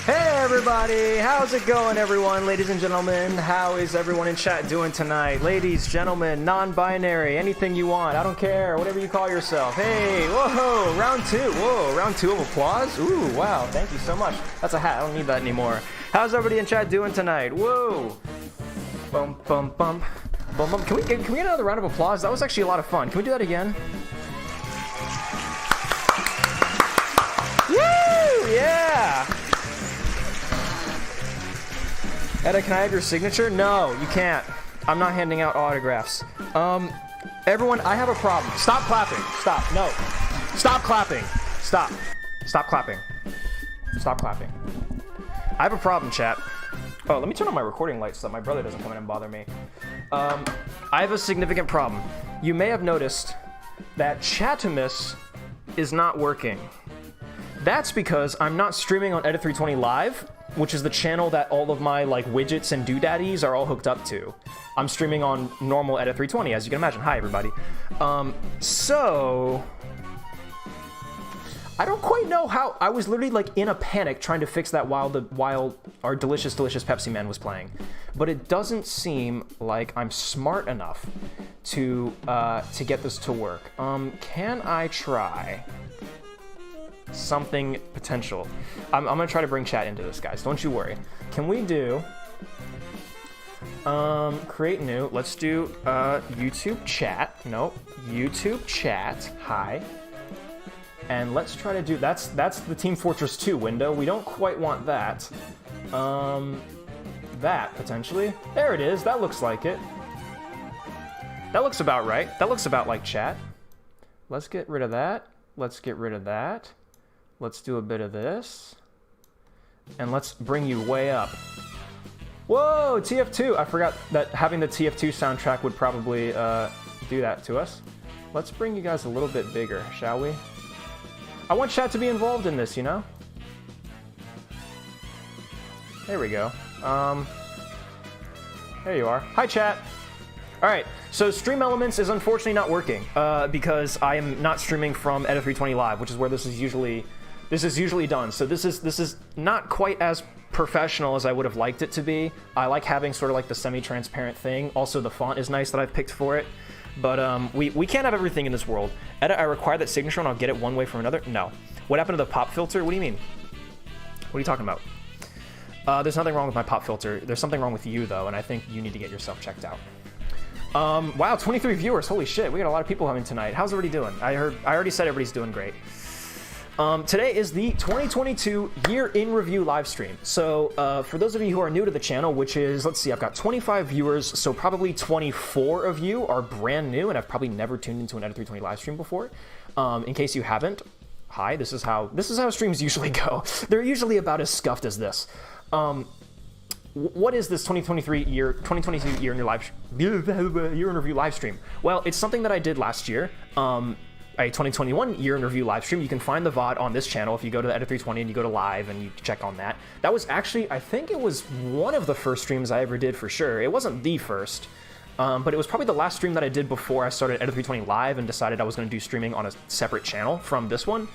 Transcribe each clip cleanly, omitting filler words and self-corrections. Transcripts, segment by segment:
Hey everybody, how's it going everyone? Ladies and gentlemen, how is everyone in chat doing tonight? Ladies, gentlemen, non-binary, anything you want, I don't care, whatever you call yourself. Hey, whoa, round two of applause? Ooh, wow, thank you so much. That's a hat, I don't need that anymore. How's everybody in chat doing tonight? Whoa. Bum, bum, bum. Bum, bum. Can we get another round of applause? That was actually a lot of fun. Can we do that again? Woo, yeah. Etta, can I have your signature? No, you can't. I'm not handing out autographs. Everyone, I have a problem. Stop clapping. Stop. No. Stop clapping. Stop. Stop clapping. Stop clapping. I have a problem, chat. Oh, let me turn on my recording lights so that my brother doesn't come in and bother me. I have a significant problem. You may have noticed that Chatimus is not working. That's because I'm not streaming on Edit320 Live, which is the channel that all of my like widgets and doodaddies are all hooked up to. I'm streaming on normal Edit320, as you can imagine. Hi, everybody. So I don't quite know how. I was literally like in a panic trying to fix that while our delicious Pepsi Man was playing, but it doesn't seem like I'm smart enough to get this to work. Can I try something potential? I'm gonna try to bring chat into this, guys. Don't you worry. Can we do create new? Let's do YouTube chat. Nope. YouTube chat. Hi. And let's try to do that's the Team Fortress 2 window. We don't quite want that. That potentially. There it is. That looks like it. That looks about right. That looks about like chat. Let's get rid of that. Let's get rid of that. Let's do a bit of this. And let's bring you way up. Whoa, TF2! I forgot that having the TF2 soundtrack would probably do that to us. Let's bring you guys a little bit bigger, shall we? I want chat to be involved in this, you know? There we go. There you are. Hi, chat! Alright, so Stream Elements is unfortunately not working because I am not streaming from Edit320 Live, which is where this is usually done. So this is not quite as professional as I would have liked it to be. I like having sort of like the semi-transparent thing. Also, the font is nice that I've picked for it. But we can't have everything in this world. Edit, I require that signature and I'll get it one way from another? No. What happened to the pop filter? What do you mean? What are you talking about? There's nothing wrong with my pop filter. There's something wrong with you, though, and I think you need to get yourself checked out. Wow, 23 viewers. Holy shit, we got a lot of people coming tonight. How's everybody doing? I already said everybody's doing great. Today is the 2022 Year in Review live stream. So for those of you who are new to the channel, which is, let's see, I've got 25 viewers, so probably 24 of you are brand new and have probably never tuned into an Edit320 live stream before. In case you haven't, hi, this is how streams usually go. They're usually about as scuffed as this. What is this 2022 year in review live stream? Well, it's something that I did last year. A 2021 year in review live stream. You can find the VOD on this channel if you go to the Edit320 and you go to live and you check on that. That was actually, I think it was one of the first streams I ever did for sure. It wasn't the first, but it was probably the last stream that I did before I started Edit320 live and decided I was going to do streaming on a separate channel from this one.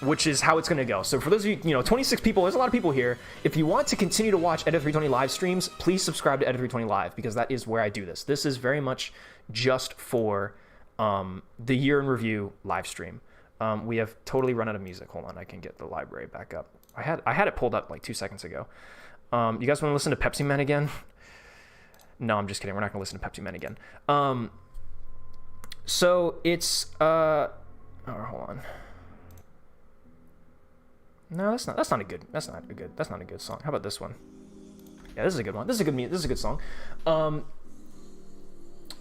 Which is how it's going to go. So for those of you, 26 people, there's a lot of people here. If you want to continue to watch Edit320 live streams, please subscribe to Edit320 Live, because that is where I do this. This is very much just for the year in review live stream. We have totally run out of music. Hold on, I can get the library back up. I had it pulled up like 2 seconds ago. You guys want to listen to Pepsi Man again? No, I'm just kidding. We're not going to listen to Pepsi Man again. So it's oh, hold on. No, that's not a good song. How about this one? Yeah, this is a good one. This is a good song.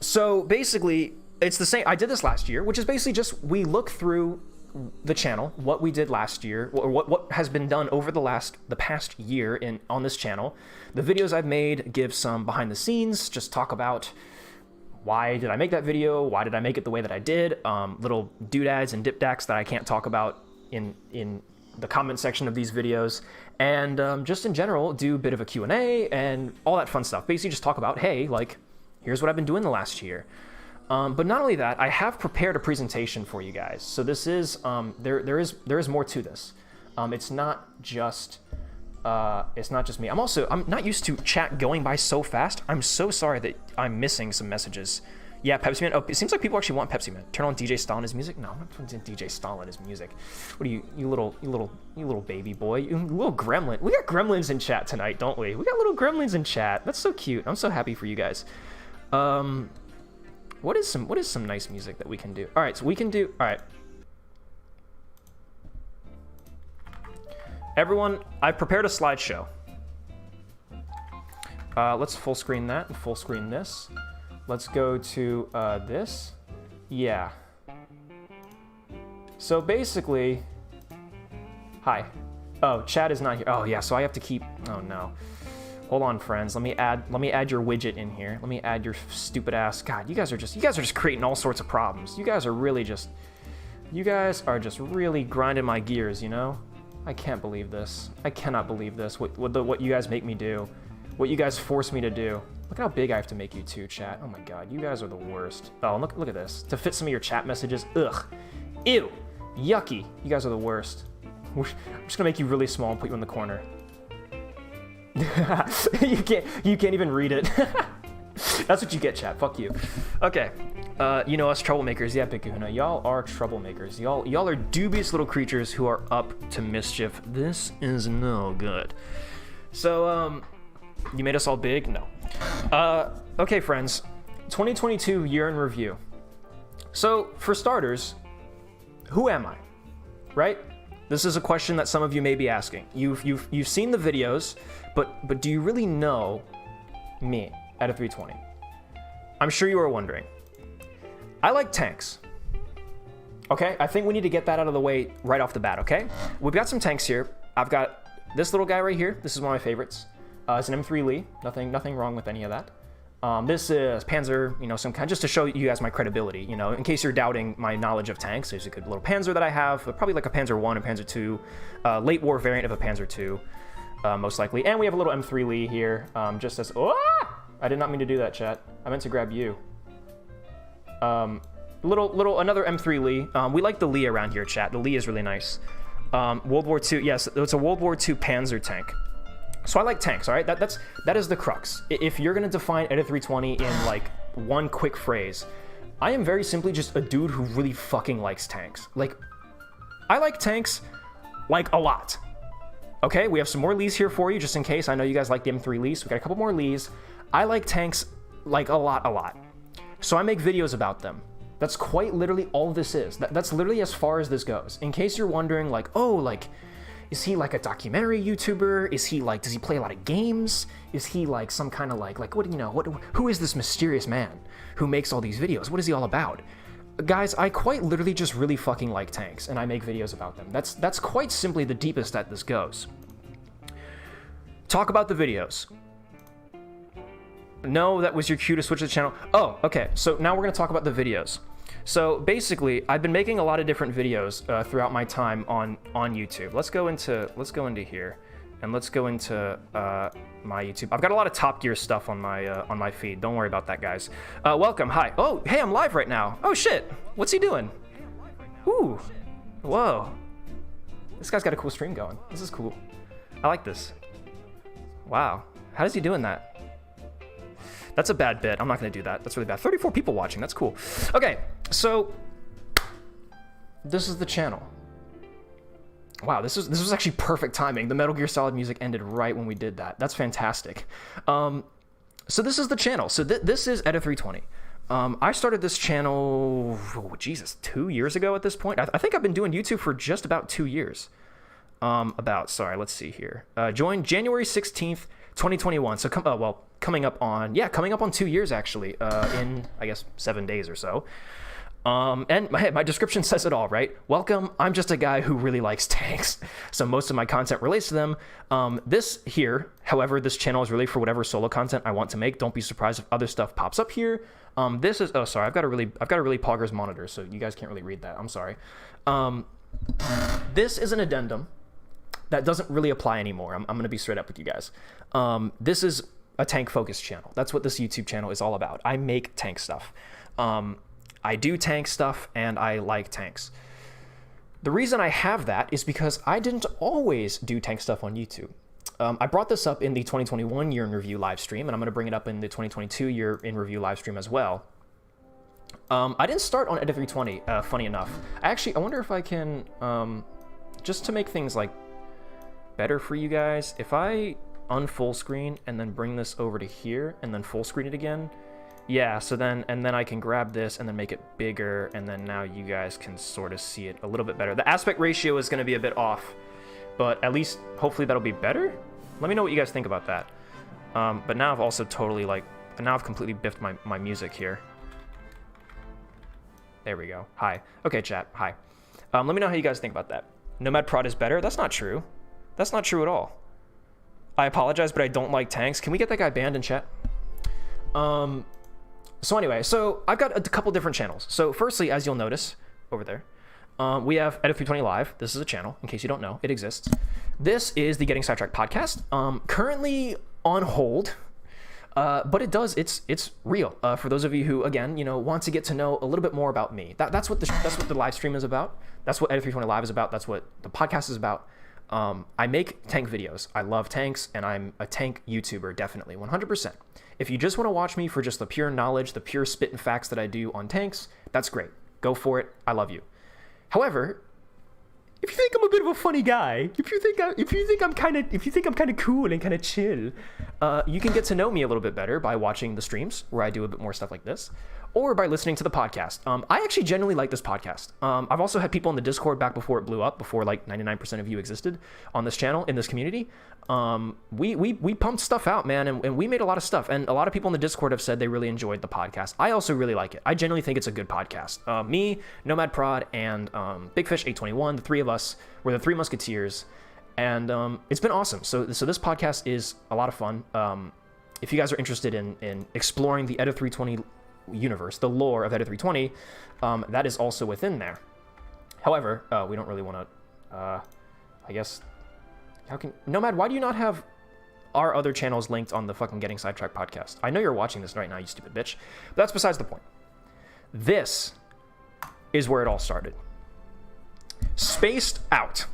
So basically, it's the same. I did this last year, which is basically just we look through the channel, what we did last year, or what has been done over the past year on this channel. The videos I've made give some behind the scenes, just talk about why did I make that video, why did I make it the way that I did, little doodads and dipdacks that I can't talk about in the comment section of these videos, and just in general do a bit of a Q&A and all that fun stuff. Basically just talk about, hey, like, Here's what I've been doing the last year. But not only that, I have prepared a presentation for you guys. So this is there is more to this. It's not just me. I'm not used to chat going by so fast. I'm so sorry that I'm missing some messages. Yeah, Pepsi Man. Oh, it seems like people actually want Pepsi Man. Turn on DJ Stalin's music. No, I'm not putting DJ Stalin's music. What are you little baby boy, you little gremlin? We got gremlins in chat tonight, don't we? We got little gremlins in chat. That's so cute. I'm so happy for you guys. What is some nice music that we can do? All right, so we can do. All right. Everyone, I've prepared a slideshow. Let's full screen that and full screen this. Let's go to this. Yeah. So basically, hi. Oh, chat is not here. Oh yeah, so I have to keep. Oh no. Hold on, friends. Let me add your widget in here. Let me add your stupid ass. God, you guys are just creating all sorts of problems. You guys are just really grinding my gears, you know? I can't believe this. I cannot believe this. What you guys make me do. What you guys force me to do. Look how big I have to make you too, chat. Oh my god, you guys are the worst. Oh, look at this. To fit some of your chat messages. Ugh. Ew. Yucky. You guys are the worst. I'm just gonna make you really small and put you in the corner. you can't even read it. That's what you get, chat. Fuck you. Okay. You know us troublemakers. Yeah, Big Kahuna. Y'all are troublemakers. Y'all are dubious little creatures who are up to mischief. This is no good. So, you made us all big? No. Okay, friends. 2022 year in review. So, for starters, who am I? Right? This is a question that some of you may be asking. You've seen the videos, but do you really know me at a 320? I'm sure you are wondering. I like tanks. Okay, I think we need to get that out of the way right off the bat, okay? We've got some tanks here. I've got this little guy right here. This is one of my favorites. It's an M3 Lee. Nothing wrong with any of that. This is Panzer, you know, some kind, just to show you guys my credibility, you know, in case you're doubting my knowledge of tanks. There's a good little Panzer that I have, probably like a Panzer 1 and Panzer 2, late war variant of a Panzer 2, most likely. And we have a little M3 Lee here, just as, oh! I did not mean to do that, chat. I meant to grab you. Another M3 Lee. We like the Lee around here, chat. The Lee is really nice. World War II, yes, it's a World War II Panzer tank. So I like tanks, all right? That is the crux. If you're gonna define Edit 320 in like one quick phrase, I am very simply just a dude who really fucking likes tanks. Like, I like tanks, like, a lot. Okay, we have some more Lees here for you, just in case. I know you guys like the M3 Lees, so we got a couple more Lees. I like tanks, like, a lot. So I make videos about them. That's quite literally all this is. That's literally as far as this goes. In case you're wondering, like, oh, like, is he like a documentary YouTuber? Is he like, does he play a lot of games? Is he like some kind of like what do you know? Who is this mysterious man who makes all these videos? What is he all about? Guys, I quite literally just really fucking like tanks, and I make videos about them. That's quite simply the deepest that this goes. Talk about the videos. No, that was your cue to switch the channel. Oh, okay. So now we're gonna talk about the videos. So basically, I've been making a lot of different videos throughout my time on YouTube. Let's go into here, and let's go into my YouTube. I've got a lot of Top Gear stuff on my feed. Don't worry about that, guys. Welcome. Hi. Oh, hey, I'm live right now. Oh shit. What's he doing? Ooh. Whoa. This guy's got a cool stream going. This is cool. I like this. Wow. How is he doing that? That's a bad bit. I'm not going to do that. That's really bad. 34 people watching. That's cool. Okay, so this is the channel. Wow, this was actually perfect timing. The Metal Gear Solid music ended right when we did that. That's fantastic. So this is the channel. So this is Edit 320. I started this channel, 2 years ago at this point. I think I've been doing YouTube for just about 2 years. Let's see here. Joined January 16th, 2021. So coming up on 2 years actually, in I guess 7 days or so. And my description says it all, right? Welcome, I'm just a guy who really likes tanks. So most of my content relates to them. This here, however, this channel is really for whatever solo content I want to make. Don't be surprised if other stuff pops up here. This is, oh, sorry, I've got a really poggers monitor, so you guys can't really read that. I'm sorry. This is an addendum that doesn't really apply anymore. I'm going to be straight up with you guys. This is a tank focused channel. That's what this YouTube channel is all about. I make tank stuff. I do tank stuff and I like tanks. The reason I have that is because I didn't always do tank stuff on YouTube. I brought this up in the 2021 year in review live stream, and I'm going to bring it up in the 2022 year in review live stream as well. I didn't start on Edit 320, funny enough. I wonder if I can, just to make things like better for you guys, if I unfull screen and then bring this over to here and then full screen it again. Yeah, so then I can grab this and then make it bigger, and then now you guys can sort of see it a little bit better. The aspect ratio is going to be a bit off, but at least hopefully that'll be better. Let me know what you guys think about that. But now I've also totally now I've completely biffed my music here. There we go. Hi. Okay, chat. Hi. Let me know how you guys think about that. Nomad Prod is better? That's not true. That's not true at all. I apologize, but I don't like tanks. Can we get that guy banned in chat? So anyway, so I've got a couple different channels. So firstly, as you'll notice over there, we have Edit 320 Live. This is a channel, in case you don't know, it exists. This is the Getting Sidetracked podcast, currently on hold, but it's real. For those of you who, again, want to get to know a little bit more about me. That's what the live stream is about. That's what Edit 320 Live is about. That's what the podcast is about. I make tank videos. I love tanks, and I'm a tank YouTuber, definitely, 100%. If you just want to watch me for just the pure knowledge, the pure spit and facts that I do on tanks, that's great. Go for it. I love you. However, if you think I'm a bit of a funny guy, if you think I'm kind of cool and kind of chill, you can get to know me a little bit better by watching the streams where I do a bit more stuff like this, or by listening to the podcast. I actually genuinely like this podcast. I've also had people in the Discord back before it blew up, before like 99% of you existed on this channel, in this community. We pumped stuff out, man, and we made a lot of stuff. And a lot of people in the Discord have said they really enjoyed the podcast. I also really like it. I genuinely think it's a good podcast. Me, Nomad Prod, and Big Fish 821, the three of us, were the Three Musketeers. And it's been awesome. So this podcast is a lot of fun. If you guys are interested in exploring the Edit 320 universe, the lore of Edit 320, that is also within there. However, we don't really want to, I guess, Nomad, why do you not have our other channels linked on the fucking Getting Sidetracked podcast? I know you're watching this right now, you stupid bitch, but that's besides the point. This is where it all started. Spaced out.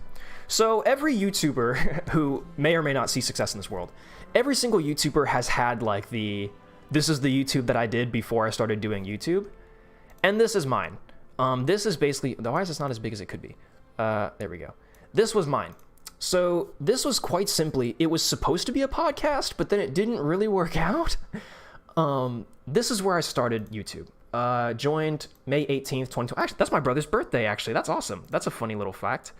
So every YouTuber who may or may not see success in this world, every single YouTuber has had like this is the YouTube that I did before I started doing YouTube, and this is mine. This is basically, why is this not as big as it could be? There we go. This was mine. So this was quite simply, it was supposed to be a podcast, but then it didn't really work out. This is where I started YouTube. Joined May 18th, 2020. Actually, that's my brother's birthday, actually. That's awesome. That's a funny little fact.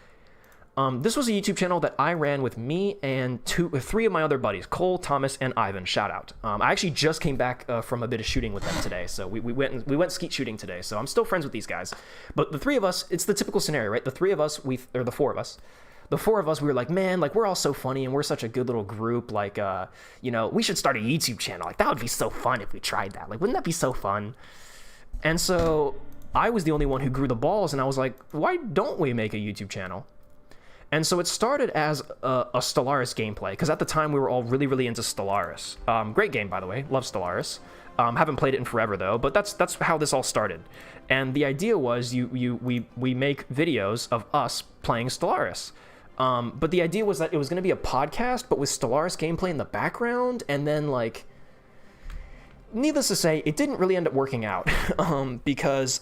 This was a YouTube channel that I ran with me and three of my other buddies, Cole, Thomas, and Ivan. Shout out. I actually just came back from a bit of shooting with them today, so we went skeet shooting today. So I'm still friends with these guys. But the three of us, it's the typical scenario, right? The four of us, we were like, man, like we're all so funny and we're such a good little group. Like, we should start a YouTube channel. Like that would be so fun if we tried that. Like, wouldn't that be so fun? And so I was the only one who grew the balls, and I was like, why don't we make a YouTube channel? And so it started as a Stellaris gameplay, because at the time we were all really, really into Stellaris. Great game, by the way. Love Stellaris. Haven't played it in forever, though, but that's how this all started. And the idea was we make videos of us playing Stellaris. But the idea was that it was going to be a podcast, but with Stellaris gameplay in the background, and then, like, needless to say, it didn't really end up working out, because...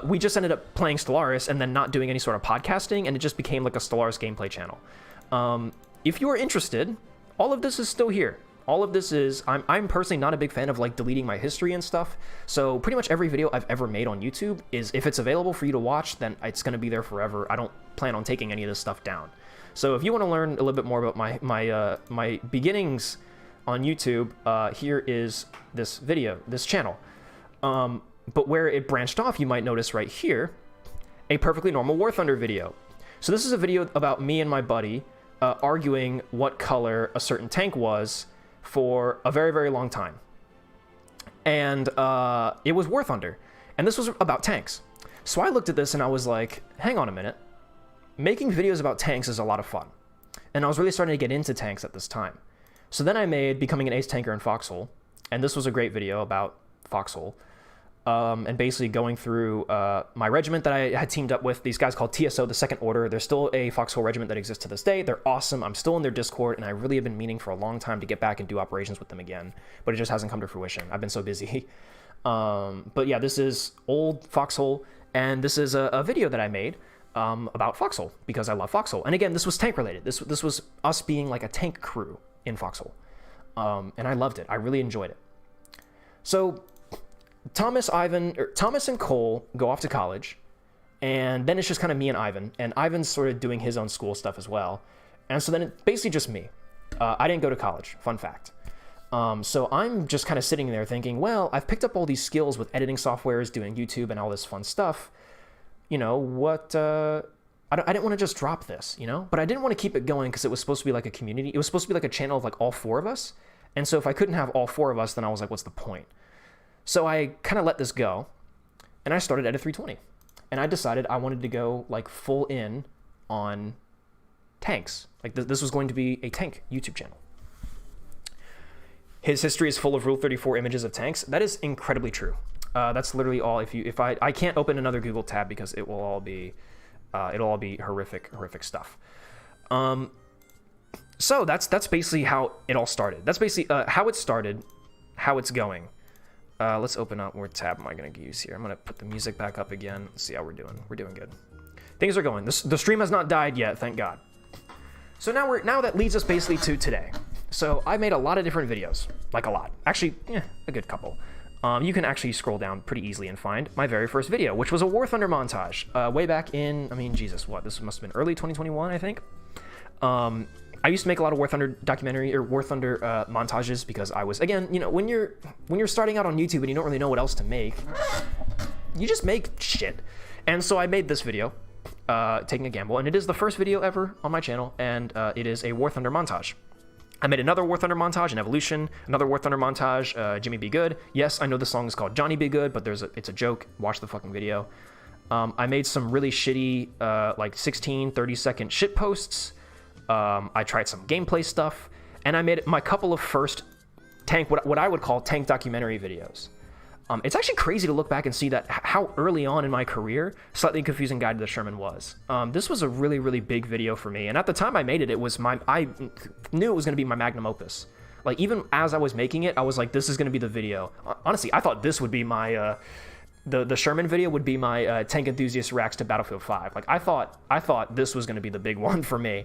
we just ended up playing Stellaris and then not doing any sort of podcasting, and it just became like a Stellaris gameplay channel. If you are interested, all of this is still here. All of this is, I'm personally not a big fan of like deleting my history and stuff. So pretty much every video I've ever made on YouTube is, if it's available for you to watch, then it's going to be there forever. I don't plan on taking any of this stuff down. So if you want to learn a little bit more about my beginnings on YouTube, here is this video, this channel. But where it branched off, you might notice right here, a perfectly normal War Thunder video. So this is a video about me and my buddy arguing what color a certain tank was for a very, very long time. And it was War Thunder. And this was about tanks. So I looked at this and I was like, hang on a minute. Making videos about tanks is a lot of fun. And I was really starting to get into tanks at this time. So then I made Becoming an Ace Tanker in Foxhole, and this was a great video about Foxhole. And basically going through my regiment that I had teamed up with, these guys called TSO, the Second Order. They're still a Foxhole regiment that exists to this day. They're awesome. I'm still in their Discord, and I really have been meaning for a long time to get back and do operations with them again, but it just hasn't come to fruition. I've been so busy. But yeah, this is old Foxhole, and this is a video that I made about Foxhole because I love Foxhole. And again, this was tank related. This was us being like a tank crew in Foxhole. And I loved it. I really enjoyed it. So Thomas and Cole go off to college, and then it's just kind of me and Ivan. And Ivan's sort of doing his own school stuff as well. And so then it's basically just me. I didn't go to college, fun fact. So I'm just kind of sitting there thinking, well, I've picked up all these skills with editing softwares, doing YouTube and all this fun stuff. You know, what, I didn't want to just drop this, you know, but I didn't want to keep it going because it was supposed to be like a community. It was supposed to be like a channel of like all four of us. And so if I couldn't have all four of us, then I was like, what's the point? So I kind of let this go, and I started Edit 320. And I decided I wanted to go like full in on tanks. Like this was going to be a tank YouTube channel. His history is full of Rule 34 images of tanks. That is incredibly true. That's literally all. If I can't open another Google tab because it'll all be horrific stuff. So that's basically how it all started. That's basically how it started, how it's going. Let's open up. What tab am I going to use here? I'm going to put the music back up again. Let's see how we're doing. We're doing good. Things are going. The stream has not died yet, thank God. So now that leads us basically to today. So I made a lot of different videos, like a lot. Actually, a good couple. You can actually scroll down pretty easily and find my very first video, which was a War Thunder montage, way back in, this must have been early 2021, I think. I used to make a lot of War Thunder documentary or War Thunder montages because I was, again, you know, when you're starting out on YouTube and you don't really know what else to make, you just make shit. And so I made this video, taking a gamble, and it is the first video ever on my channel, and it is a War Thunder montage. I made another War Thunder montage in Evolution, another War Thunder montage, Jimmy Be Good. Yes, I know the song is called Johnny Be Good, but it's a joke. Watch the fucking video. I made some really shitty, like 16, 30-second shit posts. I tried some gameplay stuff, and I made my couple of first tank, what I would call tank documentary videos. It's actually crazy to look back and see that how early on in my career Slightly Confusing Guide to the Sherman was. This was a really, really big video for me, and at the time I made it, I knew it was going to be my magnum opus. Like, even as I was making it, I was like, this is going to be the video. Honestly, I thought this would be my, the Sherman video would be my Tank Enthusiast reacts to Battlefield 5. Like, I thought this was going to be the big one for me.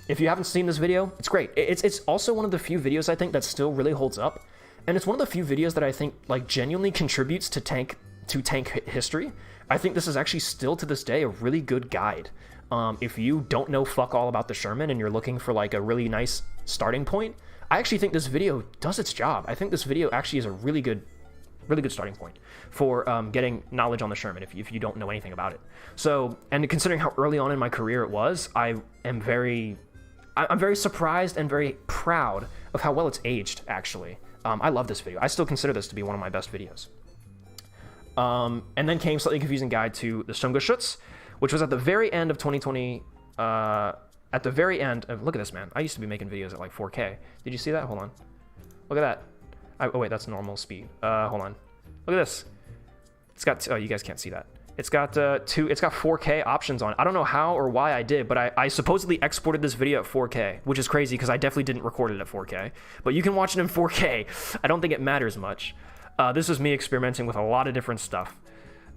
If you haven't seen this video, it's great. It's also one of the few videos I think that still really holds up. And it's one of the few videos that I think like genuinely contributes to tank history. I think this is actually still to this day a really good guide. If you don't know fuck all about the Sherman and you're looking for like a really nice starting point, I actually think this video does its job. I think this video actually is a really good starting point for getting knowledge on the Sherman if you don't know anything about it. So, and considering how early on in my career it was, I'm very surprised and very proud of how well it's aged, actually. I love this video. I still consider this to be one of my best videos. And then came Slightly Confusing Guide to the Sturmgeschütz, which was at the very end of 2020. At the very end of, look at this, man. I used to be making videos at like 4K. Did you see that? Hold on. Look at that. Oh wait, that's normal speed. Hold on. Look at this. It's got, oh, you guys can't see that. It's got 4K options on it. I don't know how or why I did, but I supposedly exported this video at 4K, which is crazy because I definitely didn't record it at 4K. But you can watch it in 4K. I don't think it matters much. This is me experimenting with a lot of different stuff.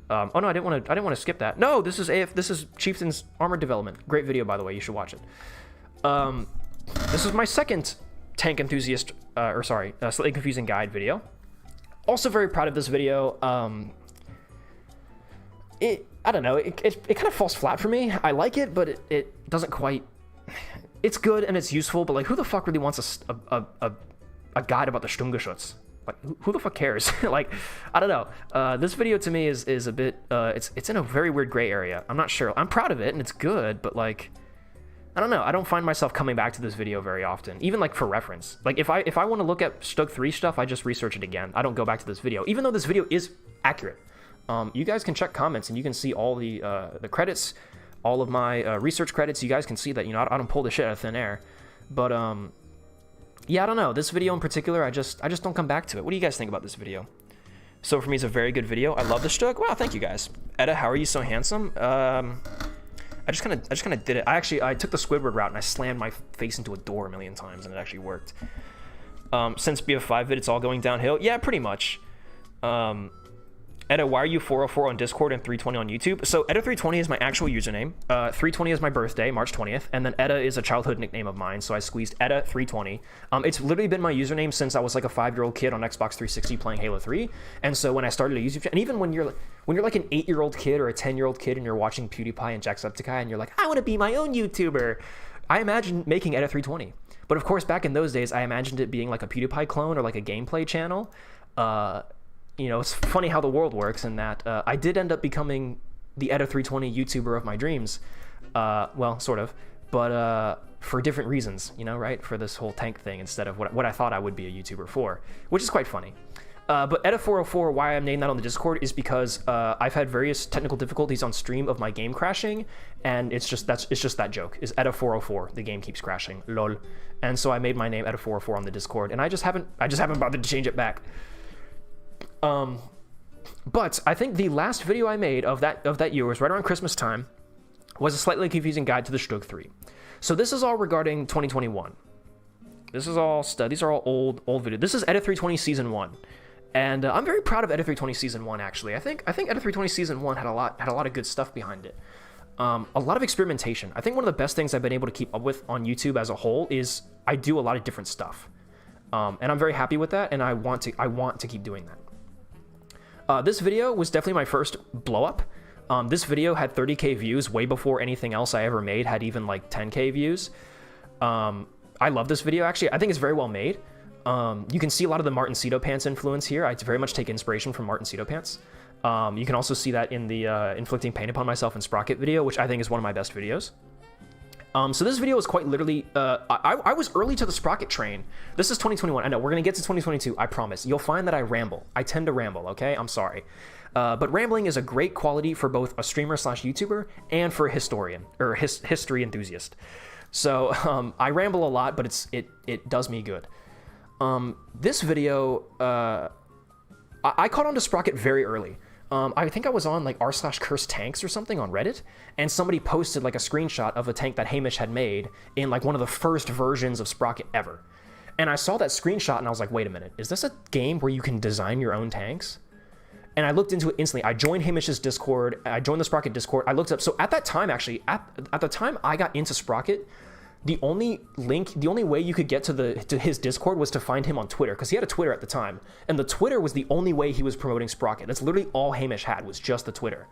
Oh no, I didn't want to skip that. No, this is Chieftain's Armored Development. Great video, by the way. You should watch it. This is my second Tank Enthusiast, Slightly Confusing Guide video. Also very proud of this video. I don't know, it kind of falls flat for me. I like it, but it doesn't quite, it's good and it's useful, but like, who the fuck really wants a guide about the Sturmgeschütz? Like, who the fuck cares? Like, I don't know. This video to me is a bit, it's in a very weird gray area. I'm not sure. I'm proud of it and it's good, but like, I don't know. I don't find myself coming back to this video very often, even like for reference. Like if I want to look at Stug 3 stuff, I just research it again. I don't go back to this video, even though this video is accurate. You guys can check comments and you can see all the credits, all of my research credits. You guys can see that, you know, I don't pull this shit out of thin air. But yeah, I don't know. This video in particular, I just don't come back to it. What do you guys think about this video? So for me, it's a very good video. I love the Shtug. Wow, thank you guys. Edda, how are you so handsome? I just kind of did it. I took the Squidward route and I slammed my face into a door a million times and it actually worked. Since BF5 vid, it's all going downhill. Yeah, pretty much. Edda, why are you 404 on Discord and 320 on YouTube? So Edda 320 is my actual username. 320 is my birthday, March 20th, and then Edda is a childhood nickname of mine, so I squeezed Edda 320. It's literally been my username since I was like a 5-year-old kid on Xbox 360 playing Halo 3. And so when I started a YouTube channel, and even when you're like an 8-year-old kid or a 10-year-old kid and you're watching PewDiePie and Jacksepticeye and you're like, I want to be my own YouTuber, I imagine making Edda 320. But of course, back in those days, I imagined it being like a PewDiePie clone or like a gameplay channel. You know, it's funny how the world works in that I did end up becoming the Edda 320 YouTuber of my dreams. Well, sort of, but for different reasons, you know, right? For this whole tank thing instead of what I thought I would be a YouTuber for, which is quite funny. But Edda 404, why I'm named that on the Discord is because I've had various technical difficulties on stream of my game crashing, and it's just that joke is Edda 404. The game keeps crashing, lol. And so I made my name Edda 404 on the Discord, and I just haven't bothered to change it back. But I think the last video I made of that year was right around Christmas time, was a slightly confusing guide to the Shtug 3. So this is all regarding 2021. These are all old videos. This is Edda 320 Season 1. And I'm very proud of Edda 320 Season 1, actually. I think Edda 320 Season 1 had a lot of good stuff behind it. A lot of experimentation. I think one of the best things I've been able to keep up with on YouTube as a whole is I do a lot of different stuff. And I'm very happy with that, and I want to keep doing that. This video was definitely my first blow up. This video had 30k views way before anything else I ever made had even like 10k views. I love this video, actually. I think it's very well made. You can see a lot of the Martin Cedo Pants influence here. I very much take inspiration from Martin Cedo Pants. You can also see that in the Inflicting Pain Upon Myself and Sprocket video, which I think is one of my best videos. So this video is quite literally, I was early to the Sprocket train. This is 2021. I know, we're going to get to 2022, I promise. You'll find that I ramble. I tend to ramble, okay? I'm sorry. But rambling is a great quality for both a streamer/YouTuber and for a historian, or history enthusiast. So I ramble a lot, but it does me good. This video, I caught on to Sprocket very early. I think I was on like r/cursed tanks or something on Reddit, and somebody posted like a screenshot of a tank that Hamish had made in like one of the first versions of Sprocket ever. And I saw that screenshot and I was like, wait a minute, is this a game where you can design your own tanks? And I looked into it instantly. I joined Hamish's Discord, I joined the Sprocket Discord, I looked up, so at that time actually, at the time I got into Sprocket, the only way you could get to his Discord was to find him on Twitter, because he had a Twitter at the time, and the Twitter was the only way he was promoting Sprocket. That's literally all Hamish had, was just the Twitter.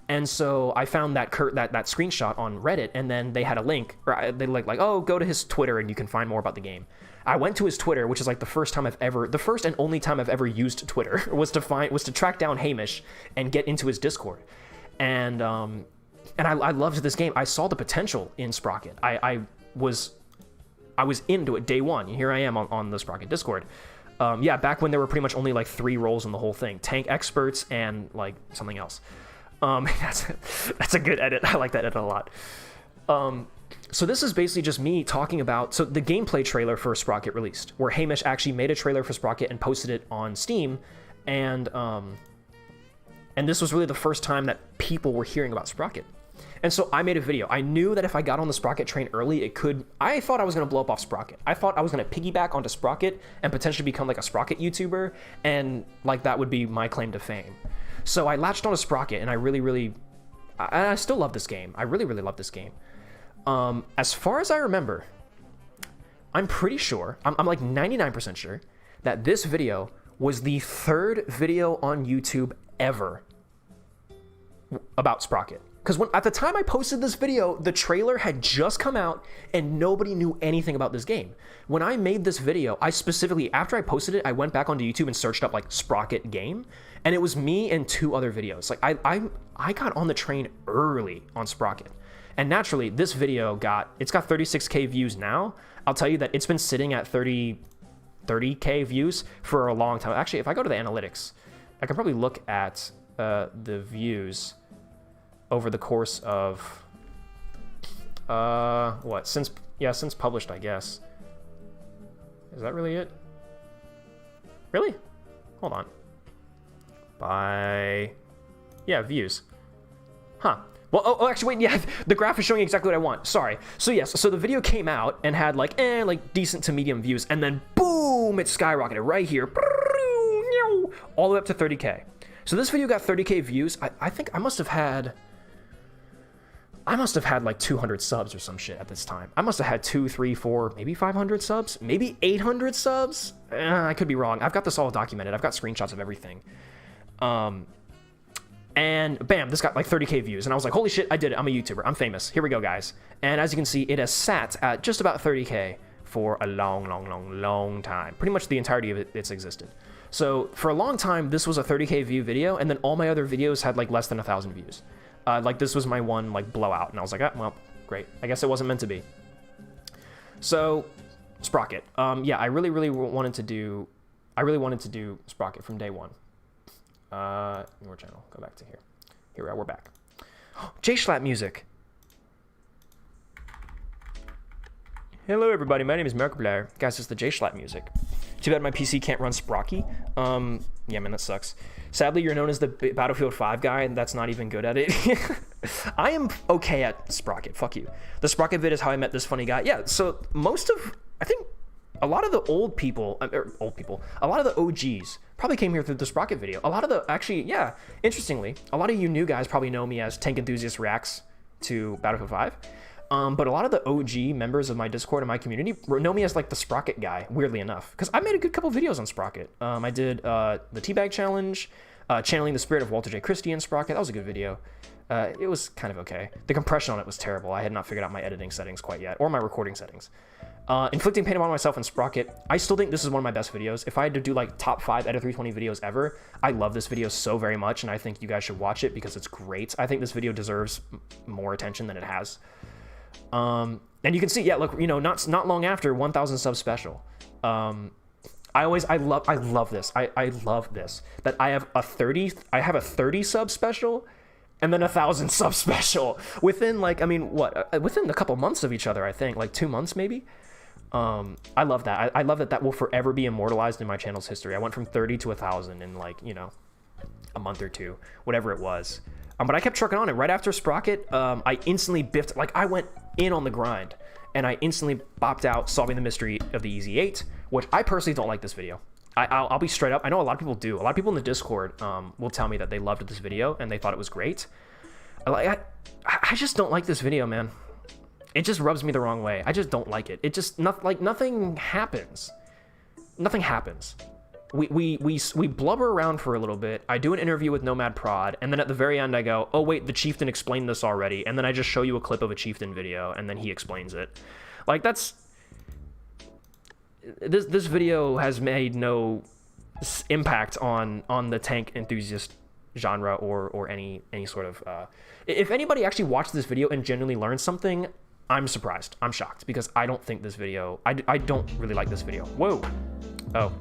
And so I found that screenshot on Reddit, and then they had a link, or they like, oh, go to his Twitter and you can find more about the game. I went to his Twitter, which is like the first and only time I've ever used Twitter, was to track down Hamish and get into his Discord. And I loved this game. I saw the potential in Sprocket. I was into it day one. Here I am on the Sprocket Discord. Yeah, back when there were pretty much only like 3 roles in the whole thing: tank experts and like something else. That's a good edit. I like that edit a lot. So this is basically just me talking about the gameplay trailer for Sprocket released, where Hamish actually made a trailer for Sprocket and posted it on Steam, and this was really the first time that people were hearing about Sprocket. And so I made a video. I knew that if I got on the Sprocket train early, I thought I was going to blow up off Sprocket. I thought I was going to piggyback onto Sprocket and potentially become like a Sprocket YouTuber, and like that would be my claim to fame. So I latched onto Sprocket, and I still love this game. I really, really love this game. As far as I remember, I'm pretty sure, I'm like 99% sure, that this video was the 3rd video on YouTube ever about Sprocket. Because at the time I posted this video, the trailer had just come out and nobody knew anything about this game. When I made this video, I specifically, after I posted it, I went back onto YouTube and searched up like Sprocket game, and it was me and 2 other videos. Like I got on the train early on Sprocket. And naturally, this video it's got 36k views now. I'll tell you that it's been sitting at 30k views for a long time. Actually, if I go to the analytics, I can probably look at the views over the course of since Yeah, since published, I guess. Is that really it? Really? Hold on. By... Yeah, views. Huh. Well, oh, actually, wait, yeah, the graph is showing exactly what I want. Sorry. So, yes, so the video came out and had, like decent to medium views, and then, boom, it skyrocketed right here. All the way up to 30K. So this video got 30K views. I think I must have had like 200 subs or some shit at this time. I must have had 2, 3, 4, maybe 500 subs, maybe 800 subs. I could be wrong. I've got this all documented. I've got screenshots of everything. And bam, this got like 30K views. And I was like, holy shit, I did it. I'm a YouTuber. I'm famous. Here we go, guys. And as you can see, it has sat at just about 30K for a long time. Pretty much the entirety of it's existed. So for a long time, this was a 30K view video. And then all my other videos had like less than 1,000 views. Like this was my one like blowout. And I was like, well, great. I guess it wasn't meant to be. So Sprocket. Yeah, I really wanted to do Sprocket from day one. More channel. Go back to here. Here we are. We're back. J-Schlatt music. Hello, everybody. My name is Markiplier. Guys, it's the J-Schlatt music. Too bad my PC can't run Sprocky. Yeah, man, that sucks. Sadly, you're known as the Battlefield 5 guy, and that's not even good at it. I am okay at Sprocket. Fuck you. The Sprocket vid is how I met this funny guy. Yeah, so I think a lot of the a lot of the OGs probably came here through the Sprocket video. A lot of the, actually, yeah, interestingly, a lot of you new guys probably know me as Tank Enthusiast Reacts to Battlefield 5. But a lot of the OG members of my Discord and my community know me as like the Sprocket guy, weirdly enough, because I made a good couple videos on Sprocket. I did the Teabag Challenge, channeling the spirit of Walter J. Christie in Sprocket. That was a good video. It was kind of okay. The compression on it was terrible. I had not figured out my editing settings quite yet, or my recording settings. Inflicting pain upon myself in Sprocket. I still think this is one of my best videos. If I had to do like top 5 Edit 320 videos ever, I love this video so very much, and I think you guys should watch it because it's great. I think this video deserves more attention than it has. And you can see, yeah, look, you know, not long after 1,000 subs special. I love this. I love this, that I have a 30 sub special and then 1,000 sub special within like, I mean, within a couple months of each other, I think like 2 months, maybe. I love that. I love that will forever be immortalized in my channel's history. I went from 30 to 1,000 in like, you know, a month or two, whatever it was. But I kept trucking on it. Right after Sprocket, I instantly biffed, like I went in on the grind, and I instantly bopped out solving the mystery of the EZ8, which I personally don't like this video. I'll be straight up. I know a lot of people do. A lot of people in the Discord will tell me that they loved this video and they thought it was great. I just don't like this video, man. It just rubs me the wrong way. I just don't like it. It just, nothing happens. Nothing happens. We blubber around for a little bit. I do an interview with Nomad Prod, and then at the very end I go, oh wait, the Chieftain explained this already, and then I just show you a clip of a Chieftain video, and then he explains it. Like, that's... This video has made no impact on the tank enthusiast genre or any sort of... If anybody actually watched this video and genuinely learned something, I'm surprised. I'm shocked, because I don't think this video... I don't really like this video. Whoa. Oh.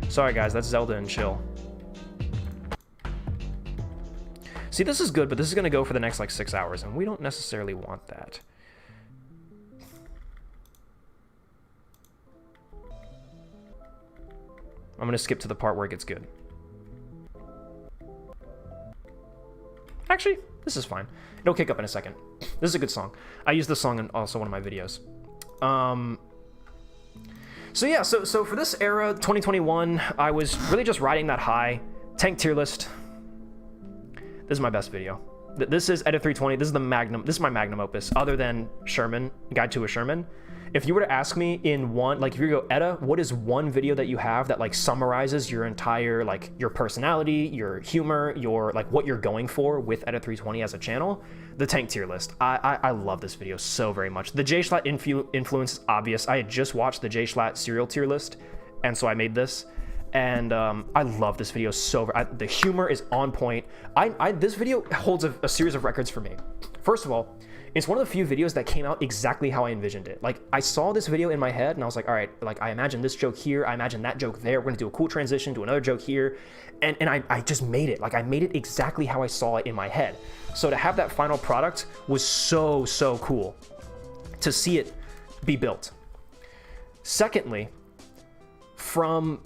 Sorry guys, that's Zelda and chill. See, this is good, but this is gonna go for the next like 6 hours, and we don't necessarily want that. I'm gonna skip to the part where it gets good. Actually, this is fine. It'll kick up in a second. This is a good song. I use this song in also one of my videos. So yeah, so for this era, 2021, I was really just riding that high. Tank tier list. This is my best video. This is Edit 320. This is the magnum. This is my magnum opus, other than Sherman, Guide to a Sherman. If you were to ask me in one, like if you go, Edda, what is one video that you have that like summarizes your entire, like your personality, your humor, your like what you're going for with Edit 320 as a channel? The tank tier list. I love this video so very much. The J-Schlatt influence is obvious. I had just watched the J-Schlatt serial tier list, and so I made this. And I love this video so the humor is on point. This video holds a series of records for me. First of all, it's one of the few videos that came out exactly how I envisioned it. Like, I saw this video in my head, and I was like, all right, like, I imagine this joke here, I imagine that joke there, we're gonna do a cool transition to another joke here, and I just made it. Like, I made it exactly how I saw it in my head. So to have that final product was so cool. To see it be built. Secondly, from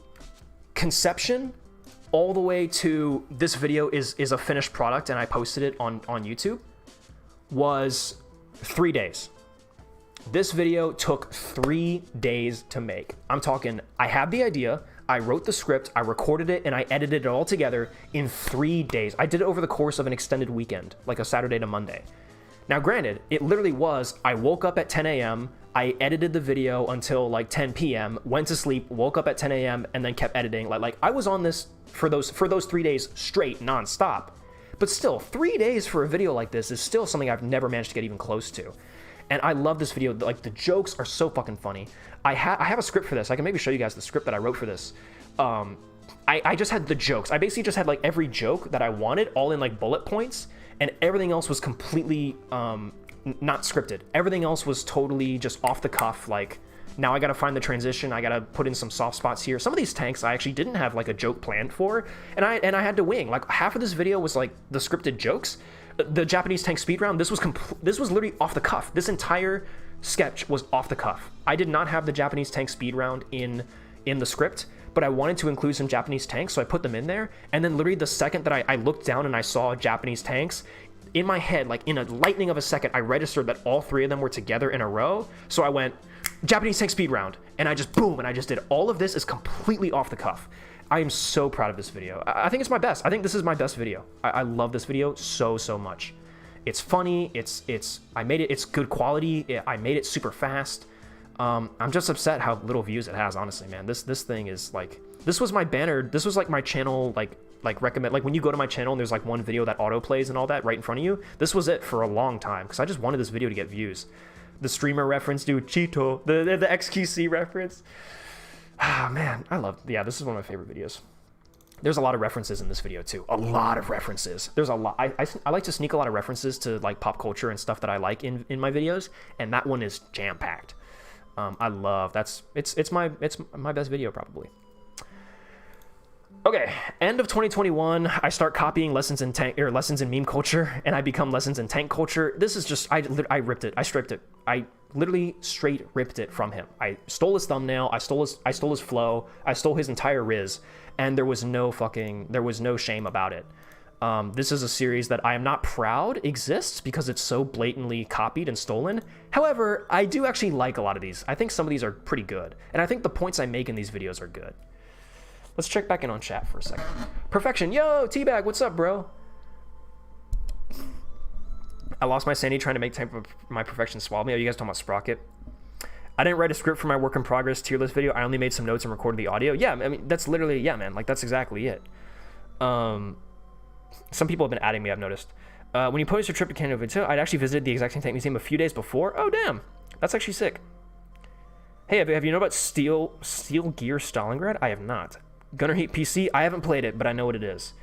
conception all the way to this video is a finished product and I posted it on YouTube, was 3 days. This video took 3 days to make. I'm talking, I had the idea, I wrote the script, I recorded it, and I edited it all together in 3 days. I did it over the course of an extended weekend, like a Saturday to Monday. Now, granted, it literally was, I woke up at 10 a.m., I edited the video until like 10 p.m., went to sleep, woke up at 10 a.m., and then kept editing. Like I was on this for those 3 days straight, nonstop. But still, 3 days for a video like this is still something I've never managed to get even close to. And I love this video. Like, the jokes are so fucking funny. I have a script for this. I can maybe show you guys the script that I wrote for this. I just had the jokes. I basically just had like every joke that I wanted all in like bullet points, and everything else was completely not scripted. Everything else was totally just off the cuff. Like, now I gotta find the transition. I gotta put in some soft spots here. Some of these tanks I actually didn't have like a joke planned for, and I had to wing. Like, half of this video was like the scripted jokes. The Japanese tank speed round, this was literally off the cuff. This entire sketch was off the cuff. I did not have the Japanese tank speed round in the script, but I wanted to include some Japanese tanks, so I put them in there. And then literally the second that I looked down and I saw Japanese tanks, in my head, like in a lightning of a second, I registered that all 3 of them were together in a row. So I went, Japanese tank speed round, and I just boom, and I just did all of this is completely off the cuff. I am so proud of this video. I think it's my best. I think this is my best video. I love this video so much. It's funny. I made it. It's good quality. I made it super fast. I'm just upset how little views it has. Honestly, man, this thing is like, this was my banner. This was like my channel, like recommend, like when you go to my channel and there's like one video that auto plays and all that right in front of you. This was it for a long time because I just wanted this video to get views. The streamer reference, dude, Cheeto, the XQC reference. Ah, man, yeah, this is one of my favorite videos. There's a lot of references in this video too. A lot of references. There's a lot. I like to sneak a lot of references to like pop culture and stuff that I like in my videos, and that one is jam-packed. I love, it's my best video probably. Okay, end of 2021, I start copying lessons in meme culture, and I become lessons in tank culture. This is just, I ripped it. I stripped it. I literally straight ripped it from him. I stole his thumbnail. I stole his flow. I stole his entire riz, and there was no shame about it. This is a series that I am not proud exists because it's so blatantly copied and stolen. However, I do actually like a lot of these. I think some of these are pretty good, and I think the points I make in these videos are good. Let's check back in on chat for a second. Perfection, yo, Teabag, what's up, bro? I lost my sanity trying to make time for my perfection swallow me. Oh, you guys talking about Sprocket? I didn't write a script for my work in progress tier list video. I only made some notes and recorded the audio. Yeah, I mean, that's literally, yeah, man, like that's exactly it. Some people have been adding me, I've noticed. When you posted your trip to Canada, I'd actually visited the exact same tank museum a few days before. Oh, damn, that's actually sick. Hey, have you known about Steel Gear Stalingrad? I have not. Gunner Heat PC, I haven't played it, but I know what it is.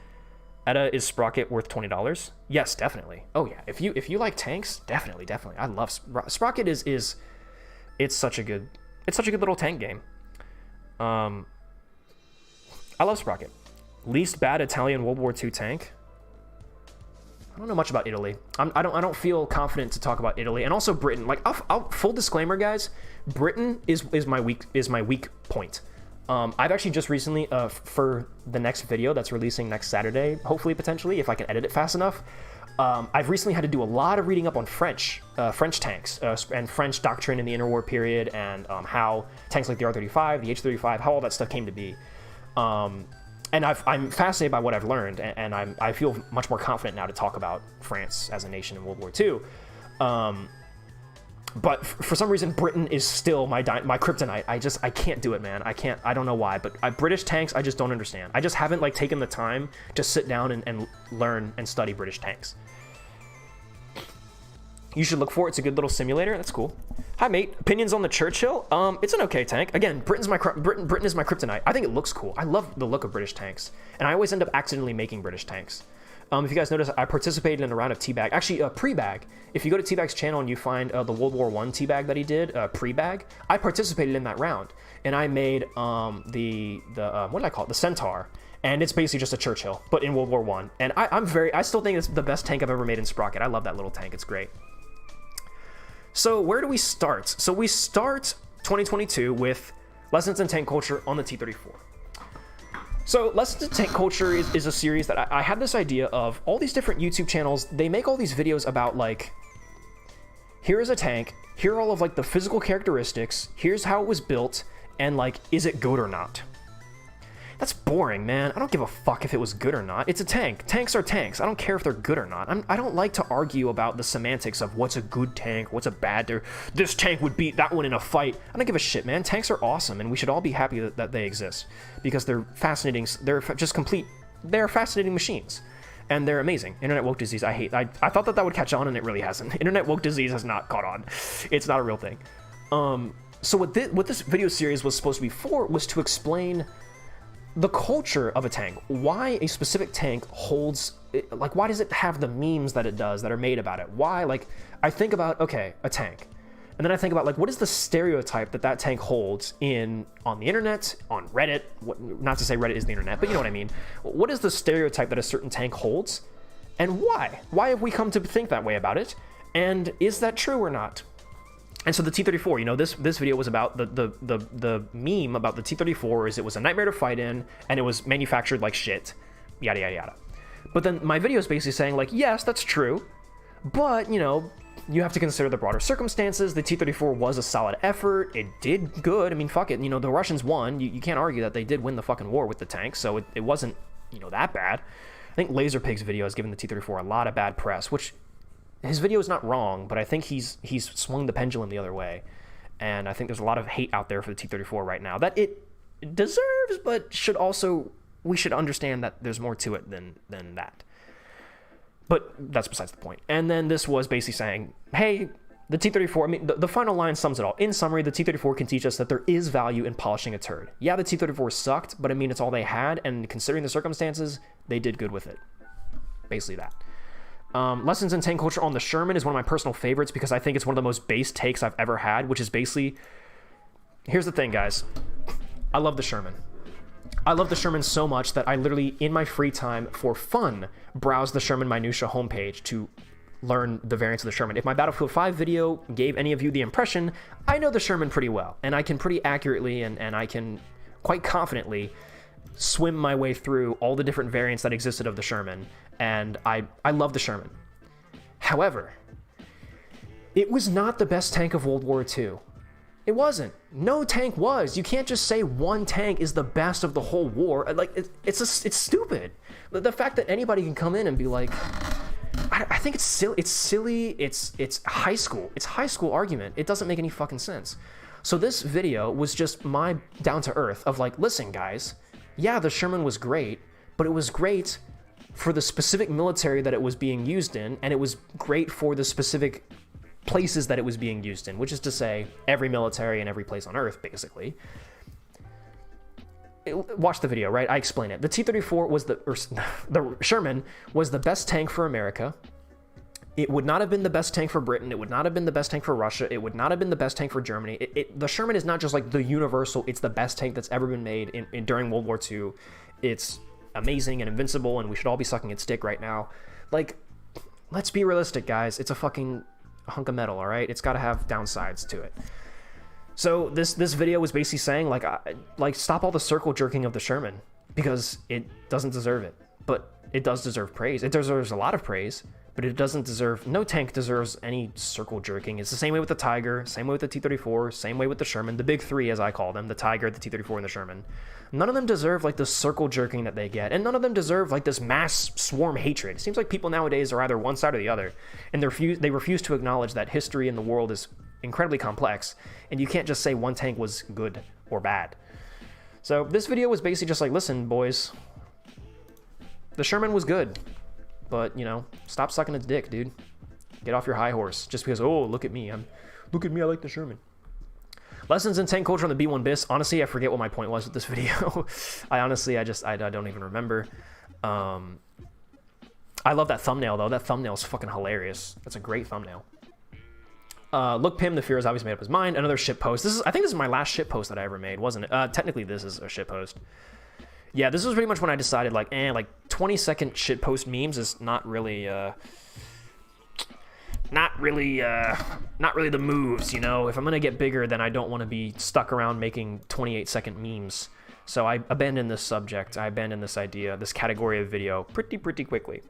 Etta, is Sprocket worth $20? Yes, definitely. Oh yeah, if you like tanks, definitely. I love Sprocket. It's such a good little tank game. I love Sprocket. Least bad Italian World War II tank. I don't know much about Italy. I don't feel confident to talk about Italy, and also Britain. Like, I'll full disclaimer, guys. Britain is my weak point. I've actually just recently, for the next video that's releasing next Saturday, hopefully, potentially, if I can edit it fast enough, I've recently had to do a lot of reading up on French tanks, and French doctrine in the interwar period, and how tanks like the R-35, the H-35, how all that stuff came to be. And I'm fascinated by what I've learned, and I feel much more confident now to talk about France as a nation in World War II. But for some reason, Britain is still my kryptonite. I can't do it, man. I don't know why, but British tanks, I just don't understand. I just haven't like taken the time to sit down and learn and study British tanks. You should look for it. It's a good little simulator. That's cool. Hi, mate. Opinions on the Churchill? It's an okay tank. Again, Britain is my kryptonite. I think it looks cool. I love the look of British tanks, and I always end up accidentally making British tanks. If you guys notice, I participated in a round of Teabag. Actually, pre-bag. If you go to Teabag's channel and you find the World War I Teabag that he did, pre-bag, I participated in that round. And I made what did I call it? The Centaur. And it's basically just a Churchill, but in World War I. And I still think it's the best tank I've ever made in Sprocket. I love that little tank. It's great. So where do we start? So we start 2022 with Lessons in Tank Culture on the T-34. So Lessons in Tank Culture is a series that I had this idea of all these different YouTube channels. They make all these videos about like, here is a tank, here are all of like the physical characteristics, here's how it was built, and like, is it good or not? That's boring, man. I don't give a fuck if it was good or not. It's a tank. Tanks are tanks. I don't care if they're good or not. I don't like to argue about the semantics of what's a good tank, what's a bad. This tank would beat that one in a fight. I don't give a shit, man. Tanks are awesome, and we should all be happy that they exist because they're fascinating. They're just complete. They're fascinating machines, and they're amazing. Internet woke disease. I thought that would catch on, and it really hasn't. Internet woke disease has not caught on. It's not a real thing. So what this video series was supposed to be for was to explain the culture of a tank, why a specific tank holds, like, why does it have the memes that it does that are made about it? Why, like, I think about, okay, a tank. And then I think about, like, what is the stereotype that tank holds on the internet, on Reddit, not to say Reddit is the internet, but you know what I mean. What is the stereotype that a certain tank holds? And why? Why have we come to think that way about it? And is that true or not? And so the T-34, you know, this video was about the meme about the T-34 is it was a nightmare to fight in, and it was manufactured like shit, yada, yada, yada. But then my video is basically saying, like, yes, that's true, but, you know, you have to consider the broader circumstances. The T-34 was a solid effort. It did good. I mean, fuck it. You know, the Russians won. You can't argue that they did win the fucking war with the tanks, so it wasn't, you know, that bad. I think Laserpig's video has given the T-34 a lot of bad press, which... his video is not wrong, but I think he's swung the pendulum the other way. And I think there's a lot of hate out there for the T-34 right now that it deserves, but we should understand that there's more to it than that. But that's besides the point. And then this was basically saying, hey, the T-34, I mean, the final line sums it all. In summary, the T-34 can teach us that there is value in polishing a turd. Yeah, the T-34 sucked, but I mean, it's all they had, and considering the circumstances, they did good with it. Basically that. Lessons in Tank Culture on the Sherman is one of my personal favorites because I think it's one of the most base takes I've ever had, which is basically, here's the thing, guys. I love the Sherman. I love the Sherman so much that I literally, in my free time, for fun, browse the Sherman Minutia homepage to learn the variants of the Sherman. If my Battlefield 5 video gave any of you the impression, I know the Sherman pretty well, and I can pretty accurately and I can quite confidently swim my way through all the different variants that existed of the Sherman, and I love the Sherman. However, it was not the best tank of World War II. It wasn't. No tank was. You can't just say one tank is the best of the whole war. Like, it's stupid. The fact that anybody can come in and be like, I think it's silly. It's silly. It's high school. It's high school argument. It doesn't make any fucking sense. So this video was just my down to earth of like, listen, guys, yeah, the Sherman was great, but it was great for the specific military that it was being used in, and it was great for the specific places that it was being used in, which is to say every military and every place on Earth, basically. Watch the video, right? I explain it. The T-34 was the Sherman was the best tank for America. It would not have been the best tank for Britain. It would not have been the best tank for Russia. It would not have been the best tank for Germany. The Sherman is not just like the universal, it's the best tank that's ever been made during World War II. It's amazing and invincible, and we should all be sucking its dick right now. Like, let's be realistic, guys. It's a fucking hunk of metal, all right? It's got to have downsides to it. So this video was basically saying, like, stop all the circle jerking of the Sherman, because it doesn't deserve it. But it does deserve praise. It deserves a lot of praise, but it doesn't deserve, no tank deserves any circle jerking. It's the same way with the Tiger, same way with the T-34, same way with the Sherman, the big three as I call them, the Tiger, the T-34, and the Sherman. None of them deserve like the circle jerking that they get, and none of them deserve like this mass swarm hatred. It seems like people nowadays are either one side or the other, and they refuse to acknowledge that history in the world is incredibly complex, and you can't just say one tank was good or bad. So this video was basically just like, listen, boys, the Sherman was good, but, you know, stop sucking its dick, dude. Get off your high horse just because, oh, look at me, I like the Sherman. Lessons in Tank Culture on the B1 BIS. Honestly, I forget what my point was with this video. I don't even remember. I love that thumbnail, though. That thumbnail is fucking hilarious. That's a great thumbnail. Look, Pim, the fear has obviously made up his mind. Another shit post. I think this is my last shit post that I ever made, wasn't it? Technically, this is a shit post. Yeah, this was pretty much when I decided, like 20-second shit post memes is not really, not really the moves, you know? If I'm gonna get bigger, then I don't want to be stuck around making 28-second memes. So I abandoned this subject. I abandoned this idea, this category of video pretty quickly.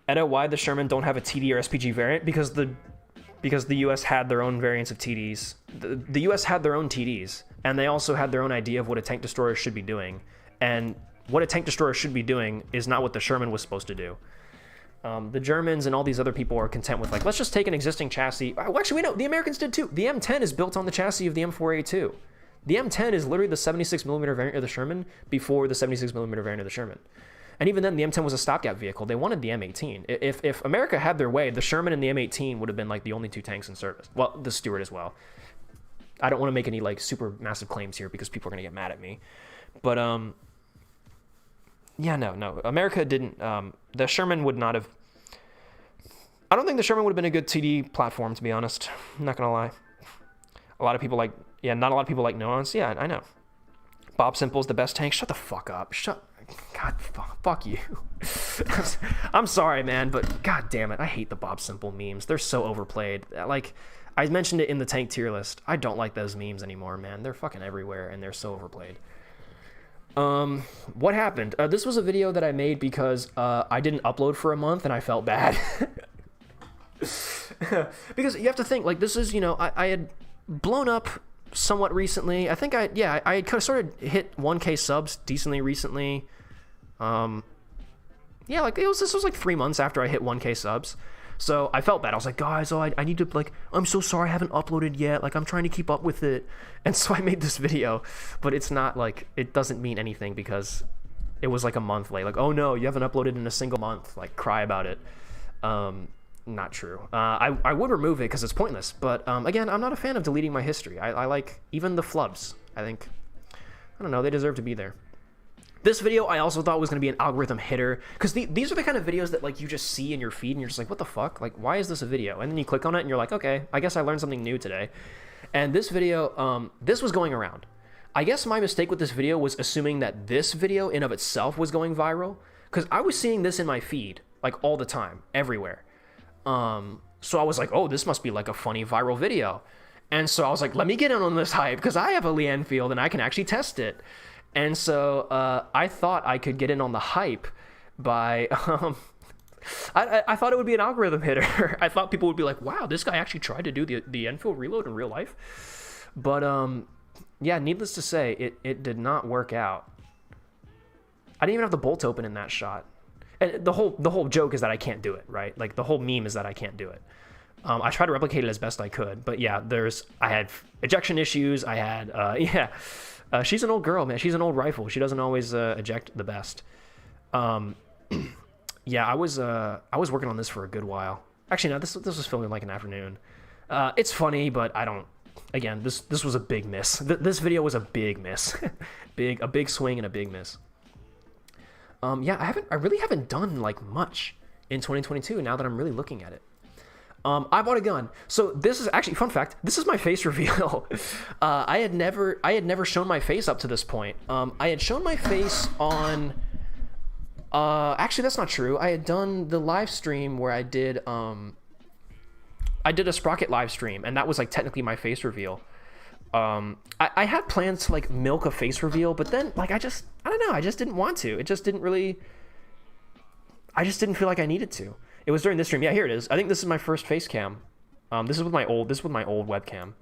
Edda, why the Sherman don't have a TD or SPG variant? Because the US had their own variants of TDs. The US had their own TDs, and they also had their own idea of what a tank destroyer should be doing. And what a tank destroyer should be doing is not what the Sherman was supposed to do. The Germans and all these other people are content with, like, let's just take an existing chassis. Well, actually, we know the Americans did too. The M10 is built on the chassis of the M4A2. The M10 is literally the 76mm variant of the Sherman before the 76mm variant of the Sherman. And even then, the M10 was a stopgap vehicle. They wanted the M18. If America had their way, the Sherman and the M18 would have been like the only two tanks in service. Well, the Stuart as well. I don't want to make any like super massive claims here because people are going to get mad at me. But yeah, no. America didn't. The Sherman would not have. I don't think the Sherman would have been a good TD platform, to be honest. I'm not gonna lie. A lot of people like. Yeah, not a lot of people like Nuance. Yeah, I know. Bob Simple's the best tank. Shut the fuck up. God, fuck you. I'm sorry, man, but god damn it, I hate the Bob Simple memes. They're so overplayed. Like, I mentioned it in the tank tier list. I don't like those memes anymore, man. They're fucking everywhere, and they're so overplayed. What happened? This was a video that I made because I didn't upload for a month, and I felt bad. Because you have to think, like, this is, you know, I had blown up somewhat recently. I think I had kind of sort of hit 1K subs decently recently. Yeah, like this was like 3 months after I hit 1K subs. So I felt bad. I was like, guys, I need to, like, I'm so sorry I haven't uploaded yet. Like, I'm trying to keep up with it. And so I made this video, but it's not like, it doesn't mean anything because it was like a month late. Like, oh no, you haven't uploaded in a single month. Like, cry about it. Not true. I would remove it because it's pointless. But again, I'm not a fan of deleting my history. I like even the flubs. I think, I don't know, they deserve to be there. This video I also thought was going to be an algorithm hitter because these are the kind of videos that, like, you just see in your feed and you're just like, what the fuck? Like, why is this a video? And then you click on it and you're like, okay, I guess I learned something new today. And this video, this was going around. I guess my mistake with this video was assuming that this video in of itself was going viral because I was seeing this in my feed like all the time, everywhere. So I was like, oh, this must be like a funny viral video. And so I was like, let me get in on this hype because I have a Lee Enfield and I can actually test it. And so I thought I could get in on the hype by, I thought it would be an algorithm hitter. I thought people would be like, wow, this guy actually tried to do the Enfield reload in real life. But yeah, needless to say, it did not work out. I didn't even have the bolt open in that shot. And the whole joke is that I can't do it, right? Like, the whole meme is that I can't do it. I tried to replicate it as best I could, but yeah, I had ejection issues. I had, she's an old girl, man. She's an old rifle. She doesn't always eject the best. Yeah, I was working on this for a good while. Actually, no, this was filmed in like an afternoon. It's funny, but I don't. Again, this was a big miss. This video was a big miss, a big swing and a big miss. Yeah, I really haven't done like much in 2022. Now that I'm really looking at it. I bought a gun. So this is actually, fun fact, this is my face reveal. I had never shown my face up to this point. I had shown my face on, actually that's not true. I had done the live stream where I did a Sprocket live stream, and that was like technically my face reveal. I had plans to like milk a face reveal, but then like I don't know, I just didn't want to. It just didn't really, I just didn't feel like I needed to. It was during this stream. Yeah, here it is. I think this is my first face cam. This is with my old webcam.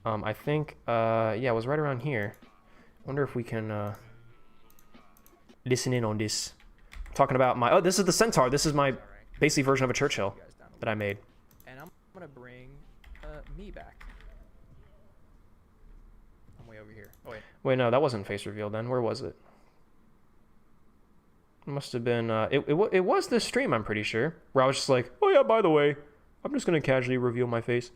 I think, yeah, it was right around here. Wonder if we can listen in on this. I'm talking about my, oh, this is the Centaur. This is my basically version of a Churchill that I made. And I'm gonna bring me back. I'm way over here. Oh wait. Wait, no, that wasn't face reveal then. Where was it? It must have been, it was this stream, I'm pretty sure, where I was just like, oh yeah, by the way, I'm just going to casually reveal my face.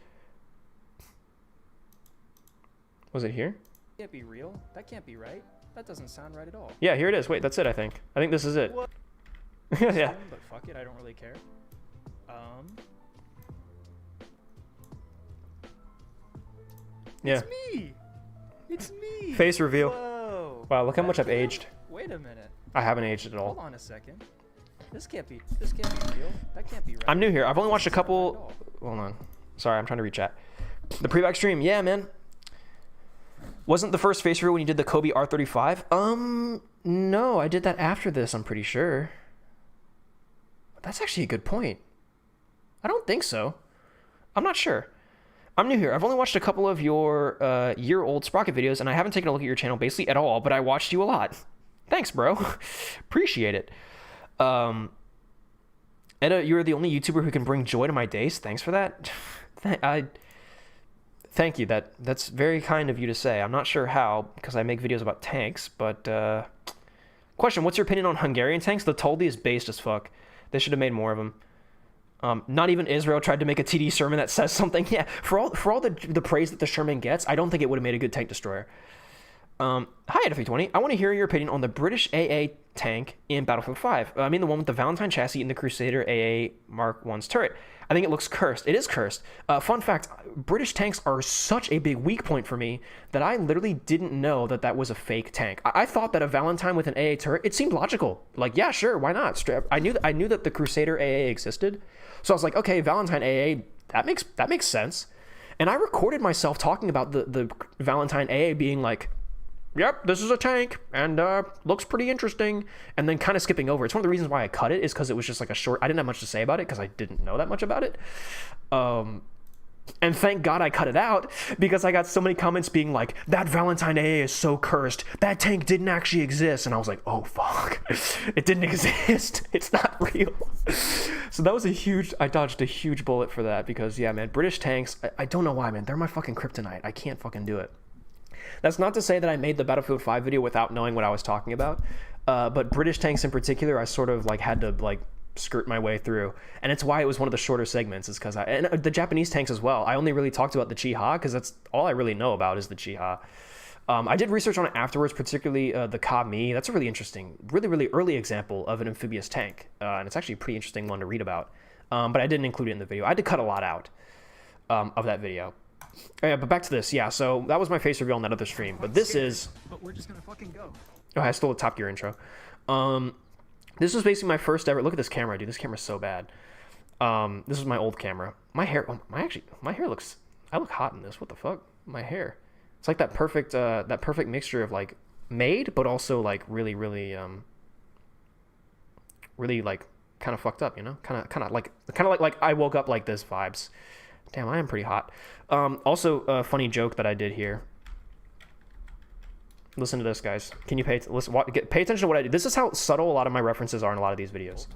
Was it here? Can't be real. That can't be right. That doesn't sound right at all. Yeah, here it is. Wait, that's it, I think. I think this is it. What? Yeah. But fuck it, I don't really care. Yeah. It's me! It's me! Face reveal. Whoa! Wow, look how much I've aged. Wait a minute. I haven't aged at all. Hold on a second. This can't be real. That can't be right. I'm new here. I've only watched a Doesn't sound right couple. at all. Hold on. Sorry, I'm trying to reach chat. The pre-back stream, yeah, man. Wasn't the first face reveal when you did the Kobe R35? No, I did that after this, I'm pretty sure. That's actually a good point. I don't think so. I'm not sure. I'm new here. I've only watched a couple of your year-old Sprocket videos, and I haven't taken a look at your channel basically at all, but I watched you a lot. Thanks, bro. Appreciate it. Edda, you're the only YouTuber who can bring joy to my days. Thanks for that. Thank you. That's very kind of you to say. I'm not sure how, because I make videos about tanks, but question, what's your opinion on Hungarian tanks? The Toldi is based as fuck. They should have made more of them. Not even Israel tried to make a TD Sherman that says something. Yeah, for all the praise that the Sherman gets, I don't think it would have made a good tank destroyer. Hi, Edda320. I want to hear your opinion on the British AA tank in Battlefield 5. I mean the one with the Valentine chassis and the Crusader AA Mark 1's turret. I think it looks cursed. It is cursed. Fun fact, British tanks are such a big weak point for me that I literally didn't know that was a fake tank. I thought that a Valentine with an AA turret, it seemed logical. Like, yeah, sure, why not? I knew that the Crusader AA existed. So I was like, okay, Valentine AA, that makes sense. And I recorded myself talking about the Valentine AA being like, yep, this is a tank, and looks pretty interesting, and then kind of skipping over. It's one of the reasons why I cut it, is because it was just like a short, I didn't have much to say about it, because I didn't know that much about it. And thank God I cut it out, because I got so many comments being like, that Valentine AA is so cursed, that tank didn't actually exist, and I was like, oh fuck, it didn't exist, it's not real. So that was I dodged a huge bullet for that, because yeah, man, British tanks, I don't know why, man, they're my fucking kryptonite. I can't fucking do it. That's not to say that I made the Battlefield 5 video without knowing what I was talking about, but British tanks in particular, I sort of like had to like skirt my way through, and it's why it was one of the shorter segments, is because and the Japanese tanks as well. I only really talked about the Chiha because that's all I really know about is the Chiha. I did research on it afterwards, particularly the Ka-Mi. That's a really interesting, really early example of an amphibious tank, and it's actually a pretty interesting one to read about. But I didn't include it in the video. I had to cut a lot out of that video. Yeah, but back to this. Yeah, so that was my face reveal on that other stream. But this is... But we're just gonna fucking go. Oh, I stole a Top Gear intro. This was basically my first ever... Look at this camera, dude. This camera's so bad. This is my old camera. My hair... my hair looks... I look hot in this. What the fuck? My hair. It's like that perfect mixture of like made, but also like really like kind of fucked up, you know? Kind of like I woke up like this vibes. Damn, I am pretty hot. Also, a funny joke that I did here. Listen to this, guys. Can you pay attention to what I do? This is how subtle a lot of my references are in a lot of these videos.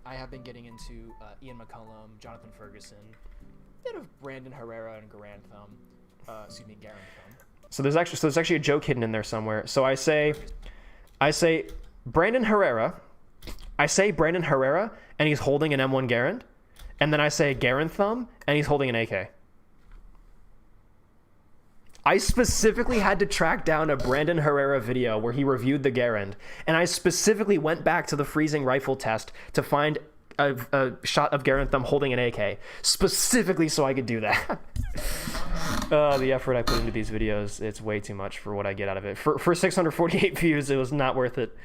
I have been getting into Ian McCullum, Jonathan Ferguson, a bit of Brandon Herrera and Garand Thumb. Garand Thumb. So there's actually a joke hidden in there somewhere. So I say Brandon Herrera. I say Brandon Herrera, and he's holding an M1 Garand. And then I say Garand Thumb, and he's holding an AK. I specifically had to track down a Brandon Herrera video where he reviewed the Garand, and I specifically went back to the freezing rifle test to find a shot of Garand Thumb holding an AK, specifically so I could do that. The effort I put into these videos, it's way too much for what I get out of it. For 648 views, it was not worth it.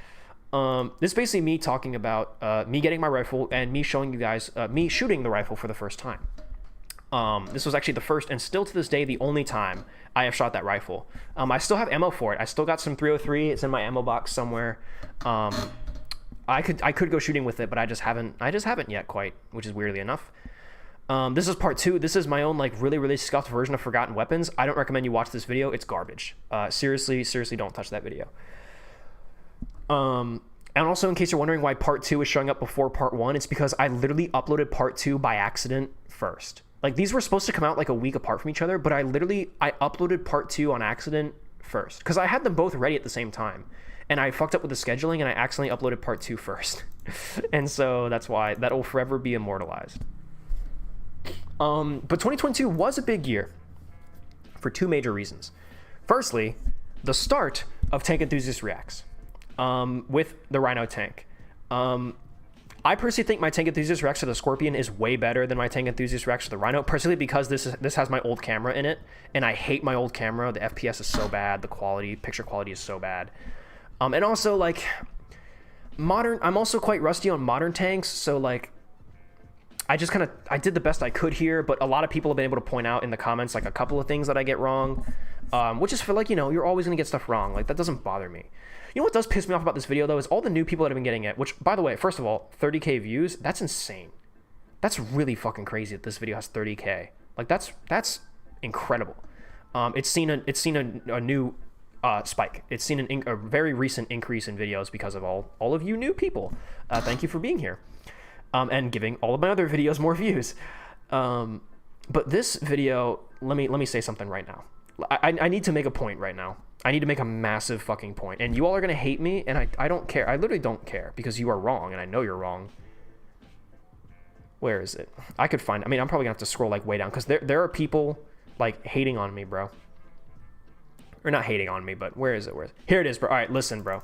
This is basically me talking about me getting my rifle and me showing you guys me shooting the rifle for the first time. This was actually the first and still to this day the only time I have shot that rifle. I still have ammo for it. I still got some 303. It's in my ammo box somewhere. I could go shooting with it, but I just haven't yet quite, which is weirdly enough. This is part 2. This is my own like really scuffed version of Forgotten Weapons. I don't recommend you watch this video. It's garbage. Seriously don't touch that video. And also, in case you're wondering why part 2 is showing up before part 1, it's because I literally uploaded part 2 by accident first. Like, these were supposed to come out like a week apart from each other, but I uploaded part 2 on accident first because I had them both ready at the same time, and I fucked up with the scheduling and I accidentally uploaded part 2 first. And so that's why that will forever be immortalized. But 2022 was a big year for 2 major reasons. Firstly, the start of Tank Enthusiast Reacts. With the Rhino tank. I personally think my Tank Enthusiast Reacts to the Scorpion is way better than my Tank Enthusiast Reacts to the Rhino, personally because this has my old camera in it, and I hate my old camera. The FPS is so bad, the picture quality is so bad. And also, like, I'm also quite rusty on modern tanks, so like I did the best I could here, but a lot of people have been able to point out in the comments like a couple of things that I get wrong, which is for like, you know, you're always gonna get stuff wrong. Like that doesn't bother me. You know what does piss me off about this video though is all the new people that have been getting it, which by the way, first of all, 30K views, that's insane. That's really fucking crazy that this video has 30K. Like that's incredible. It's seen a new spike. It's seen a very recent increase in videos because of all of you new people. Thank you for being here. And giving all of my other videos more views. But this video, let me say something right now. I need to make a point right now. I need to make a massive fucking point. And you all are going to hate me, and I don't care. I literally don't care, because you are wrong, and I know you're wrong. Where is it? I could find... I mean, I'm probably going to have to scroll, like, way down, because there are people, like, hating on me, bro. Or not hating on me, but where is it? Here it is, bro. All right, listen, bro.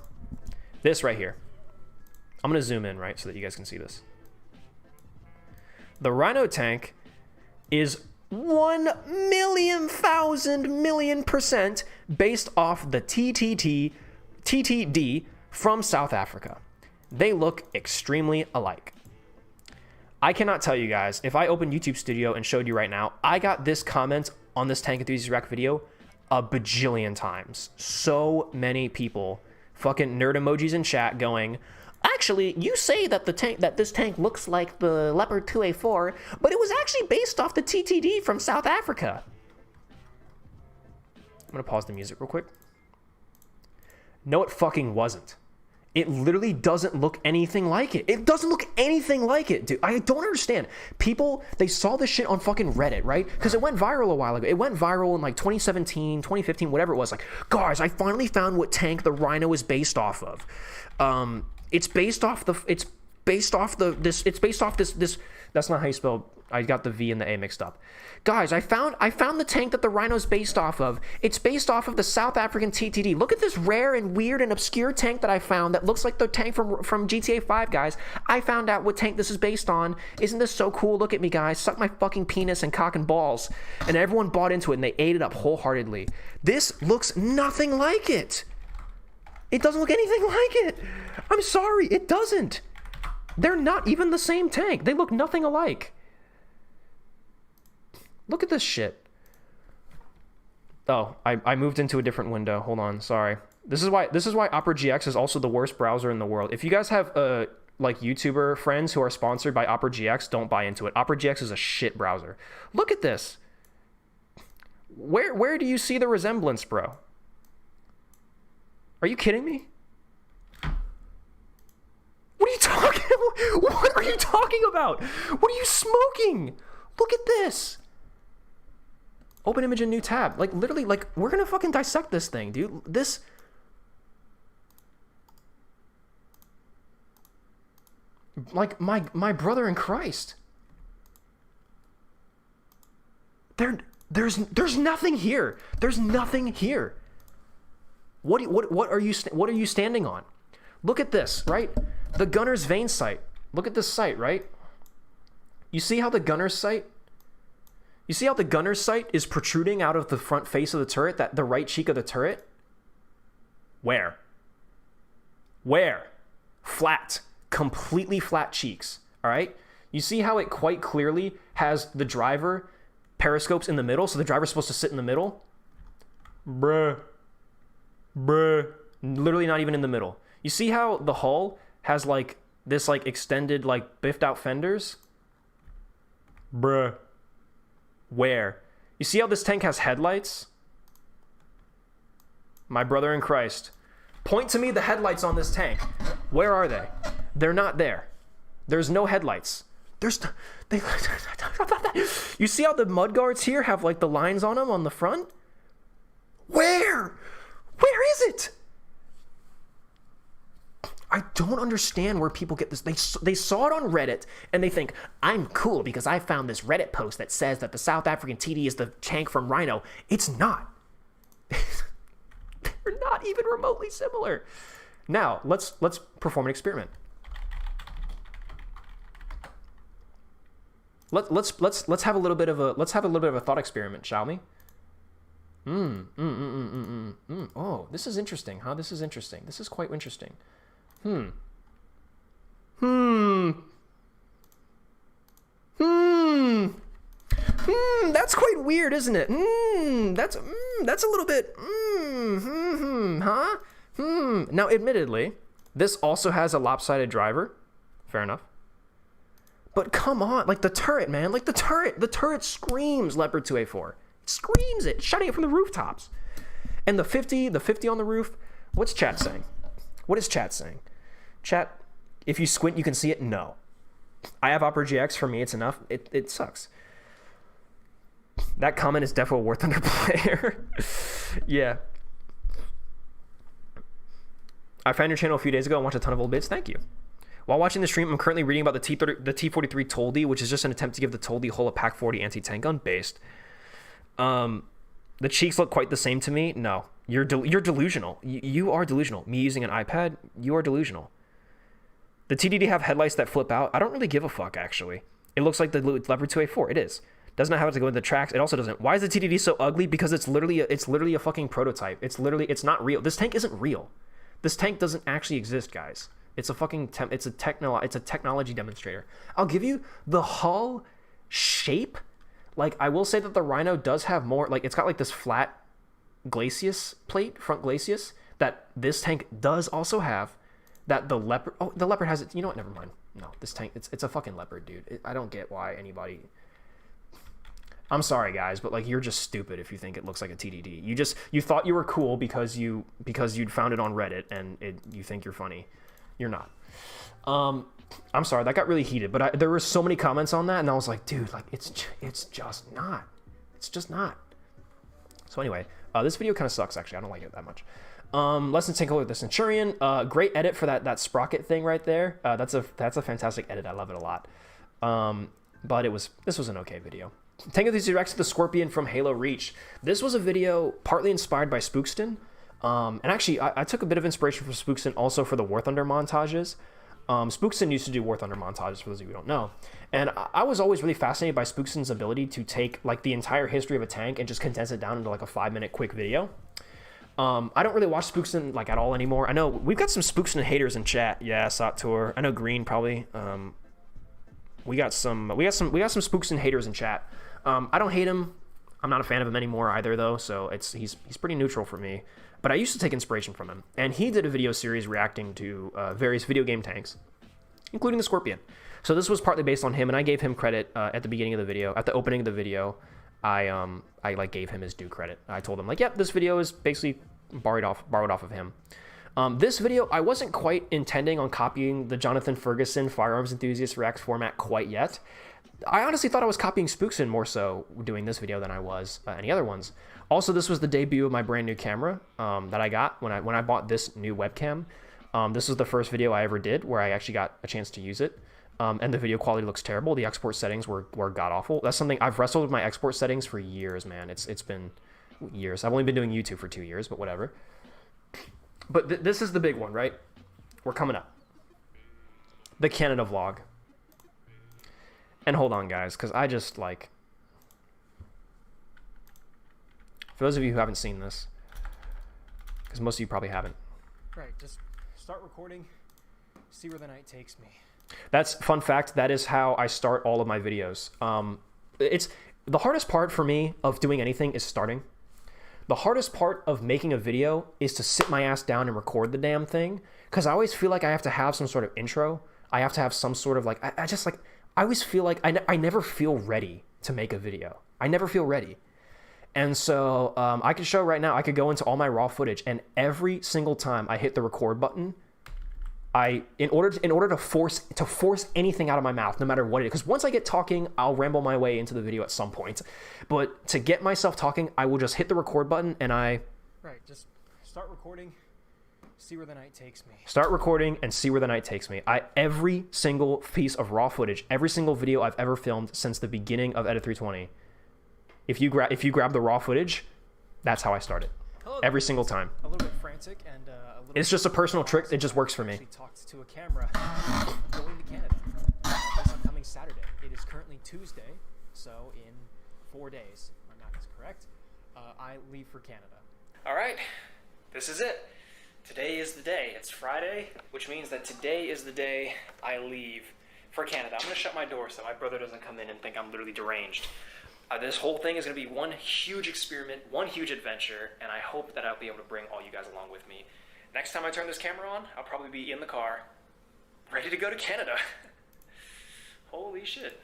This right here. I'm going to zoom in, right, so that you guys can see this. The Rhino tank is 1,000,000% based off the TTD from South Africa. They look extremely alike. I cannot tell you guys, if I opened YouTube Studio and showed you right now, I got this comment on this Tank Enthusiast React video a bajillion times. So many people, fucking nerd emojis in chat going, actually, you say that this tank looks like the Leopard 2A4, but it was actually based off the TTD from South Africa. I'm gonna pause the music real quick. No, it fucking wasn't. It literally doesn't look anything like it. It doesn't look anything like it, dude. I don't understand. People, they saw this shit on fucking Reddit, right? Because it went viral a while ago. It went viral in like 2017, 2015, whatever it was. Like, guys, I finally found what tank the Rhino is based off of. It's based off this, that's not how you spell, I got the V and the A mixed up. Guys, I found the tank that the Rhino's based off of. It's based off of the South African TTD. Look at this rare and weird and obscure tank that I found that looks like the tank from GTA 5, guys. I found out what tank this is based on. Isn't this so cool? Look at me, guys. Suck my fucking penis and cock and balls. And everyone bought into it and they ate it up wholeheartedly. This looks nothing like it. It doesn't look anything like it. I'm sorry, it doesn't. They're not even the same tank. They look nothing alike. Look at this shit. Oh, I moved into a different window. Hold on, sorry. This is why Opera GX is also the worst browser in the world. If you guys have like YouTuber friends who are sponsored by Opera GX, don't buy into it. Opera GX is a shit browser. Look at this. Where do you see the resemblance, bro? Are you kidding me? What are you talking about? What are you talking about? What are you smoking? Look at this. Open image in new tab. Like literally, like we're gonna fucking dissect this thing, dude. This. Like my brother in Christ. There's nothing here. There's nothing here. What are you standing on? Look at this, right? The gunner's vein sight. Look at this sight, right? You see how the gunner's sight? You see how the gunner's sight is protruding out of the front face of the turret, the right cheek of the turret? Where? Flat. Completely flat cheeks, all right? You see how it quite clearly has the driver periscopes in the middle, so the driver's supposed to sit in the middle? Bruh. Literally not even in the middle. You see how the hull has like this like extended like biffed out fenders? Bruh. Where? You see how this tank has headlights? My brother in Christ. Point to me the headlights on this tank. Where are they? They're not there. There's no headlights. You see how the mudguards here have like the lines on them on the front? Where is it? I don't understand where people get this. They saw it on Reddit and they think, I'm cool because I found this Reddit post that says that the South African TD is the tank from Rhino. It's not. They're not even remotely similar. Now, let's perform an experiment. Let's have a little bit of a thought experiment, shall we? Oh, this is interesting, huh? This is interesting. This is quite interesting. That's quite weird, isn't it? That's a little bit, huh? Now, admittedly, this also has a lopsided driver. Fair enough. But come on, like the turret, man. Like the turret screams Leopard 2A4. It screams it, shouting it from the rooftops. And the 50 on the roof, what's chat saying? What is chat saying? Chat, if you squint, you can see it? No. I have Opera GX. For me, it's enough. It sucks. That comment is definitely a War Thunder player. Yeah. I found your channel a few days ago and watched a ton of old bits. Thank you. While watching the stream, I'm currently reading about the T43 Toldi, which is just an attempt to give the Toldi hull a Pak 40 anti-tank gun based. The cheeks look quite the same to me. No, you're delusional. You are delusional. Me using an iPad, you are delusional. The TDD have headlights that flip out. I don't really give a fuck, actually. It looks like the Leopard 2A4. It is. Doesn't have to go into the tracks. It also doesn't. Why is the TDD so ugly? Because it's literally a fucking prototype. It's not real. This tank isn't real. This tank doesn't actually exist, guys. It's a fucking it's a technology demonstrator. I'll give you the hull shape. Like, I will say that the Rhino does have more, like, it's got like this flat glacis plate, front glacis, that this tank does also have. That the Leopard, the Leopard has it. You know what? Never mind. No, this tank, it's a fucking Leopard, dude. I don't get why anybody. I'm sorry, guys, but like, you're just stupid if you think it looks like a TDD. You thought you were cool because you'd found it on Reddit and you think you're funny. You're not. I'm sorry, that got really heated, but there were so many comments on that, and I was like, dude, like, it's just not. It's just not. So anyway, this video kind of sucks, actually. I don't like it that much. Let's take a look at the Centurion. Great edit for that sprocket thing right there. That's a fantastic edit. I love it a lot. But this was an okay video. Tank of the Rex to the Scorpion from Halo Reach. This was a video partly inspired by Spookston. And actually, I took a bit of inspiration from Spookston also for the War Thunder montages. Spookston used to do War Thunder montages, for those of you who don't know. And I was always really fascinated by Spookston's ability to take like the entire history of a tank and just condense it down into like a 5-minute quick video. I don't really watch Spookston like at all anymore. I know we've got some Spookston haters in chat. Yeah, Sot Tour. I know Green probably. We got some Spookston haters in chat. I don't hate him. I'm not a fan of him anymore either, though. So he's pretty neutral for me. But I used to take inspiration from him, and he did a video series reacting to various video game tanks, including the Scorpion. So this was partly based on him, and I gave him credit at the beginning of the video. At the opening of the video, I like gave him his due credit. I told him like, yep, this video is basically borrowed off of him. This video, I wasn't quite intending on copying the Jonathan Ferguson Firearms Enthusiast Reacts format quite yet. I honestly thought I was copying Spookson more so doing this video than I was any other ones. Also, this was the debut of my brand new camera that I got when I bought this new webcam. This was the first video I ever did where I actually got a chance to use it. And the video quality looks terrible. The export settings were god-awful. That's something I've wrestled with my export settings for years, man. It's been years. I've only been doing YouTube for 2 years, but whatever. But this is the big one, right? We're coming up. The Canada vlog. And hold on, guys, because I just, like... For those of you who haven't seen this, because most of you probably haven't. Right, just start recording, see where the night takes me. That's, fun fact, that is how I start all of my videos. It's the hardest part for me of doing anything is starting. The hardest part of making a video is to sit my ass down and record the damn thing, because I always feel like I have to have some sort of intro. I have to have some sort of, like, I just, like... I always feel like I never feel ready to make a video. I never feel ready. And so I can show right now, I could go into all my raw footage, and every single time I hit the record button, in order to force anything out of my mouth, no matter what it is, because once I get talking, I'll ramble my way into the video at some point. But to get myself talking, I will just hit the record button and Right, just start recording. See where the night takes me. Start recording and see where the night takes me. Every single piece of raw footage, every single video I've ever filmed since the beginning of Edit 320, if you grab the raw footage, that's how I start it. Hello, every single time. A little bit frantic and a little. It's just a personal trick. It just works for me. I actually talked to a camera going to Canada this upcoming Saturday. It is currently Tuesday, so in 4 days, my math is correct, I leave for Canada. All right, this is it. Today is the day. It's Friday, which means that today is the day I leave for Canada. I'm gonna shut my door so my brother doesn't come in and think I'm literally deranged. This whole thing is gonna be one huge experiment, one huge adventure, and I hope that I'll be able to bring all you guys along with me. Next time I turn this camera on, I'll probably be in the car, ready to go to Canada. Holy shit.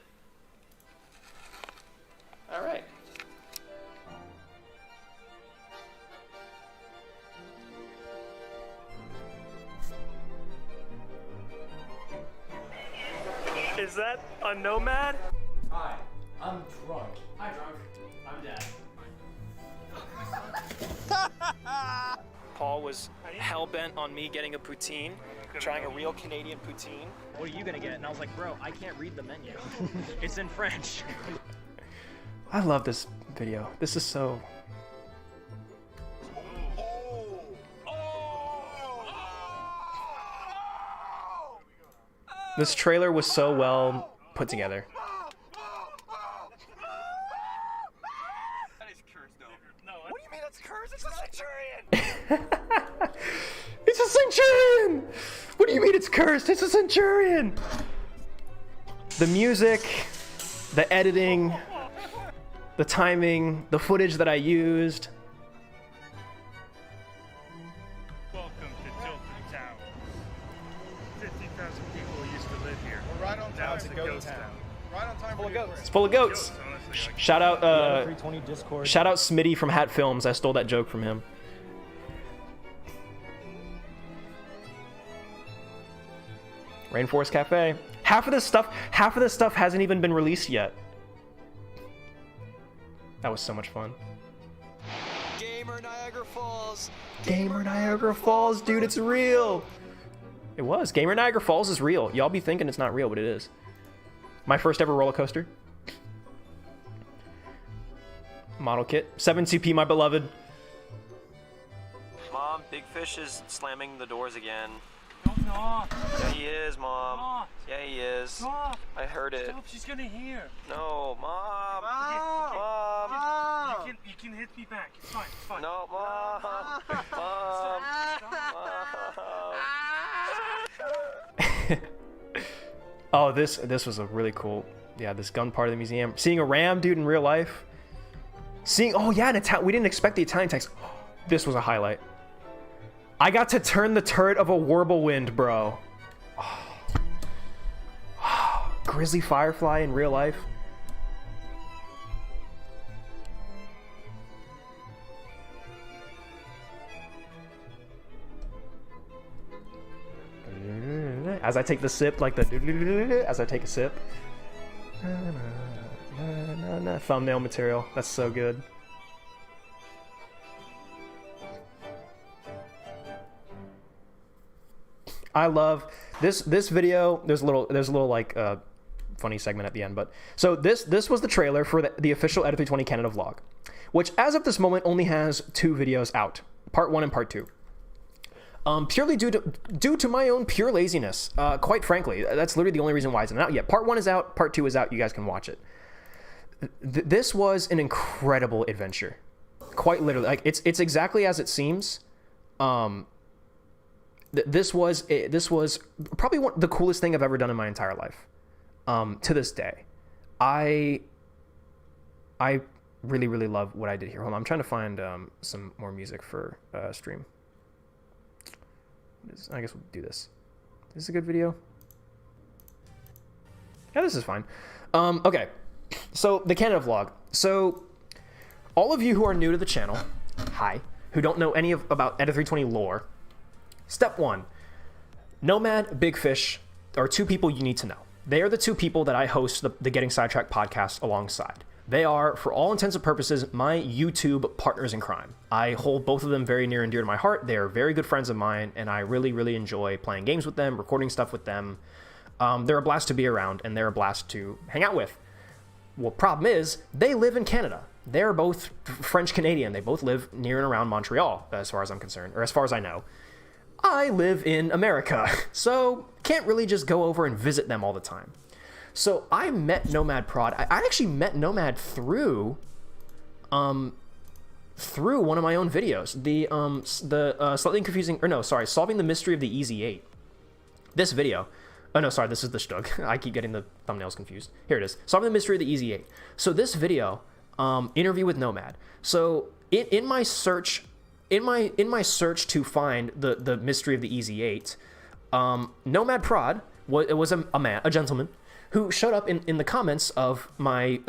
All right. Is that a Nomad? Hi, I'm drunk. Hi, drunk. I'm Dad. Paul was hell-bent on me getting a poutine, trying a real Canadian poutine. What are you gonna get? And I was like, bro, I can't read the menu. It's in French. I love this video. This is so... This trailer was so well put together. That is cursed, though. No, what do you mean that's cursed? It's a centurion! It's a centurion! What do you mean it's cursed? It's a centurion! The music, the editing, the timing, the footage that I used. Welcome to Tilted Tower. 50,000 people used to live here. We're right on Now time it's to a go ghost to town. town. Right on time Full for of your goats. It's full of goats. Honestly, like, Shout out, 320 Discord. shout out Smitty from Hat Films. I stole that joke from him. Rainforest Cafe. Half of this stuff hasn't even been released yet. That was so much fun. Gamer Niagara Falls. Gamer Niagara Falls, dude, it's real. It was. Gamer Niagara Falls is real. Y'all be thinking it's not real, but it is. My first ever roller coaster. Model kit. 7CP, my beloved. Mom, Big Fish is slamming the doors again. Stop. Yeah, he is, Mom. Stop. Yeah, he is. Stop. I heard it. Stop. She's gonna hear. No, Mom. Mom. You can hit me back. It's fine. It's fine. No, Mom. Mom. Oh, this was a really cool, yeah, this gun part of the museum. Seeing a ram, dude, in real life. Oh yeah, we didn't expect the Italian tanks. This was a highlight. I got to turn the turret of a Wirbelwind, bro. Grizzly Firefly in real life. As I take the sip, like the as I take a sip. Thumbnail material. That's so good. I love this video. There's a little like funny segment at the end, but so this was the trailer for the official Edit 320 Canada vlog, which as of this moment only has 2 videos out, part 1 and part 2. Purely due to my own pure laziness. Quite frankly, that's literally the only reason why it's not out yet. Part 1 is out, part 2 is out. You guys can watch it. This was an incredible adventure. Quite literally, like it's exactly as it seems. This was probably the coolest thing I've ever done in my entire life. To this day, I really love what I did here. Hold on, I'm trying to find some more music for stream. I guess we'll do this. Is this a good video? Yeah, this is fine. Okay, so the Canada vlog. So all of you who are new to the channel, hi, who don't know any about Edit 320 lore, step 1, Nomad, Big Fish are 2 people you need to know. They are the 2 people that I host the Getting Sidetracked podcast alongside. They are, for all intents and purposes, my YouTube partners in crime. I hold both of them very near and dear to my heart. They are very good friends of mine, and I really enjoy playing games with them, recording stuff with them. They're a blast to be around, and they're a blast to hang out with. Well, problem is, they live in Canada. They're both French-Canadian. They both live near and around Montreal, as far as I'm concerned, or as far as I know. I live in America, so can't really just go over and visit them all the time. So I met Nomad Prod. I actually met Nomad through through one of my own videos, slightly confusing, or no, sorry, solving the mystery of the Easy 8. This video. Oh no, sorry, this is the Stug. I keep getting the thumbnails confused. Here it is. Solving the mystery of the Easy 8. So this video, interview with Nomad. So in my search to find the mystery of the Easy 8, Nomad Prod was a gentleman who showed up in the comments of my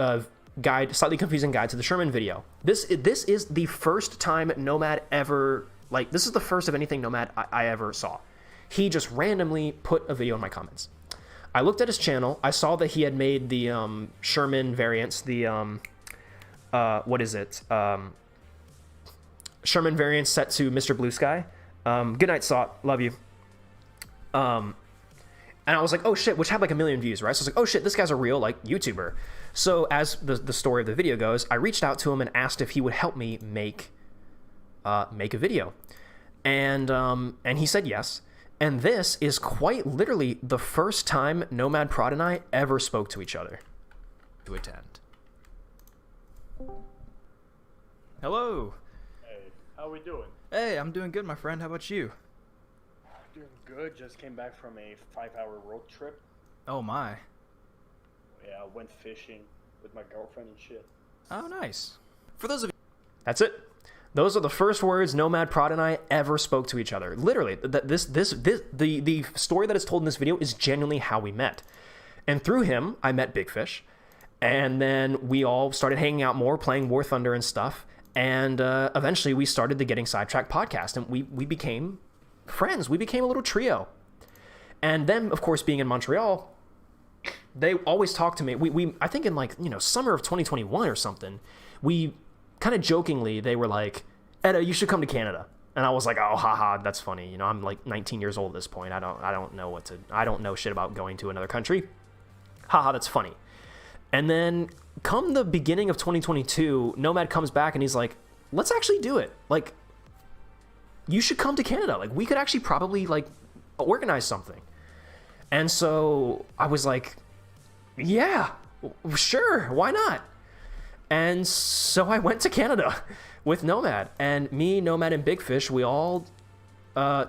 slightly confusing guide to the Sherman video. This is the first time Nomad ever, like, this is the first of anything Nomad I ever saw. He just randomly put a video in my comments. I looked at his channel. I saw that he had made the Sherman variants, the Sherman variants set to Mr. Blue Sky. Good night, Sot. Love you. And I was like, oh shit, which had like 1 million views, right? So I was like, oh shit, this guy's a real like YouTuber. So as the story of the video goes, I reached out to him and asked if he would help me make a video. And he said yes. And this is quite literally the first time Nomad Prod and I ever spoke to each other. To attend. Hello. Hey, how we doing? Hey, I'm doing good, my friend. How about you? Doing good. Just came back from a 5-hour road trip. Oh my. Yeah, I went fishing with my girlfriend and shit. Oh, nice. For those of you... That's it. Those are the first words Nomad Prod and I ever spoke to each other. Literally, the story that is told in this video is genuinely how we met. And through him, I met Big Fish. And then we all started hanging out more, playing War Thunder and stuff. And eventually we started the Getting Sidetracked podcast. And we became friends. We became a little trio. And then, of course, being in Montreal, they always talked to me. I think in like, summer of 2021 or something, we kind of jokingly, they were like, Edda, you should come to Canada. And I was like, oh, haha, that's funny. I'm like 19 years old at this point. I don't know shit about going to another country. Haha, that's funny. And then come the beginning of 2022, Nomad comes back and he's like, let's actually do it. Like, you should come to Canada. Like, we could actually probably like organize something. And so I was like, yeah, sure, why not? And so I went to Canada with Nomad, and me, Nomad, and Big Fish, we all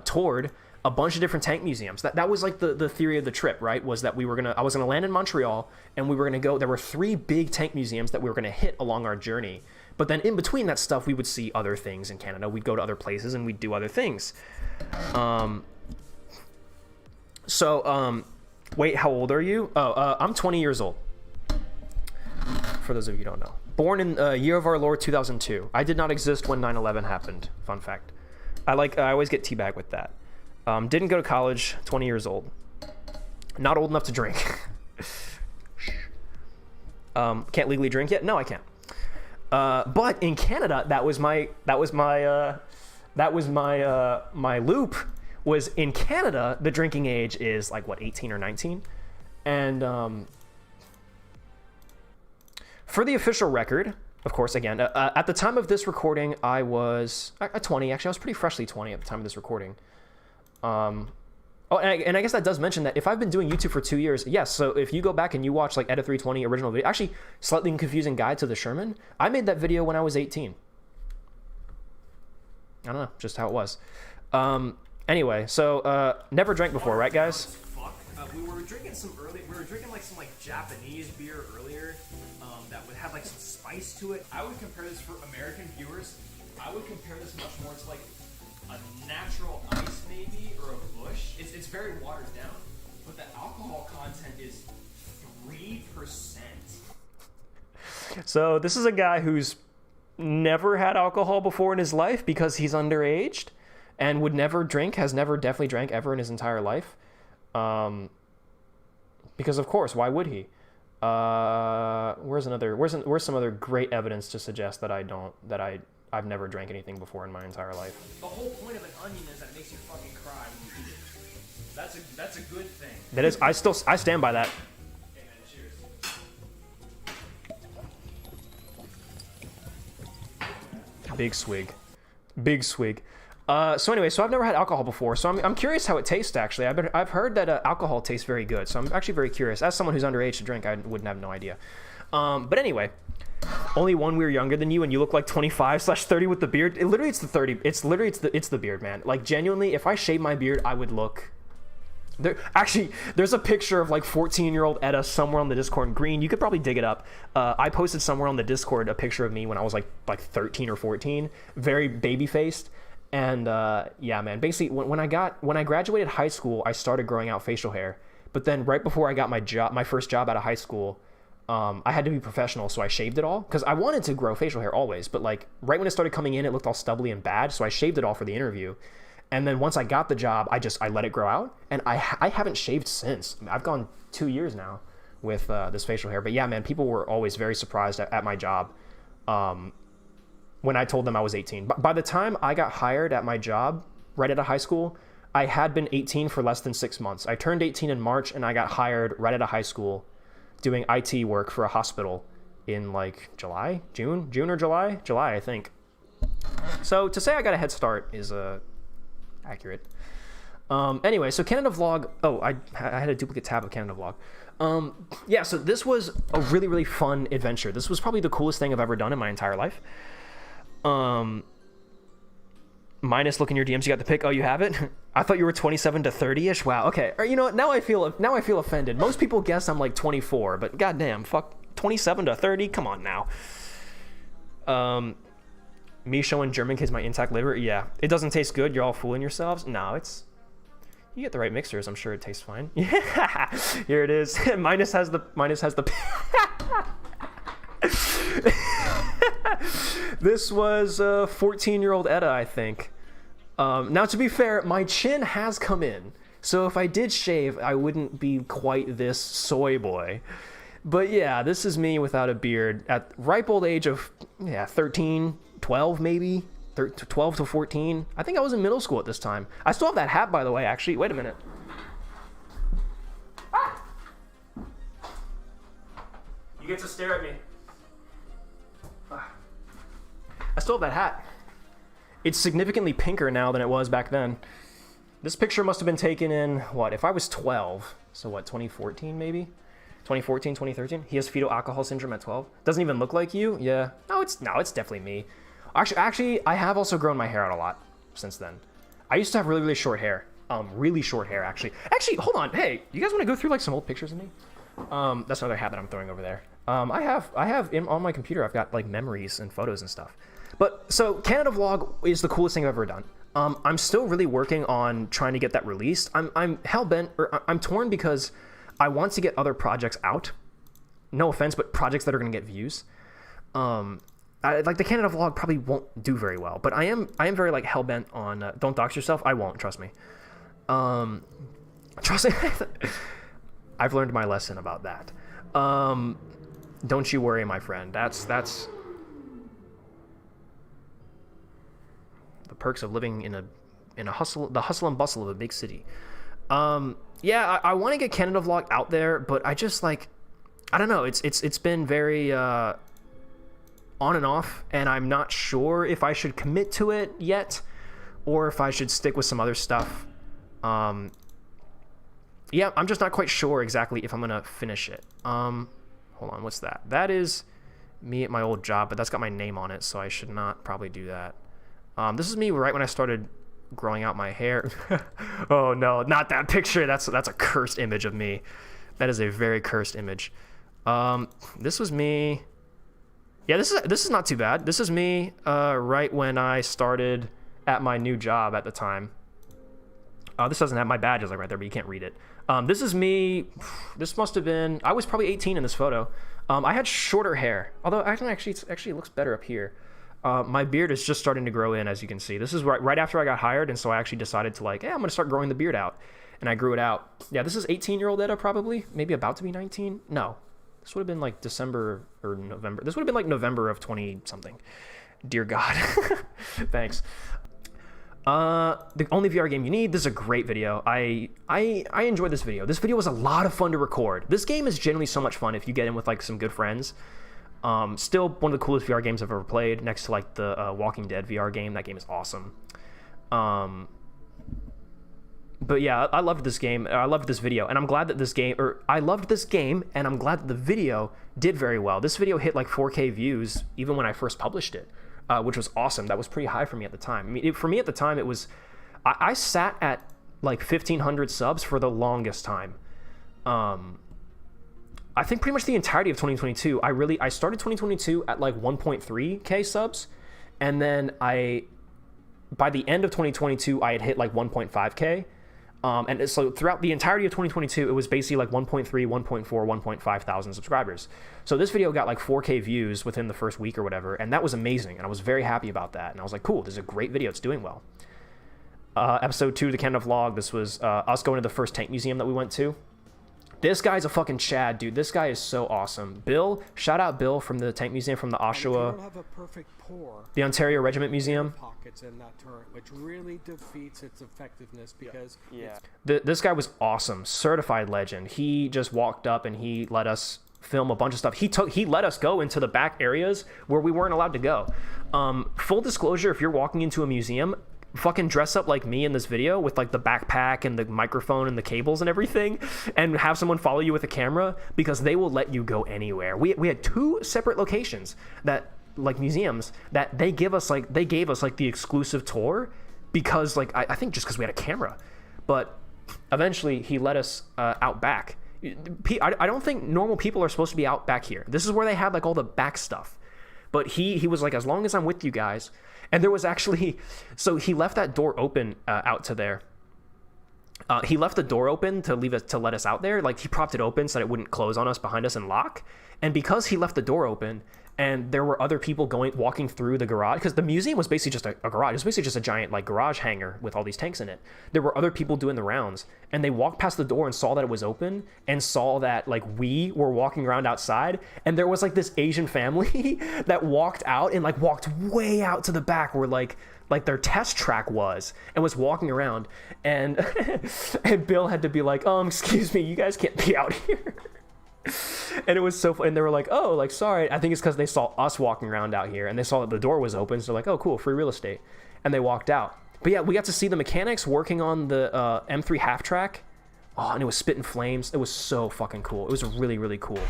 toured a bunch of different tank museums. That was like the theory of the trip, right? Was that I was gonna land in Montreal, and we were gonna go. There were 3 big tank museums that we were gonna hit along our journey. But then in between that stuff, we would see other things in Canada. We'd go to other places and we'd do other things. Wait, how old are you? I'm 20 years old. For those of you who don't know. Born in year of our Lord 2002. I did not exist when 9/11 happened. Fun fact. I always get teabagged with that. Didn't go to college. 20 years old. Not old enough to drink. Can't legally drink yet? No, I can't. But in Canada, that was my loop. Was in Canada, the drinking age is like what, 18 or 19, and for the official record, of course, again, at the time of this recording, I was 20. Actually, I was pretty freshly 20 at the time of this recording. And I guess that does mention that if I've been doing YouTube for 2 years, yes. So if you go back and you watch like Edda 320 original video, actually slightly confusing guide to the Sherman, I made that video when I was 18. I don't know, just how it was. Anyway, so never drank before, right, guys? We were drinking like some like Japanese beer earlier that would have like some spice to it. I would compare this for American viewers. I would compare this much more to like a natural ice maybe or a Busch. It's very watered down, but the alcohol content is 3%. So this is a guy who's never had alcohol before in his life because he's underaged and would never drink, has never definitely drank ever in his entire life. Because of course, why would he? Where's some other great evidence to suggest that I've never drank anything before in my entire life? The whole point of an onion is that it makes you fucking cry when you eat it. That's a good thing. That is, I stand by that. Okay, man, cheers. Big swig. So anyway, so I've never had alcohol before, so I'm curious how it tastes, actually. I've heard that alcohol tastes very good, so I'm actually very curious. As someone who's underage to drink, I wouldn't have no idea. But anyway, only one year younger than you, and you look like 25/30 with the beard. It's the 30. It's the beard, man. Like genuinely, if I shave my beard, I would look. There's a picture of like 14-year-old Etta somewhere on the Discord. Green, you could probably dig it up. I posted somewhere on the Discord a picture of me when I was like 13 or 14, very baby-faced. And yeah, man, basically when I graduated high school, I started growing out facial hair. But then right before I got my first job out of high school, I had to be professional, so I shaved it all because I wanted to grow facial hair always. But like right when it started coming in, it looked all stubbly and bad, so I shaved it all for the interview. And then once I got the job, I let it grow out, and I haven't shaved since. I've gone 2 years now with this facial hair. But yeah, man, people were always very surprised at my job when I told them I was 18. But by the time I got hired at my job, right out of high school, I had been 18 for less than 6 months. I turned 18 in March, and I got hired right out of high school doing IT work for a hospital in like June or July, I think. So to say I got a head start is accurate. Anyway, so Canada Vlog. Oh, I had a duplicate tab of Canada Vlog. Yeah, so this was a really, really fun adventure. This was probably the coolest thing I've ever done in my entire life. Minus looking your DMs, you got the pic. Oh, you have it? I thought you were 27 to 30-ish. Wow. Okay. Or, you know what? Now I feel offended. Most people guess I'm like 24, but goddamn, fuck, 27 to 30. Come on now. Me showing German kids my intact liver. Yeah, it doesn't taste good. You're all fooling yourselves. No, you get the right mixers. I'm sure it tastes fine. Yeah, here it is. Minus has the. This was 14-year-old Etta, I think. Now, to be fair, my chin has come in. So if I did shave, I wouldn't be quite this soy boy. But yeah, this is me without a beard at ripe old age of 13, 12 maybe, 12 to 14. I think I was in middle school at this time. I still have that hat, by the way, actually. Wait a minute. Ah! You get to stare at me. I still have that hat. It's significantly pinker now than it was back then. This picture must have been taken in, what, if I was 12, so what, 2014 maybe? 2014, 2013? He has fetal alcohol syndrome at 12. Doesn't even look like you? Yeah. No, it's definitely me. Actually, I have also grown my hair out a lot since then. I used to have really, really short hair. Really short hair, actually. Actually, hold on. Hey, you guys want to go through like some old pictures of me? That's another hat that I'm throwing over there. I have on my computer, I've got like memories and photos and stuff. But so Canada Vlog is the coolest thing I've ever done. I'm still really working on trying to get that released. I'm hell-bent, or I'm torn because I want to get other projects out. No offense, but projects that are going to get views. Like the Canada Vlog probably won't do very well, but I am very like hell-bent on don't dox yourself. I won't, trust me. Trust me. I've learned my lesson about that. Don't you worry, my friend. That's the perks of living in the hustle and bustle of a big city. Yeah, I want to get Canada Vlog out there, but I just like, I don't know. It's been very on and off, and I'm not sure if I should commit to it yet, or if I should stick with some other stuff. Yeah, I'm just not quite sure exactly if I'm gonna finish it. Hold on, what's that? That is me at my old job, but that's got my name on it, so I should not probably do that. This is me right when I started growing out my hair. Oh no, not that picture. That's a cursed image of me. That is a very cursed image. This was me. Yeah, this is not too bad. This is me right when I started at my new job at the time. This doesn't have my badges like right there, but you can't read it. This is me. This must have been. I was probably 18 in this photo. I had shorter hair, although actually it looks better up here. My beard is just starting to grow in, as you can see. This is right after I got hired, and so I actually decided to like, I'm gonna start growing the beard out, and I grew it out. Yeah, this is 18-year-old Etta, probably, maybe about to be 19. No, this would have been like December or November. This would have been like November of 20 something. Dear God, thanks. The only VR game you need. This is a great video. I enjoyed this video. This video was a lot of fun to record. This game is generally so much fun if you get in with like some good friends. Still one of the coolest VR games I've ever played, next to like the Walking Dead VR game. That game is awesome. But yeah, I loved this game. I loved this video, and I'm glad that this game, or I loved this game, and I'm glad that the video did very well. This video hit like 4K views even when I first published it, which was awesome. That was pretty high for me at the time. I mean, for me at the time, it was, I sat at like 1,500 subs for the longest time. I think pretty much the entirety of 2022. I started 2022 at like 1.3K subs, and then by the end of 2022, I had hit like 1.5K. And so throughout the entirety of 2022, it was basically like 1.3, 1.4, 1.5 thousand subscribers. So this video got like 4K views within the first week or whatever, and that was amazing. And I was very happy about that. And I was like, cool, this is a great video. It's doing well. Episode 2, the Canada vlog. This was us going to the first tank museum that we went to. This guy's a fucking Chad, dude. This guy is so awesome. Bill, shout out Bill from the tank museum from the Oshawa, have a perfect pour the Ontario Regiment Museum. pockets in that turret, which really defeats its effectiveness because This guy was awesome, certified legend. He just walked up and he let us film a bunch of stuff. He let us go into the back areas where we weren't allowed to go. Full disclosure, if you're walking into a museum, fucking dress up like me in this video with like the backpack and the microphone and the cables and everything, and have someone follow you with a camera, because they will let you go anywhere. We had 2 separate locations that, like, museums that they gave us like the exclusive tour, because like I think just because we had a camera. But eventually he let us out back. I don't think normal people are supposed to be out back here. This is where they had like all the back stuff. But he was like, as long as I'm with you guys. And there was actually, so he left that door open out to there. He left the door open to let us out there. Like, he propped it open so that it wouldn't close on us behind us and lock. And because he left the door open, and there were other people walking through the garage, because the museum was basically just a garage. It was basically just a giant like garage hangar with all these tanks in it. There were other people doing the rounds, and they walked past the door and saw that it was open, and saw that like we were walking around outside, and there was like this Asian family that walked out and like walked way out to the back where like their test track was, and was walking around, and and Bill had to be like, excuse me, you guys can't be out here. And it was so fun. And they were like, oh, like, sorry. I think it's because they saw us walking around out here, and they saw that the door was open, so they're like, oh, cool, free real estate. And they walked out. But yeah, we got to see the mechanics working on the M3 half track. Oh, and it was spitting flames. It was so fucking cool. It was really, really cool.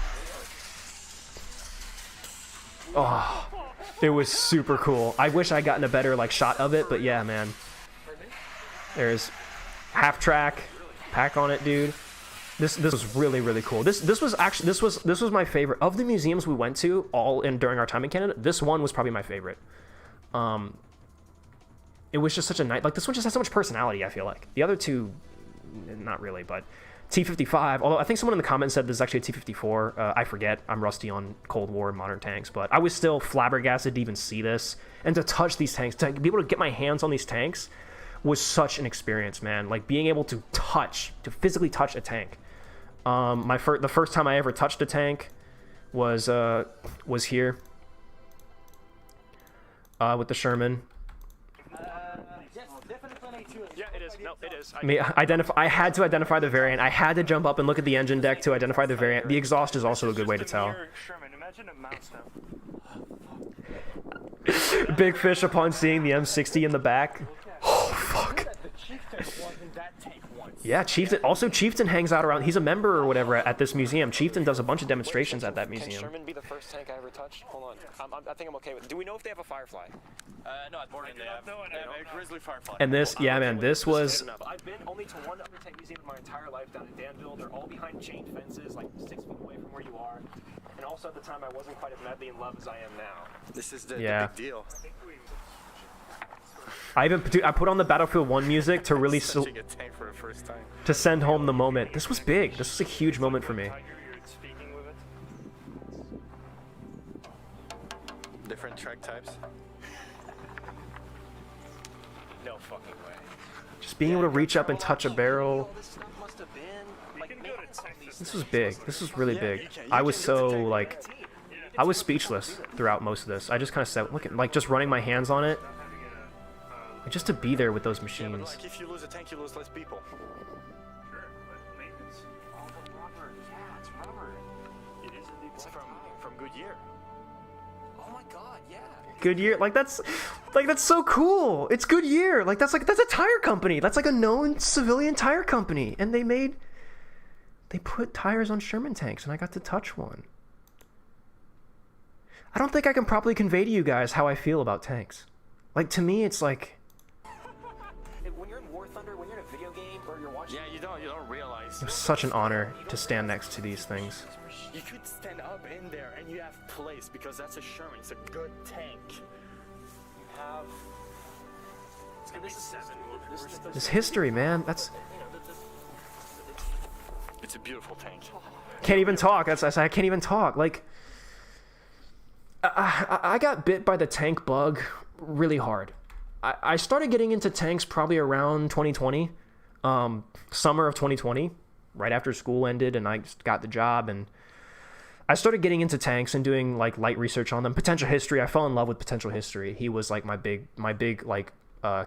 Oh, it was super cool. I wish I'd gotten a better like shot of it, but yeah, man. There's half track, pack on it, dude. This was really, really cool. This was my favorite of the museums we went to during our time in Canada. This one was probably my favorite. It was just such a nice, like, this one just has so much personality, I feel like. The other two, not really, but T-55, although I think someone in the comments said this is actually a T-54. I forget. I'm rusty on Cold War and modern tanks, but I was still flabbergasted to even see this and to touch these tanks, to be able to get my hands on these tanks was such an experience, man. Like, being able to physically touch a tank. The first time I ever touched a tank was here with the Sherman. Yeah, it is. No, it is. I had to identify the variant. I had to jump up and look at the engine deck to identify the variant. The exhaust is also a good way to tell. Sherman, imagine a mouse now. Big fish upon seeing the M60 in the back. Oh, fuck. Yeah, Chieftain. Also, Chieftain hangs out around. He's a member or whatever at this museum. Chieftain does a bunch of demonstrations at that museum. Can Sherman be the first tank I ever touched? Hold on. I think I'm okay with it. Do we know if they have a Firefly? No, it's boring. They have a Grizzly Firefly. And this, yeah, man, this was. I've been only to one other tank museum in my entire life down in Danville. They're all behind chain fences, like 6 feet away from where you are. And also at the time, I wasn't quite as madly in love as I am now. This is the Yeah. big deal. I put on the Battlefield 1 music to really Touching a tank for the first time. to send home the moment. This was big. This was a huge moment for me. Tiger, you're speaking with it. Different track types. No fucking way. Just being able to reach up and touch a barrel. This stuff must have been like You can go to Texas. This was big. This was really big. I was so like, I was speechless throughout most of this. I just kind of sat, looking, like, just running my hands on it, and just to be there with those Yeah, but machines. like if you lose a tank, you lose less people. Sure, but maintenance. Oh, but rubber. Yeah, it's rubber. It is indeed It's from Goodyear. Oh my god, yeah. Goodyear, like, that's Like, that's so cool. It's Goodyear. Like, that's a tire company. That's like a known civilian tire company. And they put tires on Sherman tanks, and I got to touch one. I don't think I can properly convey to you guys how I feel about tanks. Like, to me, it's like... When you're in War Thunder, when you're in a video game, or you're watching... Yeah, you don't realize. It was such an honor to stand next to these things. You could stand up in there and you have place because that's a Sherman. It's a good tank. You have... This is 7. This history, man. That's... It's a beautiful tank. Can't even talk. I can't even talk. Like... I got bit by the tank bug really hard. I started getting into tanks probably around 2020, summer of 2020, right after school ended and I got the job, and I started getting into tanks and doing like light research on them. Potential History. I fell in love with Potential History. He was like my big like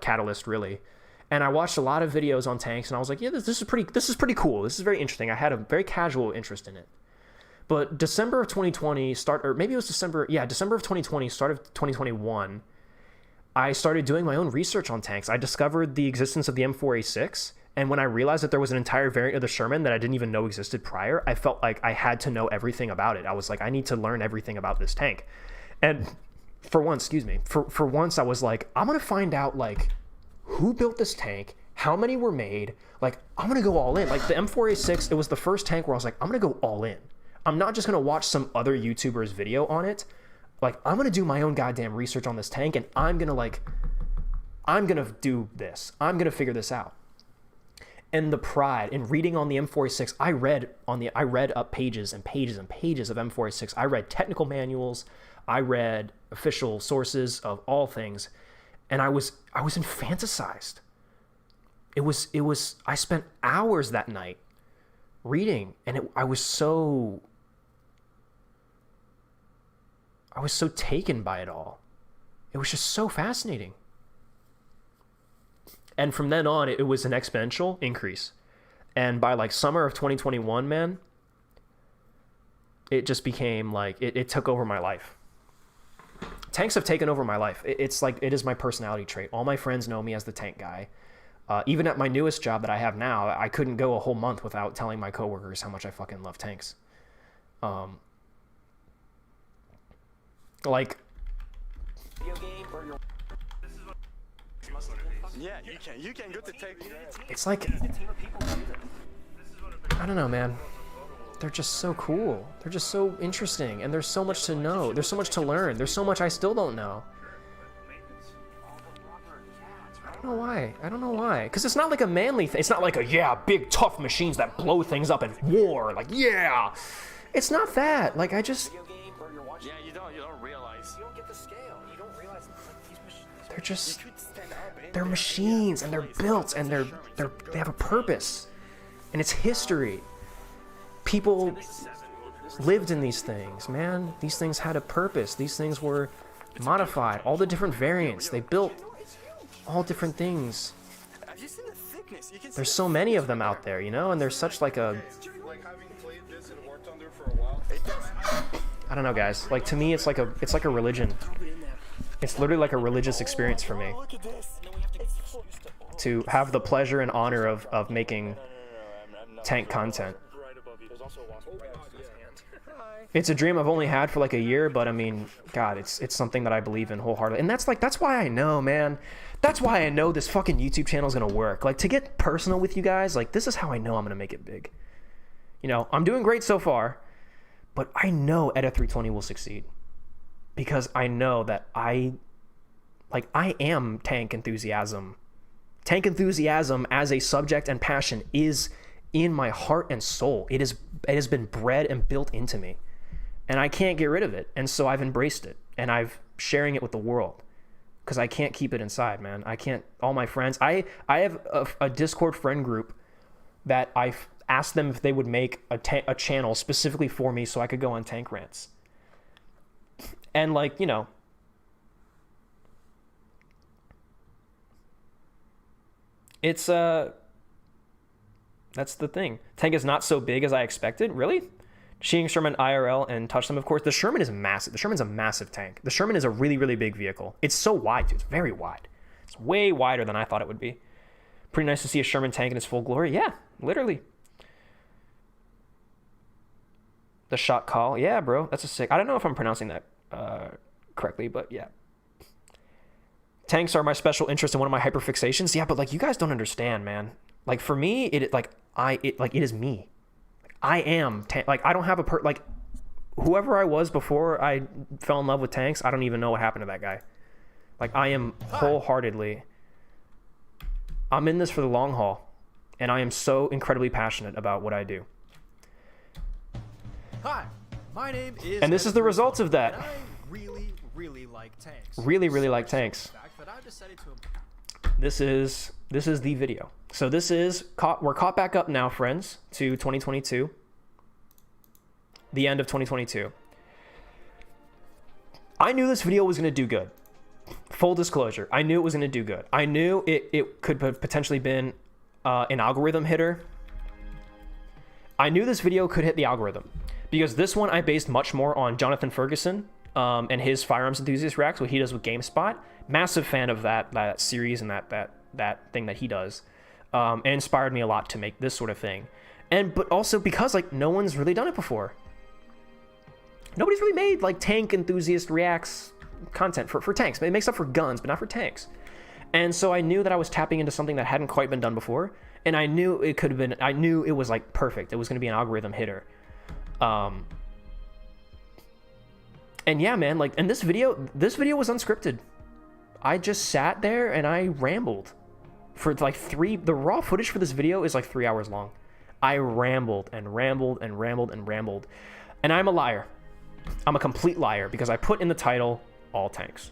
catalyst, really. And I watched a lot of videos on tanks, and I was like, yeah, this is pretty cool. This is very interesting. I had a very casual interest in it. But December of 2020, December of 2020, start of 2021, I started doing my own research on tanks. I discovered the existence of the M4A6, and when I realized that there was an entire variant of the Sherman that I didn't even know existed prior, I felt like I had to know everything about it. I was like, I need to learn everything about this tank. And for once, I was like, I'm going to find out, like, who built this tank, how many were made, like, I'm going to go all in. Like, the M4A6, it was the first tank where I was like, I'm going to go all in. I'm not just going to watch some other YouTuber's video on it. Like, I'm going to do my own goddamn research on this tank, and I'm going to do this. I'm going to figure this out. And the pride in reading on the M4A6, I read up pages and pages and pages of M4A6. I read technical manuals. I read official sources of all things, and I was infanticized. I spent hours that night reading, and I was so taken by it all. It was just so fascinating. And from then on, it was an exponential increase. And by like summer of 2021, man, it just became like, it took over my life. Tanks have taken over my life. It's like, it is my personality trait. All my friends know me as the tank guy. Even at my newest job that I have now, I couldn't go a whole month without telling my coworkers how much I fucking love tanks. Like, Yeah, you can go to tank. it's like, I don't know, man. They're just so cool. They're just so interesting, and there's so much to know. There's so much to learn. There's so much I still don't know. I don't know why. Because it's not like a manly thing. It's not like big tough machines that blow things up in war. Like, yeah. It's not that. Like, I just... Yeah, you don't realize. You don't get the scale. You don't realize that these machines... They're just... You could stand up in They're there machines, and they're place built, because and that's a Sherman. they have a purpose. And it's history. People lived in these things, man. These things had a purpose. These things were modified. All the different variants. They built all different things. Have you seen the thickness? You can see There's so many of them out there, you know, and there's such like a... Like having played this in War Thunder for a while. I don't know, guys. Like, to me, it's like a religion. It's literally like a religious experience for me. Look at this. To have the pleasure and honor of making tank content. Right above you. There's also a wasp right next to his hand. It's a dream I've only had for like a year, but I mean, God, it's something that I believe in wholeheartedly. And that's why I know, man. That's why I know this fucking YouTube channel is going to work. Like, to get personal with you guys, like, this is how I know I'm going to make it big. You know, I'm doing great so far, but I know Edda 320 will succeed. Because I know that I am tank enthusiasm. Tank enthusiasm as a subject and passion is in my heart and soul. It has been bred and built into me. And I can't get rid of it. And so I've embraced it. And I've sharing it with the world. Because I can't keep it inside, man. I can't... All my friends... I have a Discord friend group that I've asked them if they would make a channel specifically for me so I could go on tank rants. And, like, you know... It's, that's the thing. Tank is not so big as I expected. Really? Seeing Sherman IRL and touch them, of course. The Sherman is massive. The Sherman's a massive tank. The Sherman is a really, really big vehicle. It's so wide, dude. It's very wide. It's way wider than I thought it would be. Pretty nice to see a Sherman tank in its full glory. Yeah, literally. The shot call. Yeah, bro. That's a sick. I don't know if I'm pronouncing that correctly, but yeah. Tanks are my special interest and one of my hyperfixations. Yeah, but like you guys don't understand, man. Like for me, it is me. I am like I don't have a like whoever I was before I fell in love with tanks. I don't even know what happened to that guy. Like I am wholeheartedly. I'm in this for the long haul, and I am so incredibly passionate about what I do. Hi, my name is. And this is the results of that. I really, really like tanks. Really, really like tanks. In fact, that I've decided to. This is the video. So this is we're caught back up now, friends, to 2022. The end of 2022. I knew this video was going to do good. Full disclosure, I knew it was going to do good. I knew it could have potentially been an algorithm hitter. I knew this video could hit the algorithm because this one I based much more on Jonathan Ferguson and his Firearms Enthusiast Reacts, what he does with GameSpot. Massive fan of that series and that thing that he does. And inspired me a lot to make this sort of thing. But also because like no one's really done it before. Nobody's really made like tank enthusiast reacts content for tanks. It makes up for guns, but not for tanks. And so I knew that I was tapping into something that hadn't quite been done before. And I knew it could have been, I knew it was like perfect. It was going to be an algorithm hitter. And yeah, man, like, and this video was unscripted. I just sat there and I rambled for like the raw footage for this video is like 3 hours long. I rambled and rambled and rambled and rambled. And I'm a liar. I'm a complete liar because I put in the title, all tanks.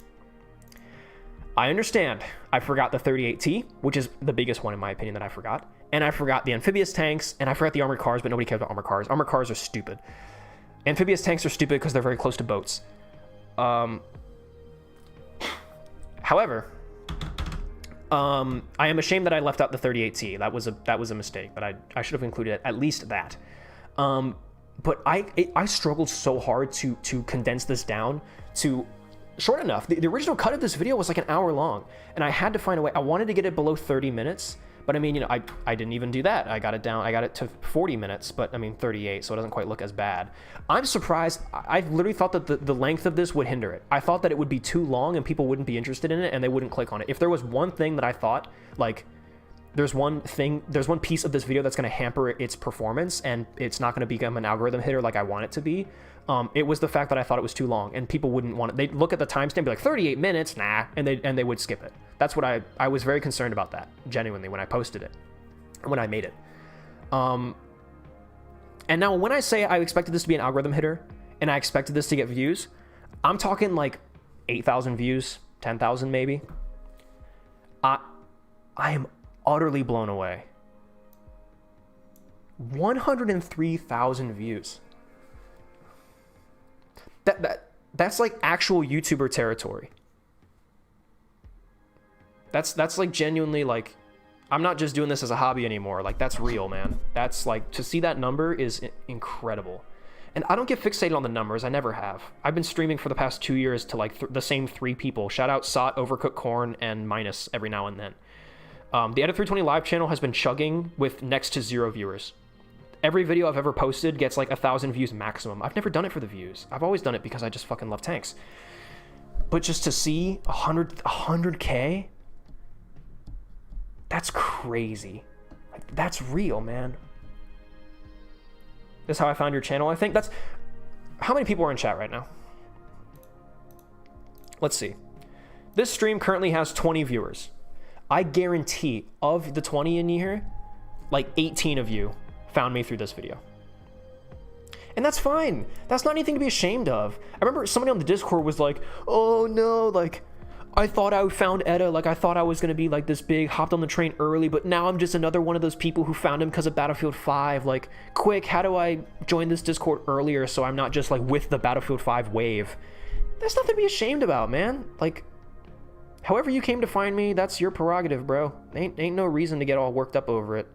I understand. I forgot the 38T, which is the biggest one in my opinion that I forgot. And I forgot the amphibious tanks and I forgot the armored cars, but nobody cares about armored cars. Armored cars are stupid. Amphibious tanks are stupid because they're very close to boats. However, I am ashamed that I left out the 38T. That was a mistake, but I should have included at least that. But I struggled so hard to condense this down to short enough. The original cut of this video was like an hour long, and I had to find a way. I wanted to get it below 30 minutes, but I mean, you know, I didn't even do that. I got it to 40 minutes, but I mean 38, so it doesn't quite look as bad. I'm surprised. I literally thought that the length of this would hinder it. I thought that it would be too long and people wouldn't be interested in it and they wouldn't click on it. If there was one thing that I thought, like, there's one piece of this video that's going to hamper its performance and it's not going to become an algorithm hitter like I want it to be, it was the fact that I thought it was too long and people wouldn't want it. They'd look at the timestamp and be like 38 minutes, nah, and they would skip it. That's what I was very concerned about that, genuinely, when I posted it, when I made it. And now when I say I expected this to be an algorithm hitter and I expected this to get views, I'm talking like 8,000 views, 10,000 maybe. I am utterly blown away. 103,000 views. That's like actual YouTuber territory. That's like genuinely like, I'm not just doing this as a hobby anymore. Like that's real, man. That's like, to see that number is incredible. And I don't get fixated on the numbers. I never have. I've been streaming for the past 2 years to like the same 3 people. Shout out Sot, Overcooked Corn, and Minus every now and then. The Edit 320 live channel has been chugging with next to 0 viewers. Every video I've ever posted gets like 1,000 views maximum. I've never done it for the views. I've always done it because I just fucking love tanks. But just to see 100K, that's crazy. Like, that's real, man. This is how I found your channel. I think that's... How many people are in chat right now? Let's see. This stream currently has 20 viewers. I guarantee of the 20 in here, like 18 of you found me through this video. And that's fine. That's not anything to be ashamed of. I remember somebody on the Discord was like, oh no, like, I thought I found Edda, like I thought I was gonna be like this big, hopped on the train early, but now I'm just another one of those people who found him because of Battlefield 5. Like, quick, how do I join this Discord earlier so I'm not just like with the Battlefield 5 wave? That's nothing to be ashamed about, man. Like, however you came to find me, that's your prerogative, bro. Ain't no reason to get all worked up over it.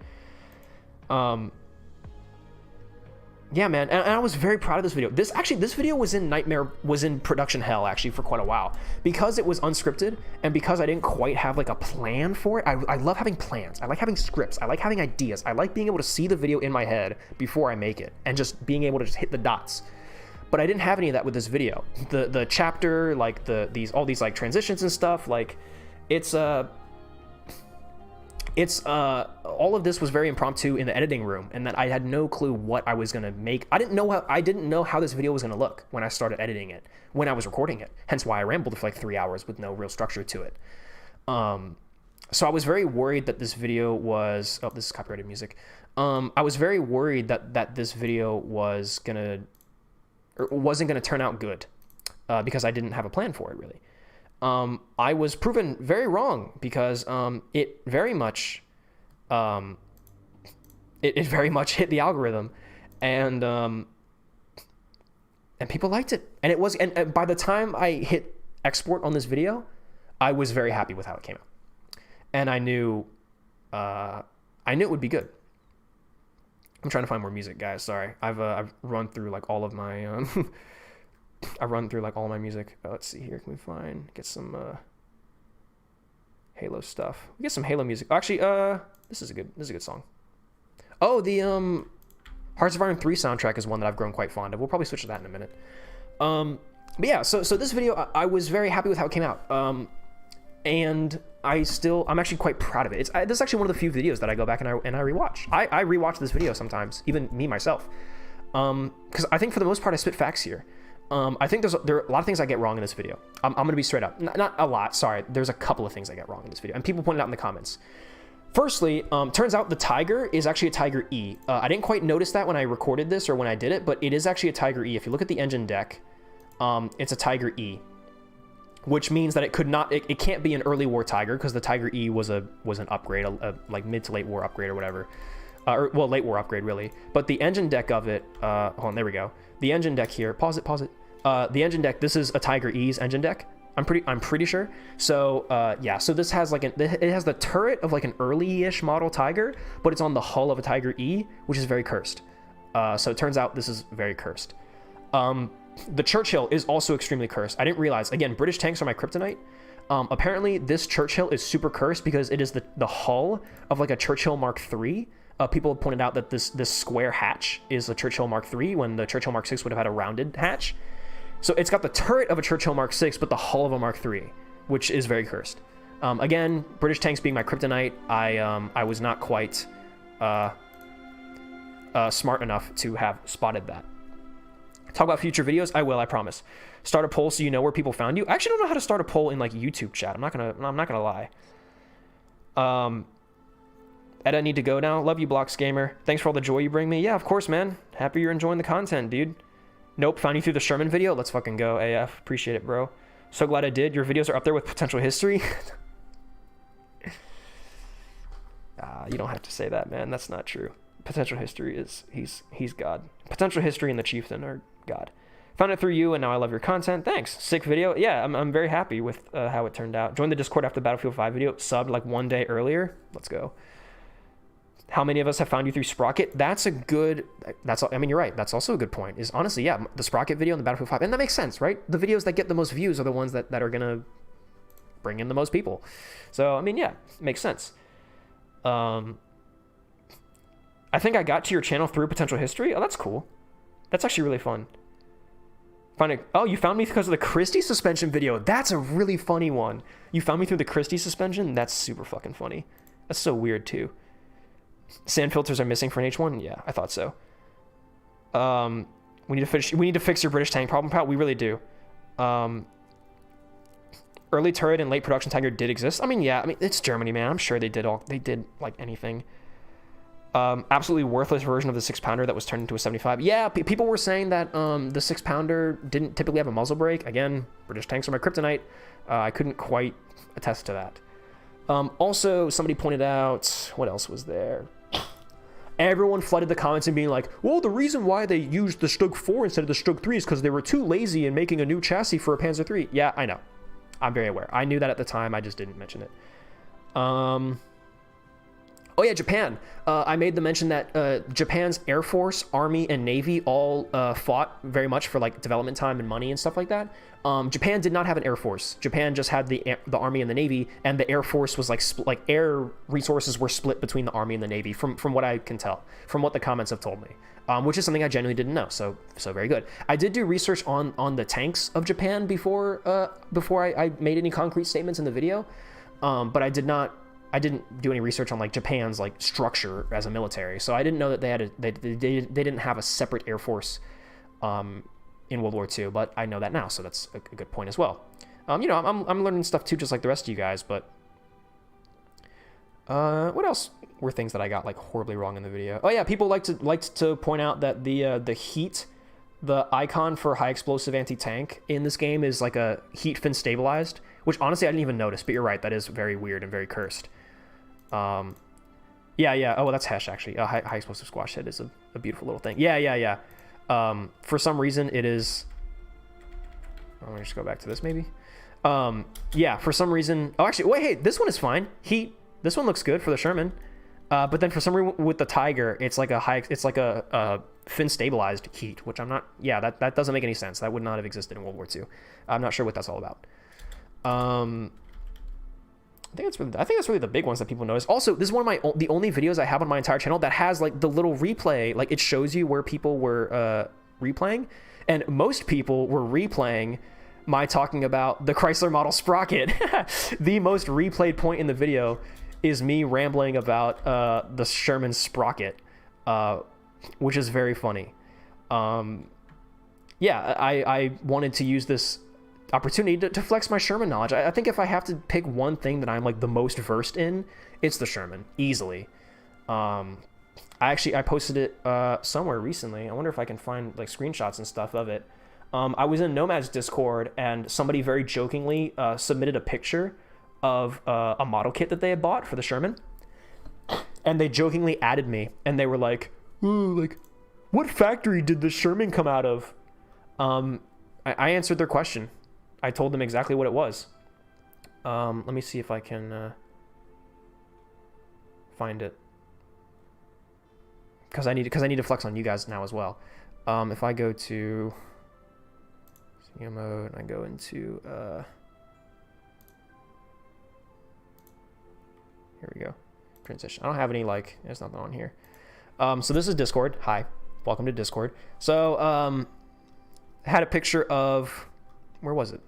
yeah, man, and I was very proud of this video. This video was in production hell actually for quite a while because it was unscripted and because I didn't quite have like a plan for it. I love having plans. I like having scripts. I like having ideas. I like being able to see the video in my head before I make it and just being able to just hit the dots. But I didn't have any of that with this video. The chapter, like all these like transitions and stuff, like it's all of this was very impromptu in the editing room, and that I had no clue what I was gonna make. I didn't know how this video was gonna look when I started editing it, when I was recording it. Hence why I rambled for like 3 hours with no real structure to it. So I was very worried that this video was. Oh, this is copyrighted music. I was very worried that this video wasn't gonna turn out good because I didn't have a plan for it really. I was proven very wrong because it very much hit the algorithm, and people liked it, and it was and by the time I hit export on this video, I was very happy with how it came out, and I knew it would be good. I'm trying to find more music, guys. Sorry, I've run through like all of my I run through like all my music. Let's see here. Can we get some Halo stuff? We get some Halo music. Actually, this is a good song. Oh, the Hearts of Iron 3 soundtrack is one that I've grown quite fond of. We'll probably switch to that in a minute. But yeah, so this video, I was very happy with how it came out. And I'm actually quite proud of it. This is actually one of the few videos that I go back and I rewatch. I rewatch this video sometimes, even me myself. Because I think for the most part I spit facts here. I think there are a lot of things I get wrong in this video. I'm going to be straight up. Not a lot, sorry. There's a couple of things I get wrong in this video, and people pointed out in the comments. Firstly, turns out the Tiger is actually a Tiger E. I didn't quite notice that when I recorded this or when I did it, but it is actually a Tiger E. If you look at the engine deck, it's a Tiger E, which means that it can't be an early war Tiger because the Tiger E was an upgrade, a like mid to late war upgrade or whatever. Well, late war upgrade really. But the engine deck of it, hold on, there we go. The engine deck here, pause it. The engine deck, this is a Tiger E's engine deck. I'm pretty sure. So yeah, so this has it has the turret of like an early-ish model Tiger, but it's on the hull of a Tiger E, which is very cursed. So it turns out this is very cursed. The Churchill is also extremely cursed. I didn't realize. Again, British tanks are my kryptonite. Apparently this Churchill is super cursed because it is the hull of like a Churchill Mark III. People have pointed out that this square hatch is a Churchill Mark III when the Churchill Mark VI would have had a rounded hatch. So it's got the turret of a Churchill Mark VI, but the hull of a Mark III, which is very cursed. Again, British tanks being my kryptonite, I was not quite smart enough to have spotted that. Talk about future videos? I will, I promise. Start a poll so you know where people found you. I actually don't know how to start a poll in like YouTube chat. I'm not gonna lie. Ed, I need to go now. Love you, Blocks Gamer. Thanks for all the joy you bring me. Yeah, of course, man. Happy you're enjoying the content, dude. Nope, found you through the Sherman video. Let's fucking go, AF. Appreciate it, bro. So glad I did. Your videos are up there with potential history. You don't have to say that, man. That's not true. Potential history is he's God. Potential history and the Chieftain are God. Found it through you, and now I love your content. Thanks. Sick video. Yeah, I'm very happy with how it turned out. Joined the Discord after the Battlefield 5 video. Subbed like 1 day earlier. Let's go. How many of us have found you through Sprocket? I mean, you're right. That's also a good point. Is honestly, yeah, the Sprocket video and the Battlefield 5, and that makes sense, right? The videos that get the most views are the ones that are gonna bring in the most people. So I mean, yeah, it makes sense. I think I got to your channel through Potential History. Oh, that's cool. That's actually really fun. Oh, you found me because of the Christie suspension video. That's a really funny one. You found me through the Christie suspension? That's super fucking funny. That's so weird too. Sand filters are missing for an H1? Yeah, I thought so. We need to fix your British tank problem, pal. We really do. Early turret and late production Tiger did exist. I mean, yeah, I mean, it's Germany, man. I'm sure they did like anything. Absolutely worthless version of the 6-pounder that was turned into a 75. Yeah, people were saying that the 6-pounder didn't typically have a muzzle brake. Again, British tanks are my kryptonite. I couldn't quite attest to that. Also, somebody pointed out, what else was there? Everyone flooded the comments and being like, well, the reason why they used the Stug 4 instead of the Stug 3 is because they were too lazy in making a new chassis for a Panzer III. Yeah, I know. I'm very aware. I knew that at the time. I just didn't mention it. Oh yeah, Japan. I made the mention that Japan's Air Force, Army, and Navy all fought very much for like development time and money and stuff like that. Japan did not have an Air Force. Japan just had the Army and the Navy, and the Air Force was like air resources were split between the Army and the Navy, from what I can tell, from what the comments have told me, which is something I genuinely didn't know. So very good. I did do research on the tanks of Japan before I made any concrete statements in the video, but I didn't do any research on like Japan's like structure as a military, so I didn't know that they didn't have a separate air force in World War II. But I know that now, so that's a good point as well. You know, I'm learning stuff too, just like the rest of you guys. But what else were things that I got like horribly wrong in the video? Oh yeah, people liked to point out that the heat, the icon for high explosive anti-tank in this game is like a heat fin stabilized, which honestly I didn't even notice. But you're right, that is very weird and very cursed. Yeah. Oh, well, that's Hesh, actually. High explosive squash head is a beautiful little thing. Yeah. For some reason, it is... Let me just go back to this, maybe. Yeah, for some reason... Oh, actually, wait, hey, this one is fine. This one looks good for the Sherman. But then for some reason, with the Tiger, it's like a fin stabilized heat, which I'm not... Yeah, that doesn't make any sense. That would not have existed in World War II. I'm not sure what that's all about. I think that's really the big ones that people notice. Also, this is one of the only videos I have on my entire channel that has like the little replay, like it shows you where people were replaying, and most people were replaying my talking about the Chrysler model sprocket. The most replayed point in the video is me rambling about the Sherman sprocket, which is very funny. Yeah, I wanted to use this opportunity to flex my Sherman knowledge. I think if I have to pick one thing that I'm like the most versed in, it's the Sherman, easily. I posted it somewhere recently. I wonder if I can find like screenshots and stuff of it. I was in Nomad's Discord, and somebody very jokingly submitted a picture of a model kit that they had bought for the Sherman, and they jokingly added me, and they were like, "Ooh, like, what factory did the Sherman come out of?" I answered their question. I told them exactly what it was. Let me see if I can find it, because I need to flex on you guys now as well. If I go to studio mode and I go into here we go, transition. I don't have any like, there's nothing on here. So this is Discord. Hi, welcome to Discord. So I had a picture of, where was it?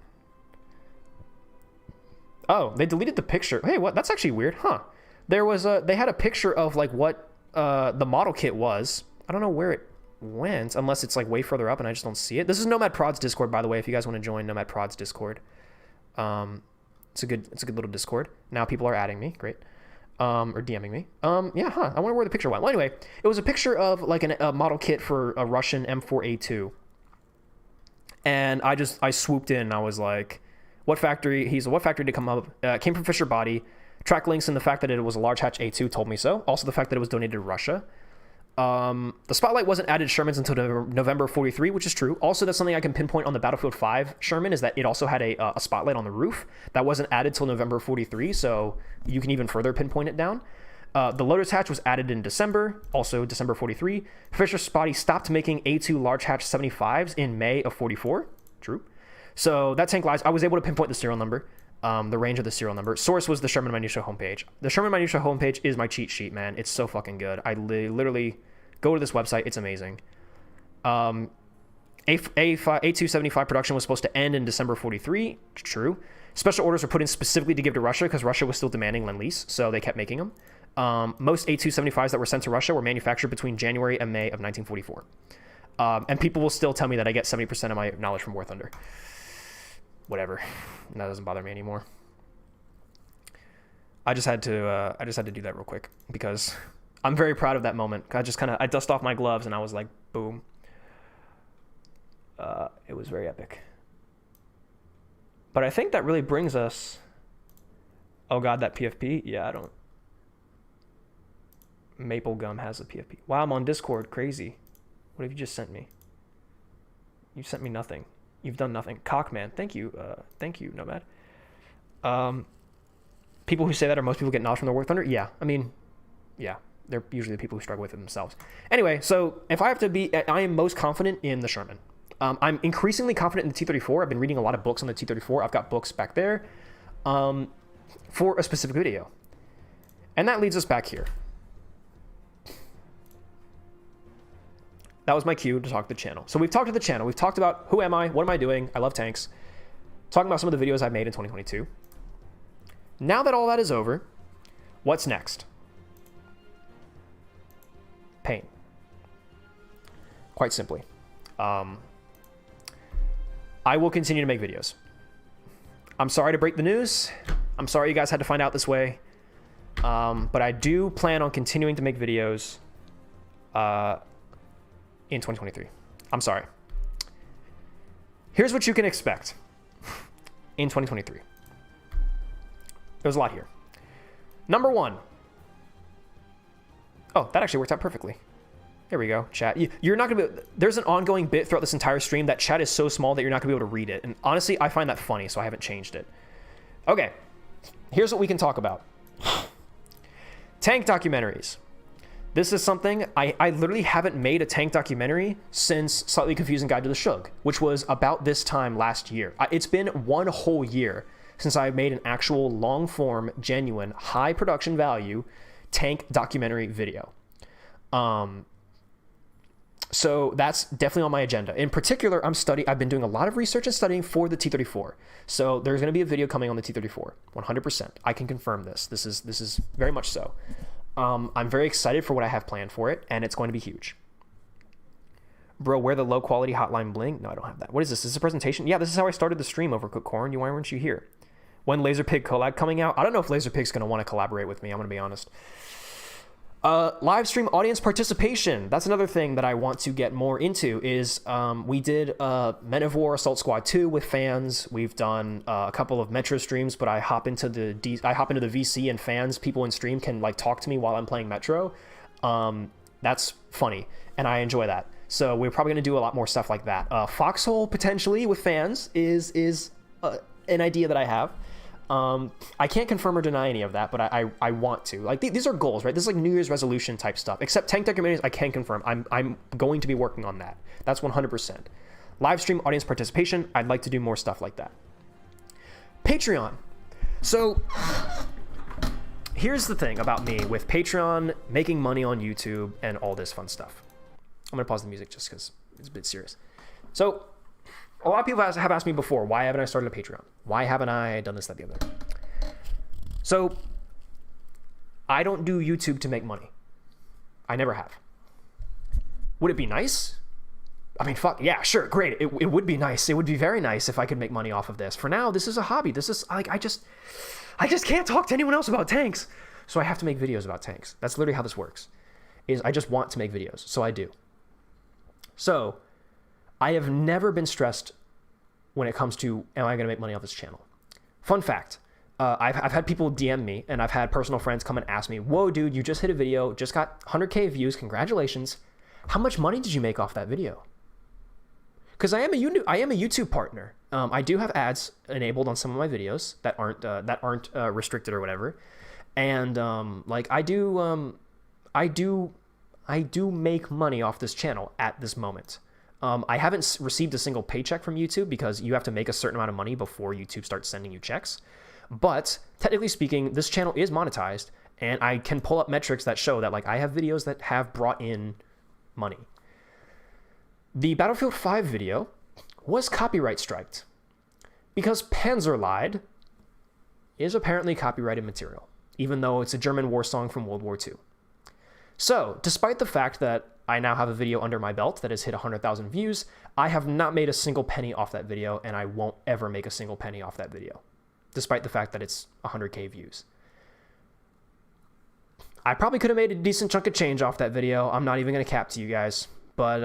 Oh, they deleted the picture. Hey, what? That's actually weird, huh? There was they had a picture of like what the model kit was. I don't know where it went, unless it's like way further up and I just don't see it. This is Nomad Prod's Discord, by the way, if you guys want to join Nomad Prod's Discord. It's a good little Discord. Now people are adding me, great. Or DMing me. Yeah, huh? I wonder where the picture went. Well, anyway, it was a picture of like a model kit for a Russian M4A2. And I swooped in and I was like, what factory? What factory did it come up? Came from Fisher Body. Track links, and the fact that it was a large hatch A2 told me so. Also the fact that it was donated to Russia. The spotlight wasn't added to Shermans until November 43, which is true. Also, that's something I can pinpoint on the Battlefield 5 Sherman, is that it also had a spotlight on the roof that wasn't added till November 43, so you can even further pinpoint it down. The Lotus hatch was added in December, also December 43. Fisher Body stopped making A2 large hatch 75s in May of 44. True. So that tank lies. I was able to pinpoint the serial number, the range of the serial number. Source was the Sherman Minutia homepage. The Sherman Minutia homepage is my cheat sheet, man. It's so fucking good. I literally go to this website. It's amazing. A275 production was supposed to end in December 43. True. Special orders were put in specifically to give to Russia because Russia was still demanding Lend-Lease, so they kept making them. Most A275s that were sent to Russia were manufactured between January and May of 1944. And people will still tell me that I get 70% of my knowledge from War Thunder. Whatever. That doesn't bother me anymore. I just had to do that real quick because I'm very proud of that moment. I dust off my gloves and I was like, boom. It was very epic. But I think that really brings us... Oh god, that PFP? Yeah, I don't... Maple Gum has a PFP. Wow, I'm on Discord. Crazy. What have you just sent me? You sent me nothing. You've done nothing. Cockman, thank you. Thank you, Nomad. People who say that, or most people get knowledge from the War Thunder? Yeah, I mean, yeah, they're usually the people who struggle with it themselves. Anyway, so if I have to be, I am most confident in the Sherman. I'm increasingly confident in the T-34. I've been reading a lot of books on the T-34. I've got books back there for a specific video. And that leads us back here. That was my cue to talk to the channel. So we've talked to the channel. We've talked about who am I? What am I doing? I love tanks. Talking about some of the videos I've made in 2022. Now that all that is over, what's next? Pain. Quite simply. I will continue to make videos. I'm sorry to break the news. I'm sorry you guys had to find out this way. But I do plan on continuing to make videos in 2023. I'm sorry. Here's what you can expect in 2023. There's a lot here. Number one. Oh, that actually worked out perfectly. Here we go, chat. You're not gonna be. There's an ongoing bit throughout this entire stream that chat is so small that you're not gonna be able to read it. And honestly, I find that funny, so I haven't changed it. Okay, here's what we can talk about. Tank documentaries. This is something I literally haven't made a tank documentary since Slightly Confusing Guide to the Shug, which was about this time last year. It's been 1 whole year since I've made an actual long-form, genuine, high production value tank documentary video. So that's definitely on my agenda. In particular, I've been doing a lot of research and studying for the T-34. So there's going to be a video coming on the T-34, 100%. I can confirm this. This is very much so. I'm very excited for what I have planned for it, and it's going to be huge. Bro, where the low quality hotline bling? No, I don't have that. What is this? Is this a presentation? Yeah, this is how I started the stream over Cook Corn. Why weren't you here? When Laserpig collab coming out? I don't know if Laserpig's going to want to collaborate with me. I'm going to be honest. Live stream audience participation. That's another thing that I want to get more into is we did Men of War Assault Squad 2 with fans. We've done a couple of Metro streams, but I hop into the VC and fans, people in stream can like talk to me while I'm playing Metro. That's funny and I enjoy that. So we're probably going to do a lot more stuff like that. Foxhole potentially with fans is an idea that I have. I can't confirm or deny any of that, but I want to. Like these are goals, right? This is like New Year's resolution type stuff. Except tank documentaries, I can confirm. I'm going to be working on that. That's 100%. Live stream audience participation. I'd like to do more stuff like that. Patreon. So here's the thing about me with Patreon, making money on YouTube, and all this fun stuff. I'm gonna pause the music just because it's a bit serious. So a lot of people have asked me before, why haven't I started a Patreon? Why haven't I done this, that, the other? So I don't do YouTube to make money. I never have. Would it be nice? I mean, fuck, yeah, sure, great. It would be nice. It would be very nice if I could make money off of this. For now, this is a hobby. This is like, I just can't talk to anyone else about tanks. So I have to make videos about tanks. That's literally how this works. Is I just want to make videos. So I do. So I have never been stressed when it comes to, am I going to make money off this channel? Fun fact, I've had people DM me, and I've had personal friends come and ask me, whoa, dude, you just hit a video, just got 100K views, congratulations. How much money did you make off that video? Because I am a YouTube partner. I do have ads enabled on some of my videos that aren't restricted or whatever. And like I do make money off this channel at this moment. I haven't received a single paycheck from YouTube because you have to make a certain amount of money before YouTube starts sending you checks. But technically speaking, this channel is monetized, and I can pull up metrics that show that like I have videos that have brought in money. The Battlefield 5 video was copyright striked because Panzerlied is apparently copyrighted material, even though it's a German war song from World War II. So, despite the fact that I now have a video under my belt that has hit 100,000 views, I have not made a single penny off that video, and I won't ever make a single penny off that video, despite the fact that it's 100K views. I probably could have made a decent chunk of change off that video. I'm not even going to cap to you guys, but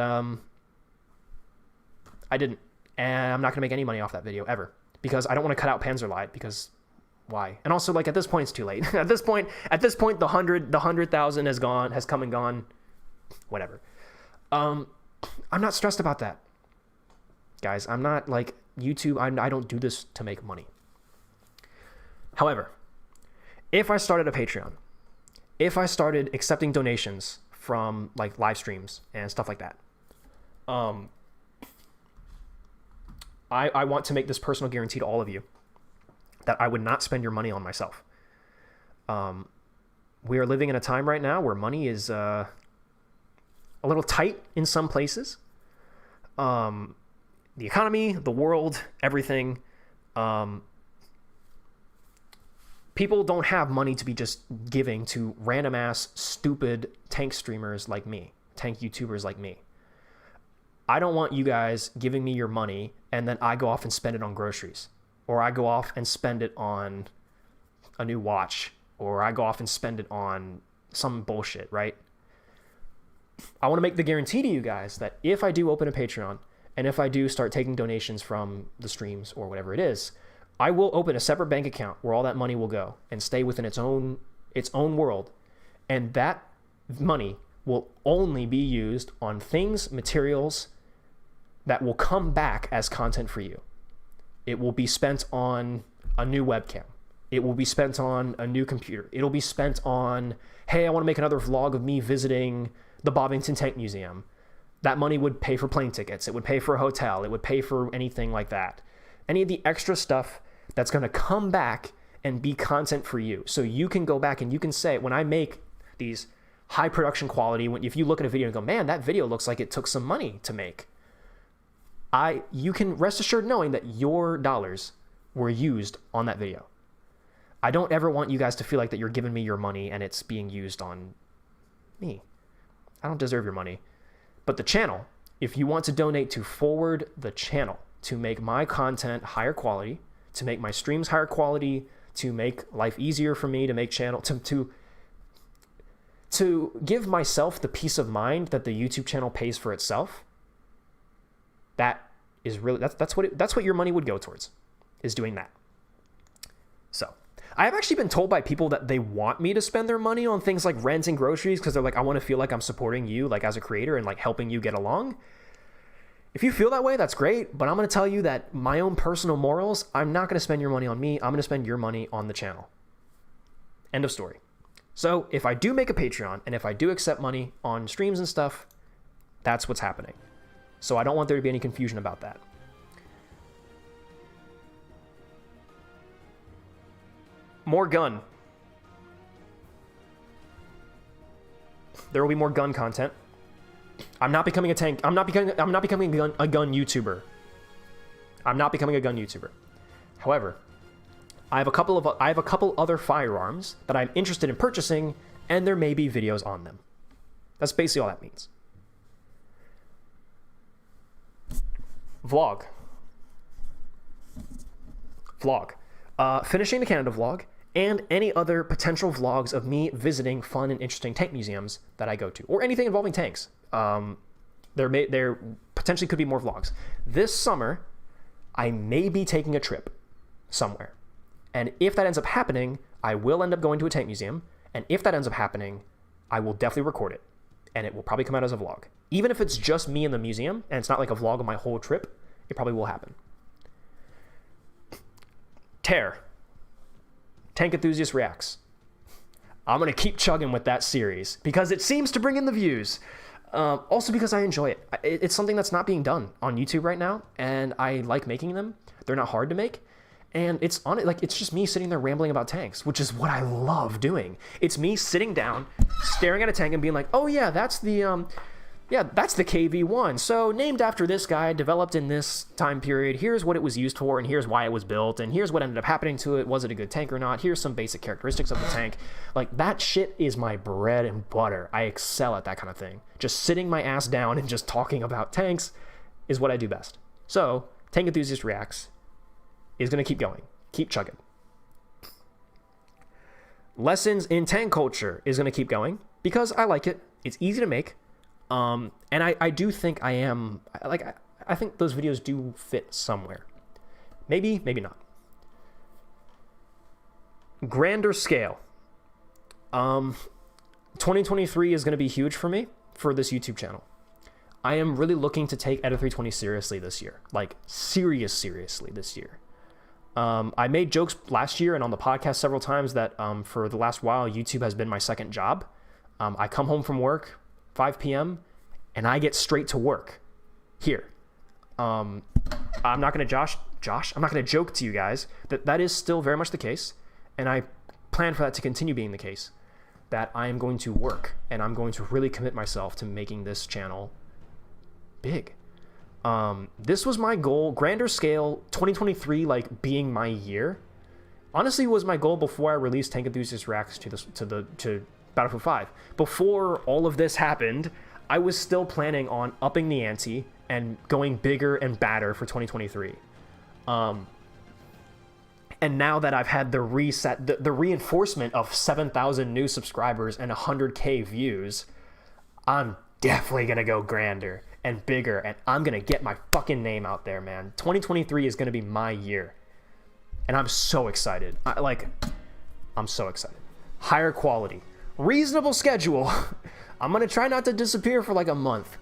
I didn't. And I'm not going to make any money off that video ever, because I don't want to cut out Panzerlied, because why? And also, like, at this point, it's too late. At this point, the 100,000 has come and gone. Whatever. I'm not stressed about that, guys. I'm not like YouTube. I don't do this to make money. However, if I started a Patreon, if I started accepting donations from like live streams and stuff like that, I want to make this personal guarantee to all of you that I would not spend your money on myself. We are living in a time right now where money is a little tight in some places. The economy, the world, everything. People don't have money to be just giving to random ass stupid tank streamers like me, tank YouTubers like me. I don't want you guys giving me your money and then I go off and spend it on groceries, or I go off and spend it on a new watch, or I go off and spend it on some bullshit, right? I want to make the guarantee to you guys that if I do open a Patreon and if I do start taking donations from the streams or whatever it is, I will open a separate bank account where all that money will go and stay within its own world. And that money will only be used on things, materials that will come back as content for you. It will be spent on a new webcam. It will be spent on a new computer. It'll be spent on, hey, I want to make another vlog of me visiting the Bovington Tank Museum. That money would pay for plane tickets. It would pay for a hotel. It would pay for anything like that. Any of the extra stuff that's going to come back and be content for you. So you can go back and you can say, when I make these high production quality, if you look at a video and go, man, that video looks like it took some money to make. You can rest assured knowing that your dollars were used on that video. I don't ever want you guys to feel like that you're giving me your money and it's being used on me. I don't deserve your money. But the channel, if you want to donate to forward the channel, to make my content higher quality, to make my streams higher quality, to make life easier for me, to make channel, to give myself the peace of mind that the YouTube channel pays for itself, that is really, that's what your money would go towards, is doing that. So I have actually been told by people that they want me to spend their money on things like rent and groceries because they're like, I want to feel like I'm supporting you, like as a creator, and like helping you get along. If you feel that way, that's great, but I'm going to tell you that my own personal morals, I'm not going to spend your money on me. I'm going to spend your money on the channel. End of story. So if I do make a Patreon and if I do accept money on streams and stuff, that's what's happening. So I don't want there to be any confusion about that. More gun. There will be more gun content. I'm not becoming a tank. I'm not becoming a gun YouTuber. I'm not becoming a gun YouTuber. However, I have a couple other firearms that I'm interested in purchasing, and there may be videos on them. That's basically all that means. Vlog. Finishing the Canada vlog, and any other potential vlogs of me visiting fun and interesting tank museums that I go to, or anything involving tanks. There potentially could be more vlogs. This summer, I may be taking a trip somewhere. And if that ends up happening, I will end up going to a tank museum. And if that ends up happening, I will definitely record it. And it will probably come out as a vlog. Even if it's just me in the museum, and it's not like a vlog of my whole trip, it probably will happen. Tear. Tank Enthusiast Reacts. I'm going to keep chugging with that series because it seems to bring in the views. Also because I enjoy it. It's something that's not being done on YouTube right now, and I like making them. They're not hard to make. And it's just me sitting there rambling about tanks, which is what I love doing. It's me sitting down, staring at a tank and being like, oh yeah, that's the KV-1. So named after this guy, developed in this time period. Here's what it was used for, and here's why it was built, and here's what ended up happening to it. Was it a good tank or not? Here's some basic characteristics of the tank. Like, that shit is my bread and butter. I excel at that kind of thing. Just sitting my ass down and just talking about tanks is what I do best. So, Tank Enthusiast Reacts is going to keep going. Keep chugging. Lessons in Tank Culture is going to keep going because I like it. It's easy to make. And I do think I think those videos do fit somewhere. Maybe, maybe not. Grander scale. 2023 is going to be huge for me for this YouTube channel. I am really looking to take Edit 320 seriously this year. Like, seriously this year. I made jokes last year and on the podcast several times that for the last while, YouTube has been my second job. I come home from work, 5 p.m., and I get straight to work here. I'm not going to I'm not going to joke to you guys that is still very much the case. And I plan for that to continue being the case, that I am going to work and I'm going to really commit myself to making this channel big. This was my goal, grander scale, 2023, like being my year. Honestly, was my goal before I released Tank Enthusiast Reacts to Battlefield 5. Before all of this happened, I was still planning on upping the ante and going bigger and badder for 2023. And now that I've had the reinforcement of 7,000 new subscribers and 100K views, I'm definitely gonna go grander and bigger, and I'm gonna get my fucking name out there, man. 2023 is gonna be my year, and I'm so excited. I'm so excited. Higher quality, reasonable schedule. I'm gonna try not to disappear for like a month.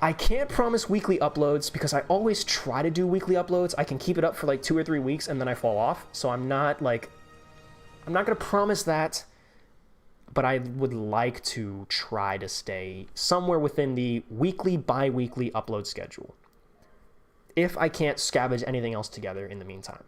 I can't promise weekly uploads because I always try to do weekly uploads. I can keep it up for like 2 or 3 weeks and then I fall off. So I'm not gonna promise that, but I would like to try to stay somewhere within the weekly, bi-weekly upload schedule, if I can't scavenge anything else together in the meantime.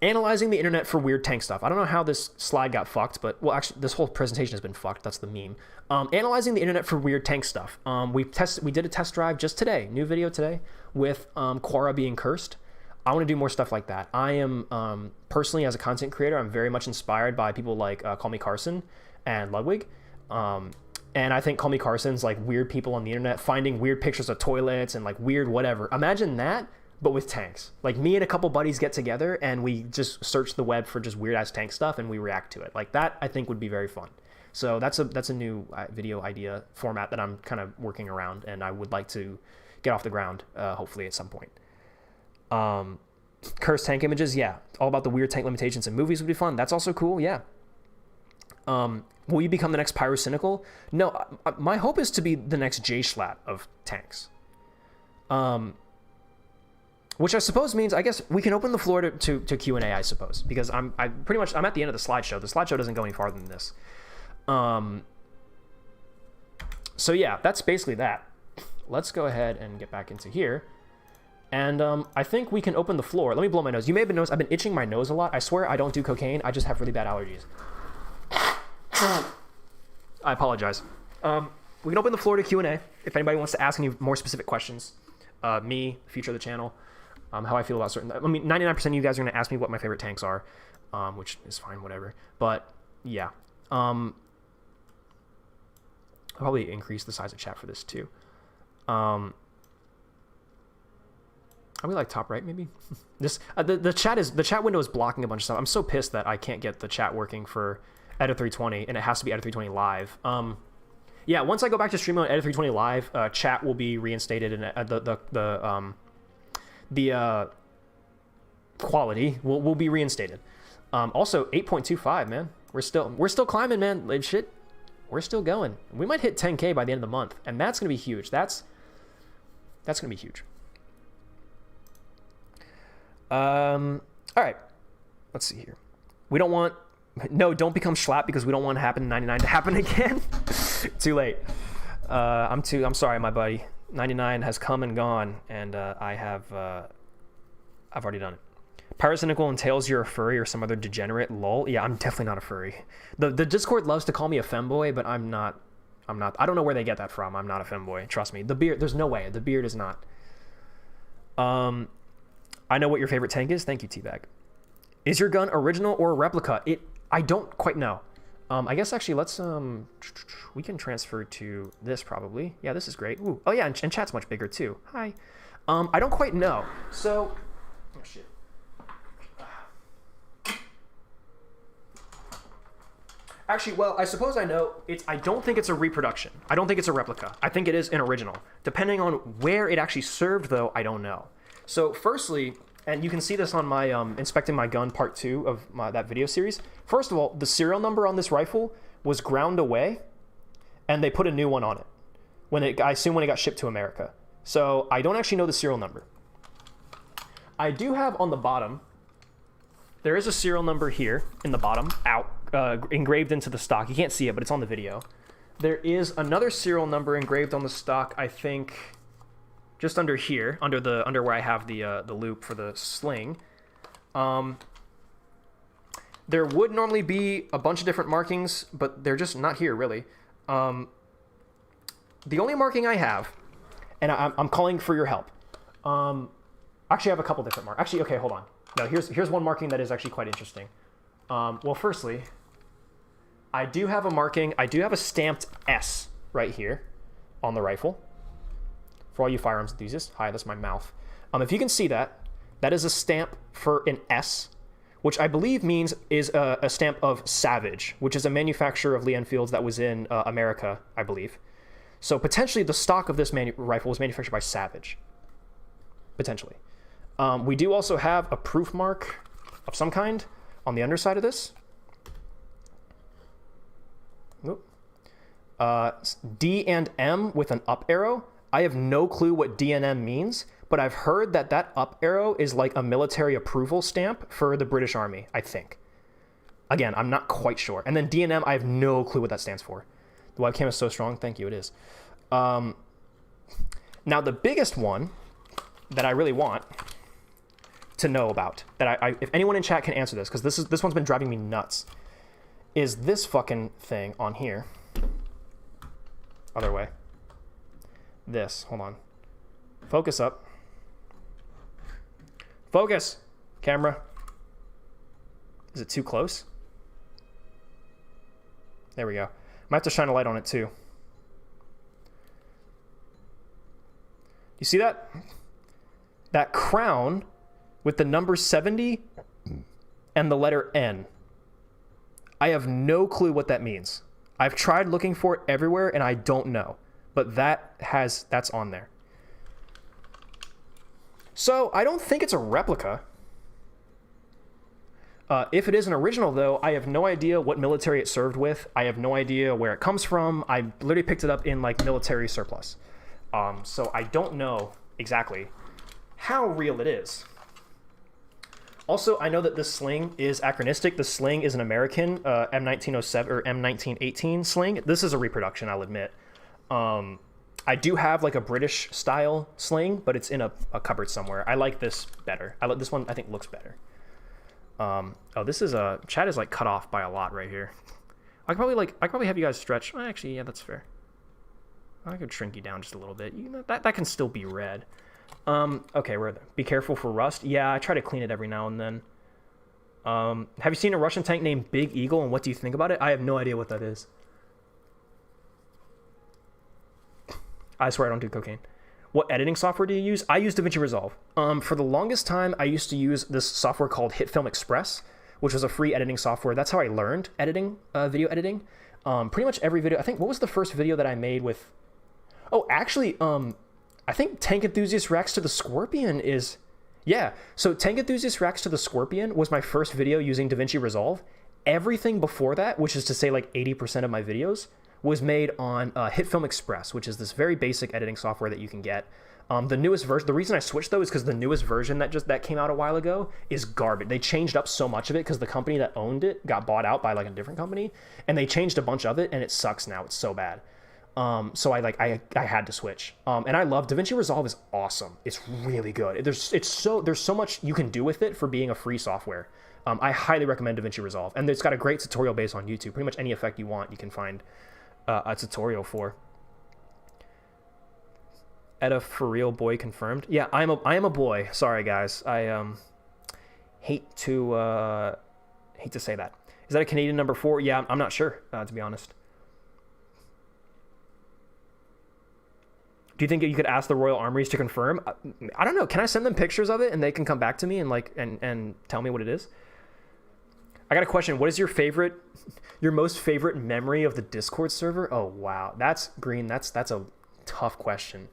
Analyzing the internet for weird tank stuff. I don't know how this slide got fucked, but, well, actually, this whole presentation has been fucked. That's the meme. Analyzing the internet for weird tank stuff. We did a test drive just today, new video today, with Quora being cursed. I want to do more stuff like that. I am, personally, as a content creator, I'm very much inspired by people like Call Me Carson and Ludwig. And I think Call Me Carson's like weird people on the internet finding weird pictures of toilets and like weird whatever. Imagine that, but with tanks. Like me and a couple buddies get together and we just search the web for just weird ass tank stuff and we react to it. Like that, I think would be very fun. So that's a new video idea format that I'm kind of working around, and I would like to get off the ground, hopefully at some point. Cursed tank images, yeah. All about the weird tank limitations in movies would be fun. That's also cool, yeah. Will you become the next Pyrocynical? No, my hope is to be the next J-Schlatt of tanks. Which I suppose means, I guess, we can open the floor to Q&A, I suppose. Because I'm at the end of the slideshow. The slideshow doesn't go any farther than this. So yeah, that's basically that. Let's go ahead and get back into here. And I think we can open the floor. Let me blow my nose. You may have noticed I've been itching my nose a lot. I swear I don't do cocaine. I just have really bad allergies. I apologize. We can open the floor to Q&A if anybody wants to ask any more specific questions. Me, the future of the channel, how I feel about certain... I mean, 99% of you guys are going to ask me what my favorite tanks are, which is fine, whatever. But, yeah. I'll probably increase the size of chat for this, too. Are we like top right, maybe? This the chat window is blocking a bunch of stuff. I'm so pissed that I can't get the chat working for Edit 320, and it has to be Edit 320 Live. Yeah, once I go back to streaming on Edit 320 Live, chat will be reinstated, and the quality will be reinstated. Also, 8.25, man. We're still climbing, man. Like, shit, we're still going. We might hit 10K by the end of the month, and that's gonna be huge. That's gonna be huge. All right. Let's see here. Don't become Schlatt because we don't want Happen 99 to happen again. Too late. I'm sorry, my buddy. 99 has come and gone, and I've already done it. Pyrocynical entails you're a furry or some other degenerate. Lol. Yeah, I'm definitely not a furry. The Discord loves to call me a femboy, but I'm not. I don't know where they get that from. I'm not a femboy. Trust me. The beard. There's no way. The beard is not. I know what your favorite tank is. Thank you, Teabag. Is your gun original or a replica? I don't quite know. I guess actually let's we can transfer to this probably. Yeah, this is great. Ooh. Oh yeah, and chat's much bigger too. Hi. I don't quite know. So, oh shit. Actually, well, I suppose I know. I don't think it's a reproduction. I don't think it's a replica. I think it is an original. Depending on where it actually served, though, I don't know. So, firstly, and you can see this on my Inspecting My Gun Part 2 of that video series. First of all, the serial number on this rifle was ground away, and they put a new one on it. I assume when it got shipped to America. So, I don't actually know the serial number. I do have on the bottom, there is a serial number here in the bottom, engraved into the stock. You can't see it, but it's on the video. There is another serial number engraved on the stock, I think, just under here, under where I have the loop for the sling. There would normally be a bunch of different markings, but they're just not here, really. The only marking I have, and I'm calling for your help. Actually, I have a couple different marks. Actually, okay, hold on. No, here's one marking that is actually quite interesting. Well, firstly, I do have a marking. I do have a stamped S right here on the rifle. For all you firearms enthusiasts, hi, that's my mouth. If you can see that, that is a stamp for an S, which I believe means is a stamp of Savage, which is a manufacturer of Lee Enfields that was in America, I believe. So potentially the stock of this rifle was manufactured by Savage. Potentially. We do also have a proof mark of some kind on the underside of this. D and M with an up arrow. I have no clue what D and M means, but I've heard that that up arrow is like a military approval stamp for the British Army, I think. Again, I'm not quite sure. And then D and M, I have no clue what that stands for. The webcam is so strong. Thank you, it is. Now, the biggest one that I really want to know about, that if anyone in chat can answer this, because this one's been driving me nuts, is this fucking thing on here. Other way. This, hold on. Focus up. Focus, camera. Is it too close? There we go. Might have to shine a light on it too. You see that? That crown with the number 70 and the letter N. I have no clue what that means. I've tried looking for it everywhere and I don't know. But that's on there. So I don't think it's a replica. If it is an original, though, I have no idea what military it served with. I have no idea where it comes from. I literally picked it up in like military surplus. So I don't know exactly how real it is. Also, I know that this sling is anachronistic. The sling is an American M1907 or M1918 sling. This is a reproduction, I'll admit. I do have like a British style sling, but it's in a cupboard somewhere. I like this better. This one I think looks better. Oh, this is chat is like cut off by a lot right here. I could probably have you guys stretch. Actually, yeah, that's fair. I could shrink you down just a little bit. That can still be read. Okay, we're there. Be careful for rust. Yeah, I try to clean it every now and then. Have you seen a Russian tank named Big Eagle, and what do you think about it? I have no idea what that is. I swear I don't do cocaine. What editing software do you use? I use DaVinci Resolve. For the longest time, I used to use this software called HitFilm Express, which was a free editing software. That's how I learned editing, video editing. Pretty much every video. I think, what was the first video that I made with... Oh, actually, I think Tank Enthusiast Reacts to the Scorpion is... Yeah, so Tank Enthusiast Reacts to the Scorpion was my first video using DaVinci Resolve. Everything before that, which is to say like 80% of my videos, was made on HitFilm Express, which is this very basic editing software that you can get. The newest version, the reason I switched though is because the newest version that came out a while ago is garbage. They changed up so much of it because the company that owned it got bought out by like a different company, and they changed a bunch of it, and it sucks now. It's so bad. So I had to switch. And I love DaVinci Resolve is awesome. It's really good. There's so much you can do with it for being a free software. I highly recommend DaVinci Resolve, and it's got a great tutorial base on YouTube. Pretty much any effect you want, you can find a tutorial for. Edda for real boy confirmed. Yeah, I am a boy. Sorry guys. I hate to say that. Is that a Canadian number 4? Yeah, I'm not sure, to be honest. Do you think you could ask the Royal Armories to confirm? I don't know. Can I send them pictures of it and they can come back to me and and tell me what it is? I got a question. What is your most favorite memory of the Discord server? Oh wow, that's green. That's a tough question.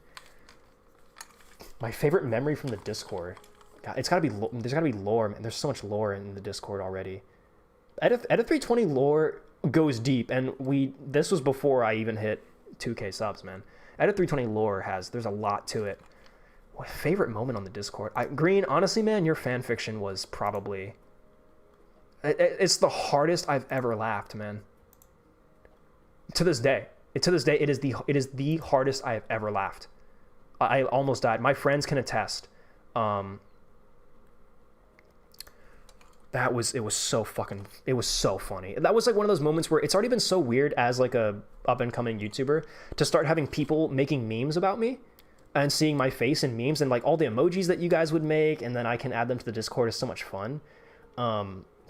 My favorite memory from the Discord. God, there's gotta be lore, man. There's so much lore in the Discord already. Edit 320 lore goes deep, and this was before I even hit 2K subs, man. Edit 320 lore there's a lot to it. What favorite moment on the Discord? Green, honestly, man, your fan fiction was probably... It's the hardest I've ever laughed, man. To this day. To this day, it is the hardest I have ever laughed. I almost died. My friends can attest. It was so funny. That was like one of those moments where it's already been so weird as like a up and coming YouTuber to start having people making memes about me and seeing my face in memes and like all the emojis that you guys would make, and then I can add them to the Discord is so much fun.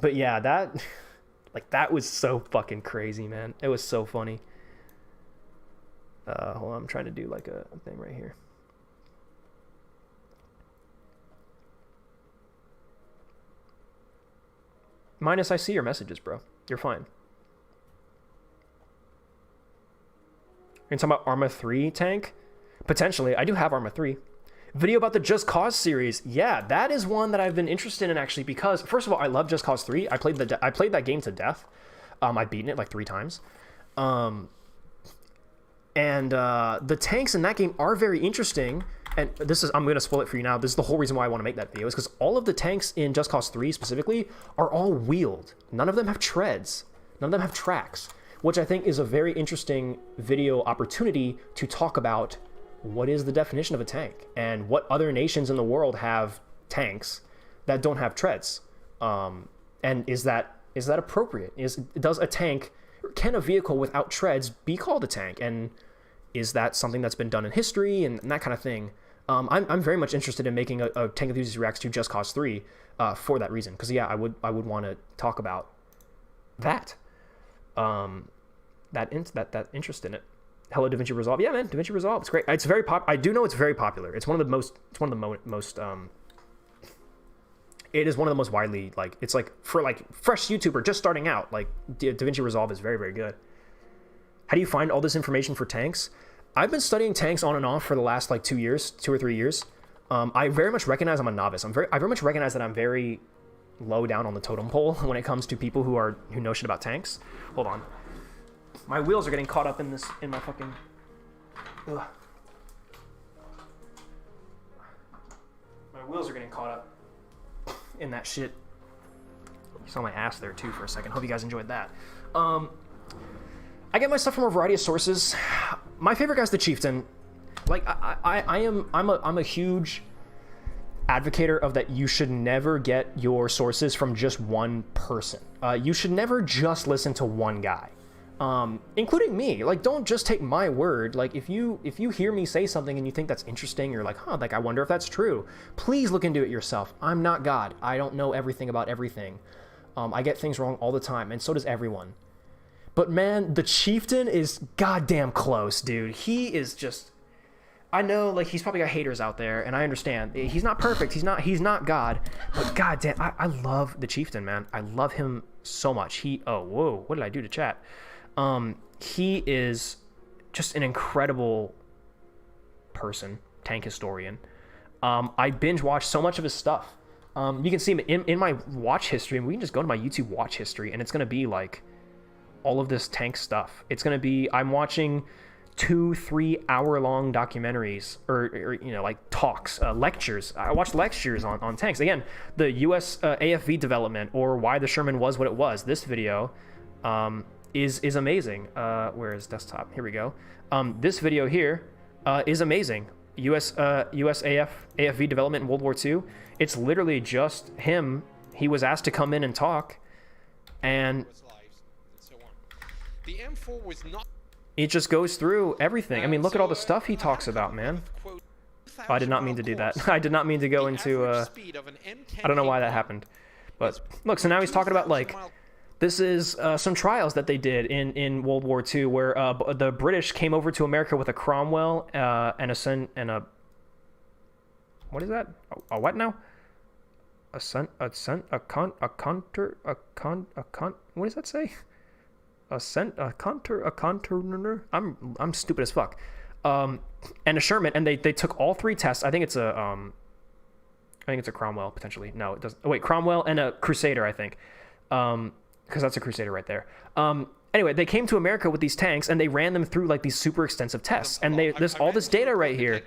But yeah, that was so fucking crazy, man. It was so funny. Hold on, I'm trying to do like a thing right here. Minus, I see your messages, bro. You're fine. You're talking about Arma 3 tank? Potentially. I do have Arma 3. Video about the Just Cause series. Yeah, that is one that I've been interested in actually because, first of all, I love Just Cause 3. I played that game to death. I've beaten it like 3 times. The tanks in that game are very interesting. And I'm going to spoil it for you now. This is the whole reason why I want to make that video, is because all of the tanks in Just Cause 3 specifically are all wheeled. None of them have treads. None of them have tracks, which I think is a very interesting video opportunity to talk about what is the definition of a tank and what other nations in the world have tanks that don't have treads. And is that appropriate? Can a vehicle without treads be called a tank? And is that something that's been done in history and that kind of thing? I'm very much interested in making a Tank Enthusiast Reacts to Just Cause 3 for that reason. Because yeah, I would want to talk about that. That interest in it. Hello, DaVinci Resolve. Yeah, man, DaVinci Resolve. It's great. It's very I do know it's very popular. It's one of the most. It is one of the most widely it's like for like fresh YouTuber just starting out. Like DaVinci Resolve is very, very good. How do you find all this information for tanks? I've been studying tanks on and off for the last like 2 or 3 years. I very much recognize I'm a novice. I very much recognize that I'm very low down on the totem pole when it comes to people who know shit about tanks. Hold on. My wheels are getting caught up in my fucking... Ugh. My wheels are getting caught up in that shit. You saw my ass there too for a second. Hope you guys enjoyed that. I get my stuff from a variety of sources. My favorite guy's the Chieftain. Like I'm a huge advocator of that. You should never get your sources from just one person. You should never just listen to one guy. Including me. Like, don't just take my word. Like, if you hear me say something and you think that's interesting, you're like, like, I wonder if that's true. Please look into it yourself. I'm not God. I don't know everything about everything. I get things wrong all the time, and so does everyone. But man, the Chieftain is goddamn close, dude. He is just... I know, like, he's probably got haters out there, and I understand. He's not perfect. He's not God. But goddamn, I love the Chieftain, man. I love him so much. Oh, whoa. What did I do to chat? He is just an incredible person, tank historian. I binge watched so much of his stuff. You can see him in my watch history, and we can just go to my YouTube watch history, and it's going to be like all of this tank stuff. It's going to be, I'm watching 2-3 hour long documentaries or like talks, lectures. I watched lectures on tanks. Again, the US AFV development, or why the Sherman was what it was. This video, is amazing. Where is desktop? Here we go. This video here is amazing. US AFV development in World War II. It's literally just him. He was asked to come in and talk, and the M4 was not. It just goes through everything. I mean, look at all the stuff he talks about, man. Oh, I did not mean to do that. I did not mean to go into. I don't know why that happened, but look. So now he's talking about like. This is some trials that they did in World War II, where the British came over to America with a Cromwell and a what is that? A what now? What does that say? I'm stupid as fuck. And a Sherman, and they took all 3 tests. I think it's a Cromwell potentially. No, it doesn't. Oh, wait, Cromwell and a Crusader, I think. Because that's a Crusader right there. Anyway, they came to America with these tanks, and they ran them through like these super extensive tests. And there's all this data right here.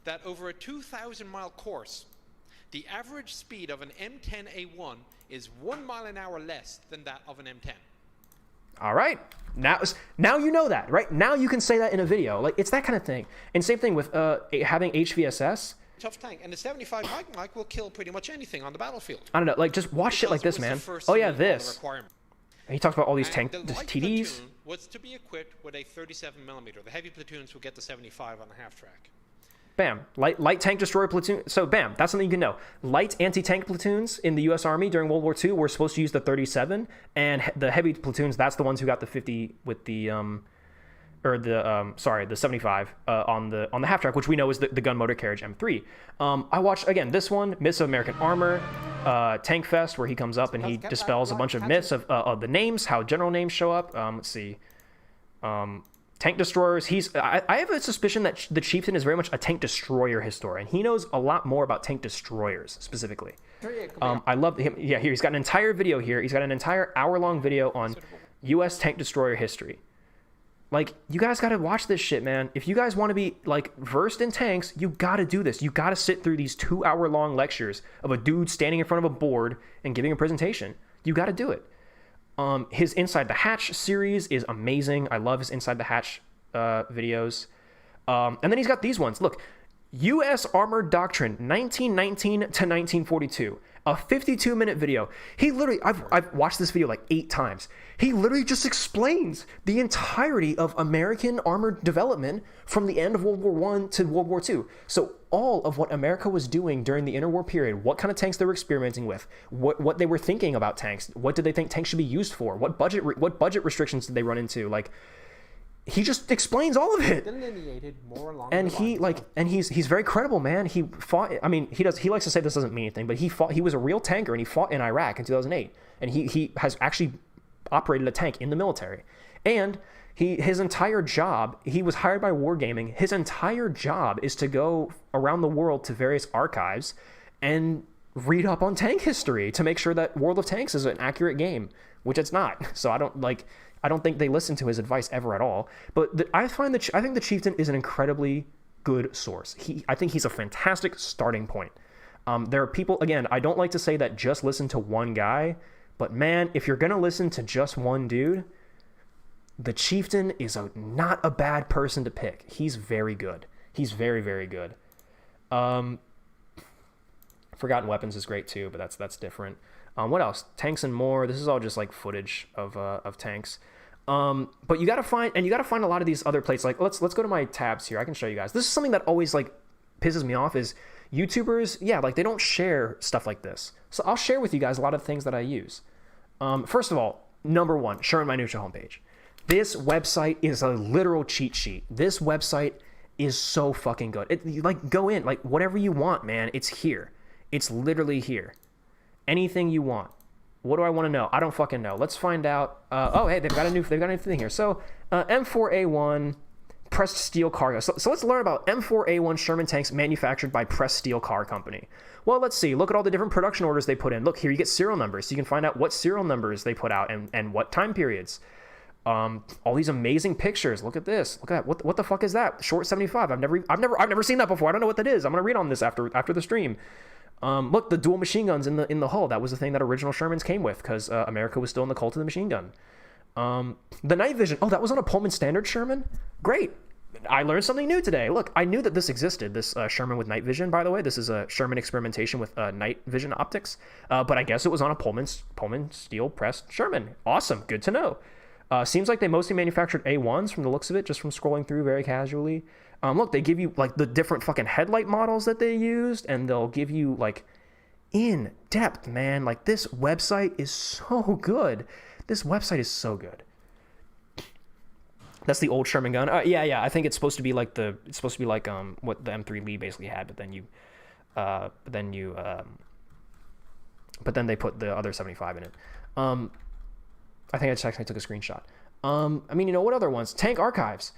that over a 2,000-mile course, the average speed of an M10A1 is 1 mile an hour less than that of an M10. All right. Now you know that, right? Now you can say that in a video. Like, it's that kind of thing. And same thing with having HVSS. Tough tank, and the 75 Mike will kill pretty much anything on the battlefield. I don't know, like, just watch shit like this, man. Oh yeah, this. And he talks about all these tank the light TDs. platoon was to be equipped with a 37mm. The heavy platoons will get the 75 on the half track. Bam. Light tank destroyer platoon. So bam, that's something you can know. Light anti-tank platoons in the U.S. Army during World War II were supposed to use the 37, and the heavy platoons, that's the ones who got the 50 with the the 75 on the half track, which we know is the gun motor carriage M3. I watched again this one, Myths of American Armor, Tank Fest, where he comes up and he dispels a bunch of myths of the names, how general names show up. Let's see. Tank destroyers. I have a suspicion that the Chieftain is very much a tank destroyer historian. He knows a lot more about tank destroyers specifically. I love him. Yeah, here he's got an entire video here. He's got an entire hour-long video on U.S. tank destroyer history. Like, you guys got to watch this shit, man. If you guys want to be like versed in tanks, you got to do this. You got to sit through these 2-hour-long lectures of a dude standing in front of a board and giving a presentation. You got to do it. His Inside the Hatch series is amazing. I love his Inside the Hatch videos. And then he's got these ones. Look, U.S. Armored Doctrine, 1919 to 1942. A 52-minute video. He literally, I've watched this video like 8 times. He literally just explains the entirety of American armored development from the end of World War I to World War II. So all of what America was doing during the interwar period, what kind of tanks they were experimenting with, what they were thinking about tanks, what did they think tanks should be used for, what budget restrictions did they run into, like, he just explains all of it. Delineated more along and the he lines. he's very credible, man. He fought. I mean, he likes to say this doesn't mean anything, but he was a real tanker and he fought in Iraq in 2008, and he has actually operated a tank in the military. And his entire job, he was hired by Wargaming. His entire job is to go around the world to various archives and read up on tank history to make sure that World of Tanks is an accurate game, which it's not. So I don't think they listen to his advice ever at all. But I think the Chieftain is an incredibly good source. I think he's a fantastic starting point. There are people, again, I don't like to say that just listen to one guy, but man, if you're going to listen to just one dude, the Chieftain is not a bad person to pick. He's very good. He's very, very good. Forgotten Weapons is great too, but that's different. What else? Tanks and More. This is all just like footage of tanks. But you gotta find a lot of these other places. Like let's go to my tabs here. I can show you guys. This is something that always like pisses me off is YouTubers. Yeah, like they don't share stuff like this. So I'll share with you guys a lot of things that I use. First of all, number one, Sherman Minutia homepage. This website is a literal cheat sheet. This website is so fucking good. Like go in, like whatever you want, man. It's here. It's literally here. Anything you want. What do I want to know? I don't fucking know. Let's find out. Oh, hey, they've got a new thing here. So, M4A1 pressed steel car. So let's learn about M4A1 Sherman tanks manufactured by Pressed Steel Car Company. Well, let's see. Look at all the different production orders they put in. Look, here you get serial numbers. So you can find out what serial numbers they put out and what time periods. All these amazing pictures. Look at this. Look at that. What the fuck is that? Short 75. I've never seen that before. I don't know what that is. I'm gonna read on this after the stream. Look, the dual machine guns in the hull. That was the thing that original Shermans came with because America was still in the cult of the machine gun. The night vision. Oh, that was on a Pullman Standard Sherman? Great. I learned something new today. Look, I knew that this existed, this Sherman with night vision, by the way. This is a Sherman experimentation with night vision optics. But I guess it was on a Pullman steel pressed Sherman. Awesome. Good to know. Seems like they mostly manufactured A1s from the looks of it, just from scrolling through very casually. Look, they give you like the different fucking headlight models that they used, and they'll give you like in depth, man. Like this website is so good. This website is so good. That's the old Sherman gun. Yeah. I think it's supposed to be like what the M3 Lee basically had, but then they put the other 75 in it. I think I just actually took a screenshot. I mean, what other ones? Tank Archives.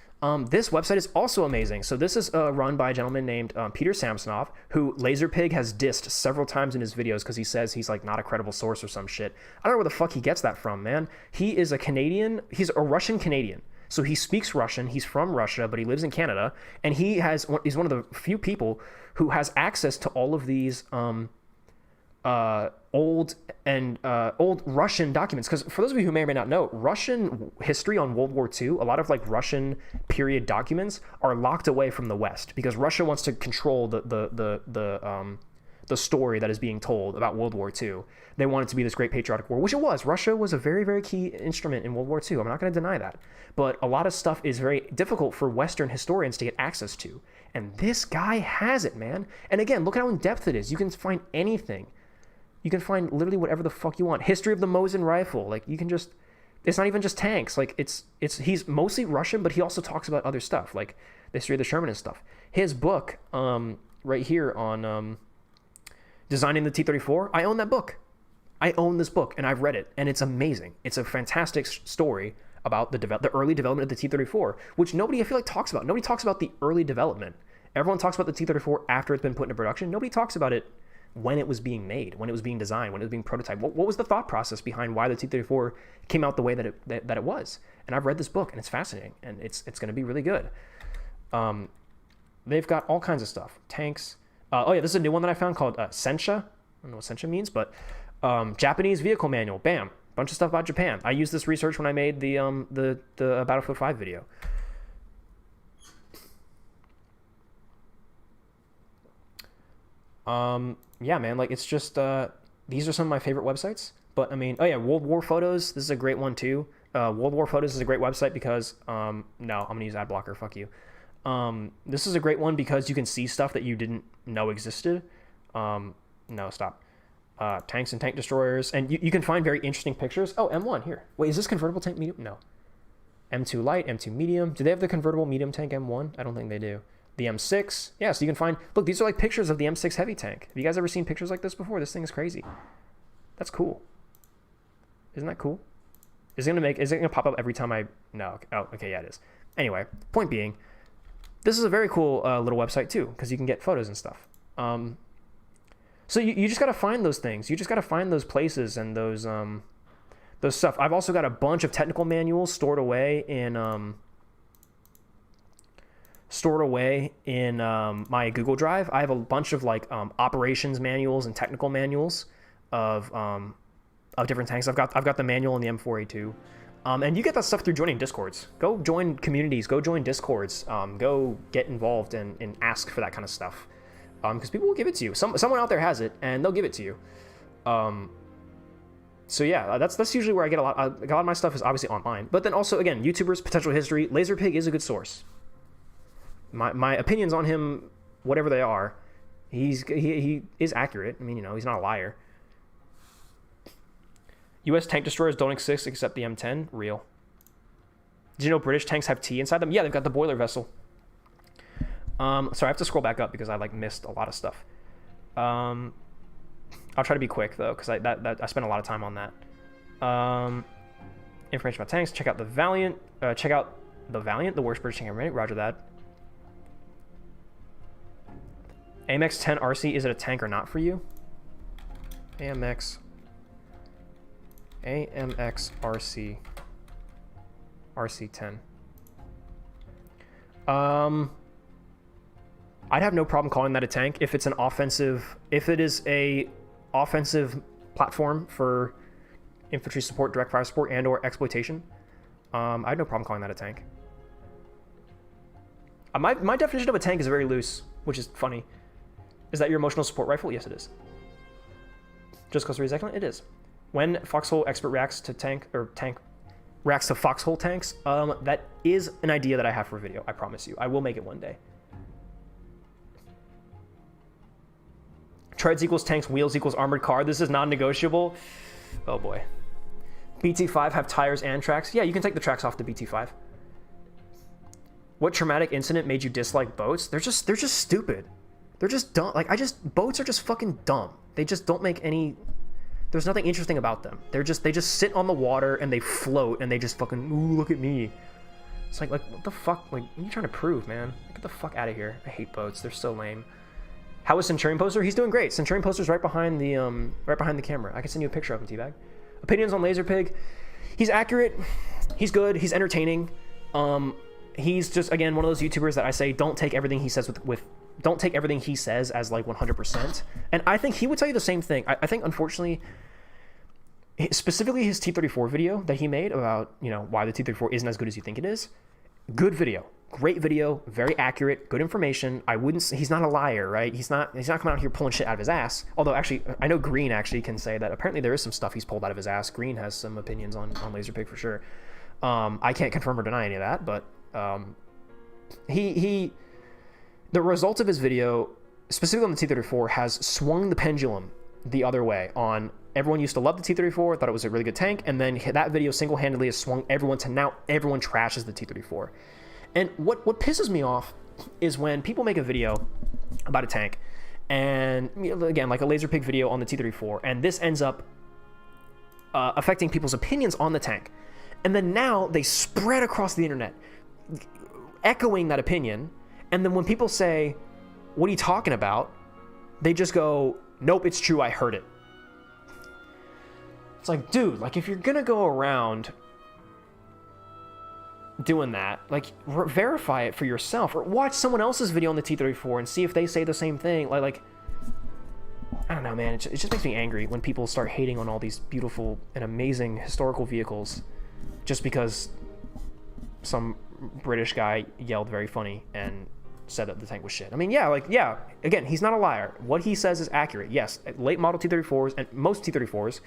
This website is also amazing. So this is run by a gentleman named Peter Samsonov, who Laserpig has dissed several times in his videos because he says he's like not a credible source or some shit. I don't know where the fuck he gets that from, man. He is a Canadian. He's a Russian Canadian. So he speaks Russian. He's from Russia, but he lives in Canada, and he's one of the few people who has access to all of these old Russian documents. Because for those of you who may or may not know, Russian history on World War II, a lot of like Russian period documents are locked away from the West because Russia wants to control the story that is being told about World War II. They want it to be this great patriotic war, which it was. Russia was a very, very key instrument in World War II. I'm not going to deny that. But a lot of stuff is very difficult for Western historians to get access to. And this guy has it, man. And again, look at how in depth it is. You can find anything. You can find literally whatever the fuck you want. History of the Mosin rifle. Like, you can just... It's not even just tanks. Like, he's mostly Russian, but he also talks about other stuff, like the history of the Sherman and stuff. His book, right here on... Designing the T-34, I own that book. I own this book, and I've read it, and it's amazing. It's a fantastic story about the early development of the T-34, which nobody, I feel like, talks about. Nobody talks about the early development. Everyone talks about the T-34 after it's been put into production. Nobody talks about it when it was being made, when it was being designed, when it was being prototyped. What was the thought process behind why the T-34 came out the way that it was? And I've read this book, and it's fascinating, and it's going to be really good. They've got all kinds of stuff. Tanks... oh yeah, this is a new one that I found called Sensha. I don't know what Sensha means, but Japanese vehicle manual. Bam, bunch of stuff about Japan. I used this research when I made the Battlefield 5 video. Yeah, man, like it's just these are some of my favorite websites. But I mean, oh yeah, World War Photos. This is a great one too. World War Photos is a great website because no, I'm gonna use ad blocker. Fuck you. This is a great one because you can see stuff that you didn't know existed. No, stop. Tanks and tank destroyers, and you can find very interesting pictures. Oh, M1 here. Wait, is this convertible tank medium? No. M2 light, M2 medium. Do they have the convertible medium tank M1? I don't think they do. The M6. Yeah, so you can find, look, these are like pictures of the M6 heavy tank. Have you guys ever seen pictures like this before? This thing is crazy. That's cool. Isn't that cool? Is it gonna pop up every time I, no. Oh, okay, yeah, it is. Anyway, point being, this is a very cool little website too, because you can get photos and stuff. So you just got to find those things. You just got to find those places and those stuff. I've also got a bunch of technical manuals stored away in my Google Drive. I have a bunch of like operations manuals and technical manuals of different tanks. I've got the manual in the M4A2. And you get that stuff through joining Discords. Go join communities. Go join Discords. Go get involved and ask for that kind of stuff. Because people will give it to you. Someone out there has it, and they'll give it to you. So yeah, that's usually where I get a lot of my stuff is obviously online. But then also, again, YouTubers, potential history. Laserpig is a good source. My opinions on him, whatever they are, he is accurate. I mean, you know, he's not a liar. U.S. tank destroyers don't exist except the M10. Real. Did you know British tanks have tea inside them? Yeah, they've got the boiler vessel. Sorry, I have to scroll back up because I like missed a lot of stuff. I'll try to be quick though, because I spent a lot of time on that. Information about tanks. Check out the Valiant. Check out the Valiant, the worst British tank ever made. Roger that. AMX 10 RC, is it a tank or not for you? AMX RC RC10. I'd have no problem calling that a tank if it's an offensive, if it is a offensive platform for infantry support, direct fire support, and or exploitation. I have no problem calling that a tank. My definition of a tank is very loose, which is funny. Is that your emotional support rifle? Yes, it is. Just cause excellent? It is. When Foxhole Expert reacts to reacts to Foxhole tanks, that is an idea that I have for a video. I promise you. I will make it one day. Treads equals tanks, wheels equals armored car. This is non-negotiable. Oh boy. BT5 have tires and tracks. Yeah, you can take the tracks off the BT5. What traumatic incident made you dislike boats? They're just stupid. They're just dumb. Like, boats are just fucking dumb. They just don't make any, there's nothing interesting about them. They just sit on the water and they float and they just fucking, ooh, look at me. It's like, what the fuck? Like, what are you trying to prove, man? Get the fuck out of here. I hate boats. They're so lame. How is Centurion Poster? He's doing great. Centurion Poster's right behind the camera. I can send you a picture of him, T-Bag. Opinions on Laserpig. He's accurate. He's good. He's entertaining. He's just, again, one of those YouTubers that I say don't take everything he says don't take everything he says as like 100%. And I think he would tell you the same thing. I think, unfortunately, specifically his T-34 video that he made about, you know, why the T-34 isn't as good as you think it is. Good video. Great video, very accurate, good information. I wouldn't say, he's not a liar, right? He's not coming out here pulling shit out of his ass. Although actually, I know Green actually can say that apparently there is some stuff he's pulled out of his ass. Green has some opinions on Laserpig for sure. I can't confirm or deny any of that, but the result of his video, specifically on the T-34, has swung the pendulum the other way. On everyone used to love the T-34, thought it was a really good tank, and then that video single-handedly has swung everyone to now everyone trashes the T-34. And what pisses me off is when people make a video about a tank, and again, like a Laserpig video on the T-34, and this ends up affecting people's opinions on the tank. And then now they spread across the internet, echoing that opinion, and then when people say, "What are you talking about?" they just go, "Nope, it's true, I heard it." It's like, dude, like if you're gonna go around doing that, like verify it for yourself, or watch someone else's video on the T-34 and see if they say the same thing. Like I don't know, man, it just makes me angry when people start hating on all these beautiful and amazing historical vehicles just because some British guy yelled very funny and said that the tank was shit. I mean, yeah, again, he's not a liar. What he says is accurate. Yes, late model T-34s and most T-34s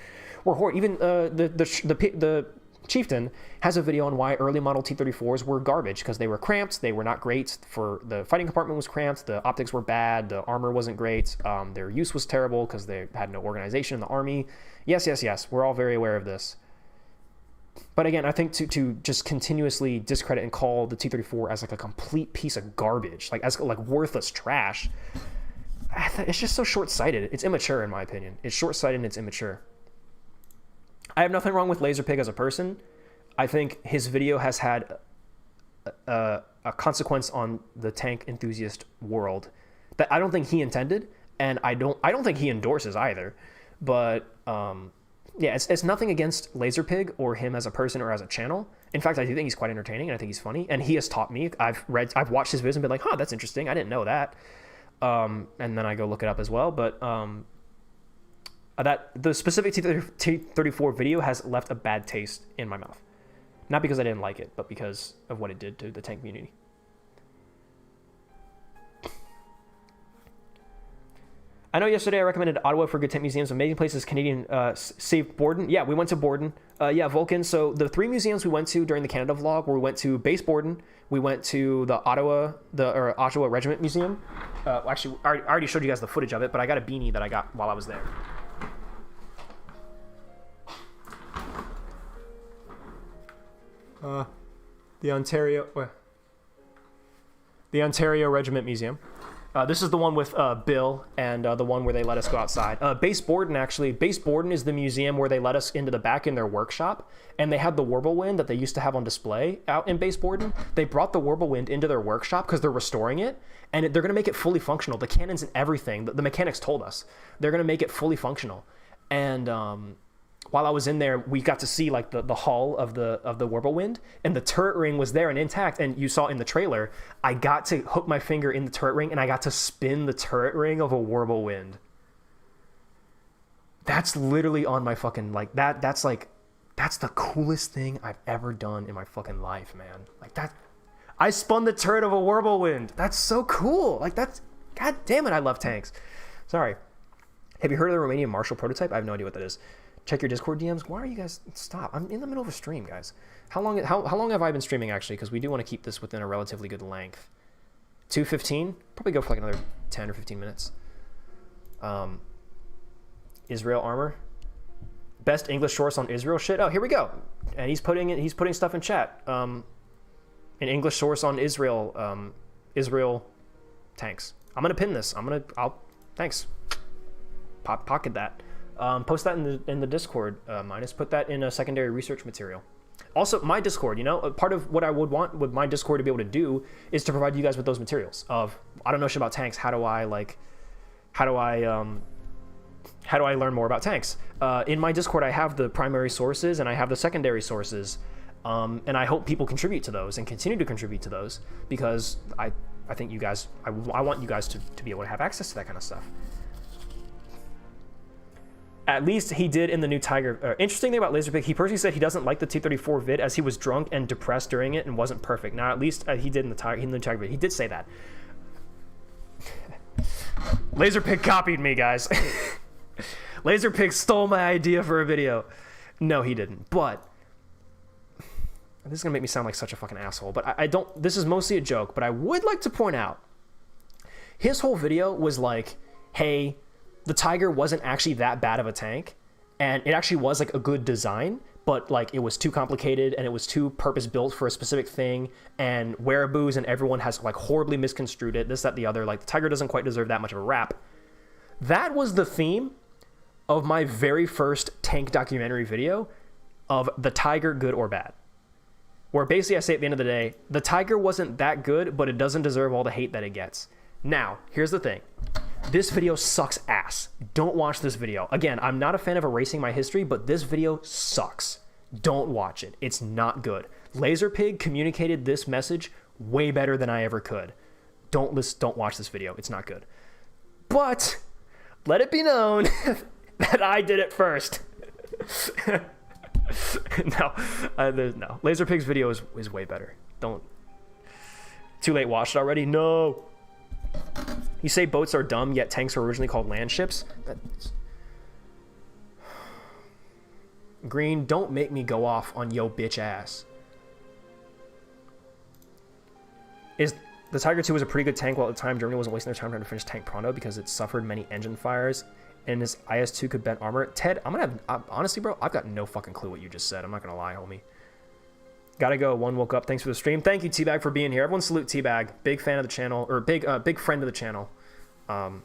were horrible. Even the Chieftain has a video on why early model T-34s were garbage because they were cramped, they were not great for the fighting compartment was cramped, the optics were bad, the armor wasn't great, their use was terrible because they had no organization in the army. Yes, we're all very aware of this. But again, I think to just continuously discredit and call the T-34 as like a complete piece of garbage, like as like worthless trash, it's just so short-sighted. It's immature in my opinion. It's short-sighted and it's immature. I have nothing wrong with Laserpig as a person. I think his video has had a consequence on the tank enthusiast world that I don't think he intended, and I don't think he endorses either. But yeah, it's nothing against Laserpig or him as a person or as a channel. In fact, I do think he's quite entertaining and I think he's funny, and he has taught me. I've watched his videos and been like, "Huh, that's interesting. I didn't know that." And then I go look it up as well. But that the specific T-34 video has left a bad taste in my mouth. Not because I didn't like it, but because of what it did to the tank community. I know yesterday I recommended Ottawa for good tank museums. Amazing places, Canadian, save Borden. Yeah, we went to Borden. Yeah, Vulcan. So the 3 museums we went to during the Canada vlog were we went to Base Borden, we went to the Ottawa Regiment Museum. Actually, I already showed you guys the footage of it, but I got a beanie that I got while I was there. The Ontario Regiment Museum. This is the one with Bill and the one where they let us go outside. Base Borden, actually. Base Borden is the museum where they let us into the back in their workshop, and they had the Wirbelwind that they used to have on display out in Base Borden. They brought the Wirbelwind into their workshop because they're restoring it, and they're going to make it fully functional. The cannons and everything, the mechanics told us, they're going to make it fully functional. And while I was in there, we got to see like the hull of the Wirbelwind, and the turret ring was there and intact. And you saw in the trailer, I got to hook my finger in the turret ring and I got to spin the turret ring of a Wirbelwind. That's literally on my fucking like that. That's the coolest thing I've ever done in my fucking life, man. Like that, I spun the turret of a Wirbelwind. That's so cool. Like that's, god damn it, I love tanks. Sorry. Have you heard of the Romanian Marshall prototype? I have no idea what that is. Check your Discord DMs. Why are you guys... Stop. I'm in the middle of a stream, guys. How long have I been streaming, actually? Because we do want to keep this within a relatively good length. 2:15? Probably go for like another 10 or 15 minutes. Israel armor. Best English source on Israel shit. Oh, here we go. And he's putting stuff in chat. An English source on Israel tanks. I'm gonna pin this. Thanks. Pocket that. Post that in the Discord, Minus. Put that in a secondary research material. Also, my Discord, you know, part of what I would want with my Discord to be able to do is to provide you guys with those materials of, I don't know shit about tanks. How do I learn more about tanks? In my Discord, I have the primary sources and I have the secondary sources. And I hope people contribute to those and continue to contribute to those, because I think you guys, I want you guys to be able to have access to that kind of stuff. At least he did in the new Tiger. Interesting thing about Laserpig, he personally said he doesn't like the T34 vid as he was drunk and depressed during it and wasn't perfect. Now, at least he did in the Tiger vid. He did say that. Laserpig copied me, guys. Laserpig stole my idea for a video. No, he didn't. But this is gonna make me sound like such a fucking asshole. But I don't. This is mostly a joke. But I would like to point out, his whole video was like, "Hey, the Tiger wasn't actually that bad of a tank, and it actually was like a good design, but like it was too complicated and it was too purpose built for a specific thing, and Wereaboos and everyone has like horribly misconstrued it, this, that, the other. Like the Tiger doesn't quite deserve that much of a rap." That was the theme of my very first tank documentary video of the Tiger, good or bad. Where basically I say at the end of the day, the Tiger wasn't that good, but it doesn't deserve all the hate that it gets. Now, here's the thing. This video sucks ass. Don't watch this video. Again, I'm not a fan of erasing my history, but this video sucks. Don't watch it. It's not good. Laserpig communicated this message way better than I ever could. Don't watch this video. It's not good. But let it be known that I did it first. No. Laserpig's video is way better. Don't. Too late, watched already? No. You say boats are dumb, yet tanks were originally called land ships? Green, don't make me go off on yo bitch ass. The Tiger II was a pretty good tank, while at the time Germany wasn't wasting their time trying to finish Tank Pronto because it suffered many engine fires, and this IS-2 could bend armor. Ted, honestly, bro, I've got no fucking clue what you just said. I'm not gonna lie, homie. Gotta go. One woke up. Thanks for the stream. Thank you, Teabag, for being here. Everyone salute Teabag. Big fan of the channel, or big friend of the channel. Love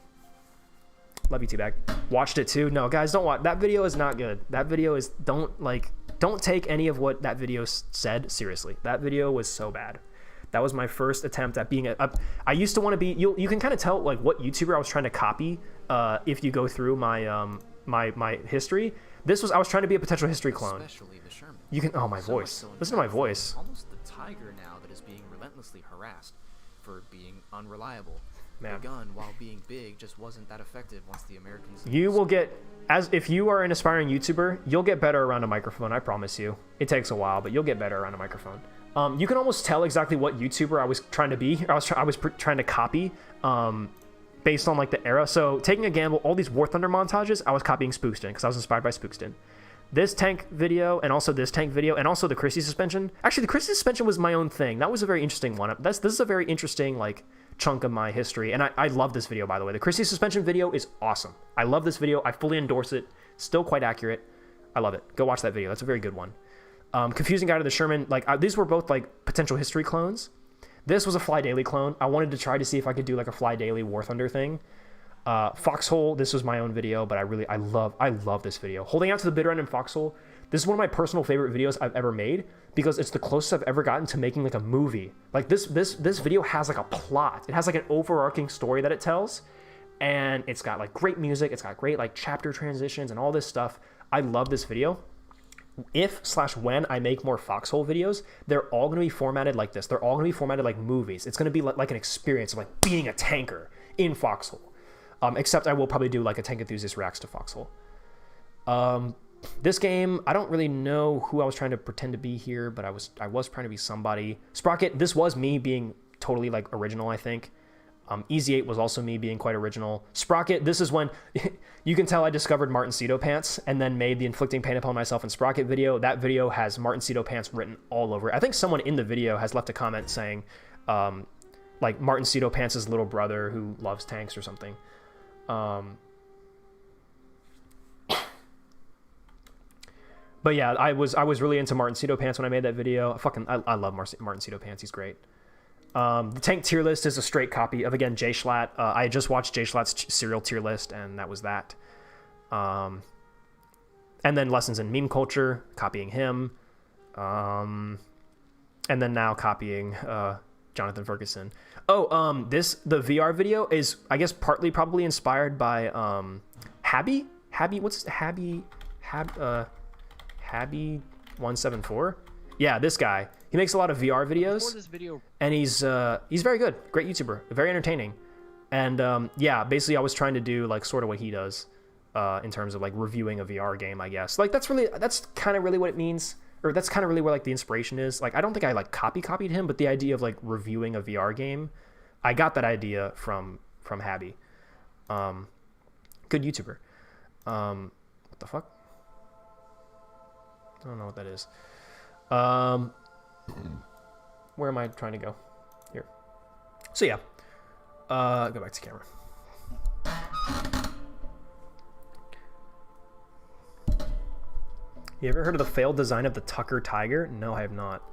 you, Teabag. Watched it too. No, guys, don't watch. That video is not good. That video is, don't take any of what that video said seriously. That video was so bad. That was my first attempt at being I used to want to be, you can kind of tell like what YouTuber I was trying to copy if you go through my my history. I was trying to be a potential history clone. Especially the Sherman. You can, oh, my voice. Listen to my voice. Almost the Tiger now that is being relentlessly harassed for being unreliable. Man. The gun, while being big, just wasn't that effective once the Americans... You will get, if you are an aspiring YouTuber, you'll get better around a microphone, I promise you. It takes a while, but you'll get better around a microphone. You can almost tell exactly what YouTuber I was trying to be. I was trying to copy based on like the era. So taking a gamble, all these War Thunder montages, I was copying Spookston because I was inspired by Spookston. This tank video, and also this tank video, and also the Christie suspension. Actually, the Christie suspension was my own thing. That was a very interesting one. This is a very interesting like chunk of my history, and I love this video, by the way. The Christie suspension video is awesome. I love this video. I fully endorse it. Still quite accurate. I love it. Go watch that video. That's a very good one. Confusing Guy to the Sherman, like these were both like potential history clones. This was a Fly Daily clone. I wanted to try to see if I could do like a Fly Daily War Thunder thing. Foxhole, this was my own video, but I love this video. Holding Out to the Bitter End in Foxhole, this is one of my personal favorite videos I've ever made because it's the closest I've ever gotten to making like a movie. Like this video has like a plot. It has like an overarching story that it tells, and it's got like great music. It's got great like chapter transitions and all this stuff. I love this video. If/when I make more Foxhole videos, they're all going to be formatted like this. They're all going to be formatted like movies. It's going to be like an experience of like being a tanker in Foxhole. Except I will probably do like a Tank Enthusiast reacts to Foxhole. This game, I don't really know who I was trying to pretend to be here, but I was trying to be somebody. Sprocket, this was me being totally like original, I think. Easy 8 was also me being quite original. Sprocket, this is when you can tell I discovered Martin Cito Pants and then made the Inflicting Pain Upon Myself in Sprocket video. That video has Martin Cito Pants written all over it. I think someone in the video has left a comment saying like Martin Cito Pants' little brother who loves tanks or something. But yeah, I was really into Martin Cito Pants when I made that video. I love Martin Cito Pants. He's great. The tank tier list is a straight copy of, again, Jay Schlatt. I just watched Jay Schlatt's serial tier list, and that was that. And then Lessons in Meme Culture, copying him. And then now copying Jonathan Ferguson. Oh, the VR video is, I guess, partly probably inspired by Habby, what's Habby 174? Yeah, this guy. He makes a lot of VR videos. Before this video, And he's very good. Great YouTuber. Very entertaining. And yeah, basically I was trying to do like sort of what he does in terms of like reviewing a VR game, I guess. Like that's kind of really what it means. Or that's kind of really where like the inspiration is. Like I don't think I like copied him, but the idea of like reviewing a VR game, I got that idea from Habby. Good YouTuber. What the fuck? I don't know what that is. Where am I trying to go? Here. So yeah. Go back to camera. You ever heard of the failed design of the Tucker Tiger? No, I have not.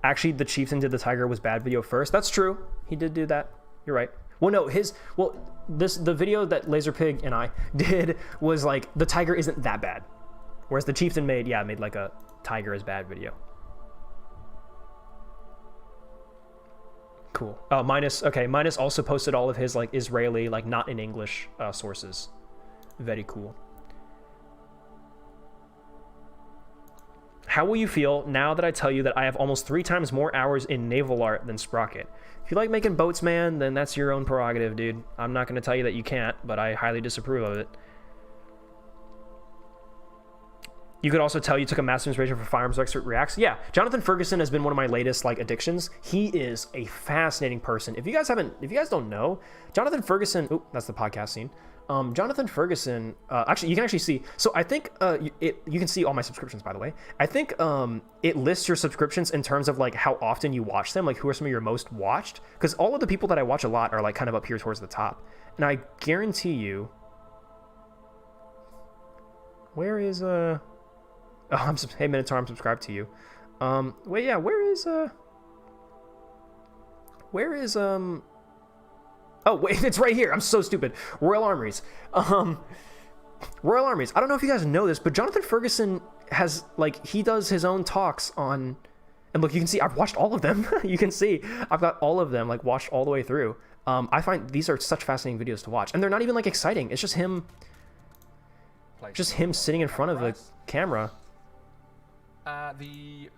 Actually, the Chieftain did the Tiger was bad video first. That's true. He did do that. You're right. Well, no, the video that Laserpig and I did was like the Tiger isn't that bad, whereas the Chieftain made like a Tiger is bad video. Cool. Oh, Minus also posted all of his like Israeli, like not in English sources. Very cool. How will you feel now that I tell you that I have almost 3 times more hours in naval art than Sprocket? If you like making boats, man, then that's your own prerogative, dude. I'm not going to tell you that you can't, but I highly disapprove of it. You could also tell you took a massive inspiration for Firearms Expert Reacts. Yeah, Jonathan Ferguson has been one of my latest like addictions. He is a fascinating person. If you guys don't know, Jonathan Ferguson, oh, that's the podcast scene. Jonathan Ferguson, actually, you can actually see, so I think you can see all my subscriptions, by the way. I think it lists your subscriptions in terms of like how often you watch them, like who are some of your most watched, because all of the people that I watch a lot are like kind of up here towards the top. And I guarantee you, where is, hey Minotaur, I'm subscribed to you. Wait, yeah, where is, oh, wait, it's right here. I'm so stupid. Royal Armories. Royal Armories. I don't know if you guys know this, but Jonathan Ferguson has, like, he does his own talks on... And look, you can see, I've watched all of them. You can see, I've got all of them, like, watched all the way through. I find these are such fascinating videos to watch. And they're not even, like, exciting. It's just him... Just him sitting in front of the camera. The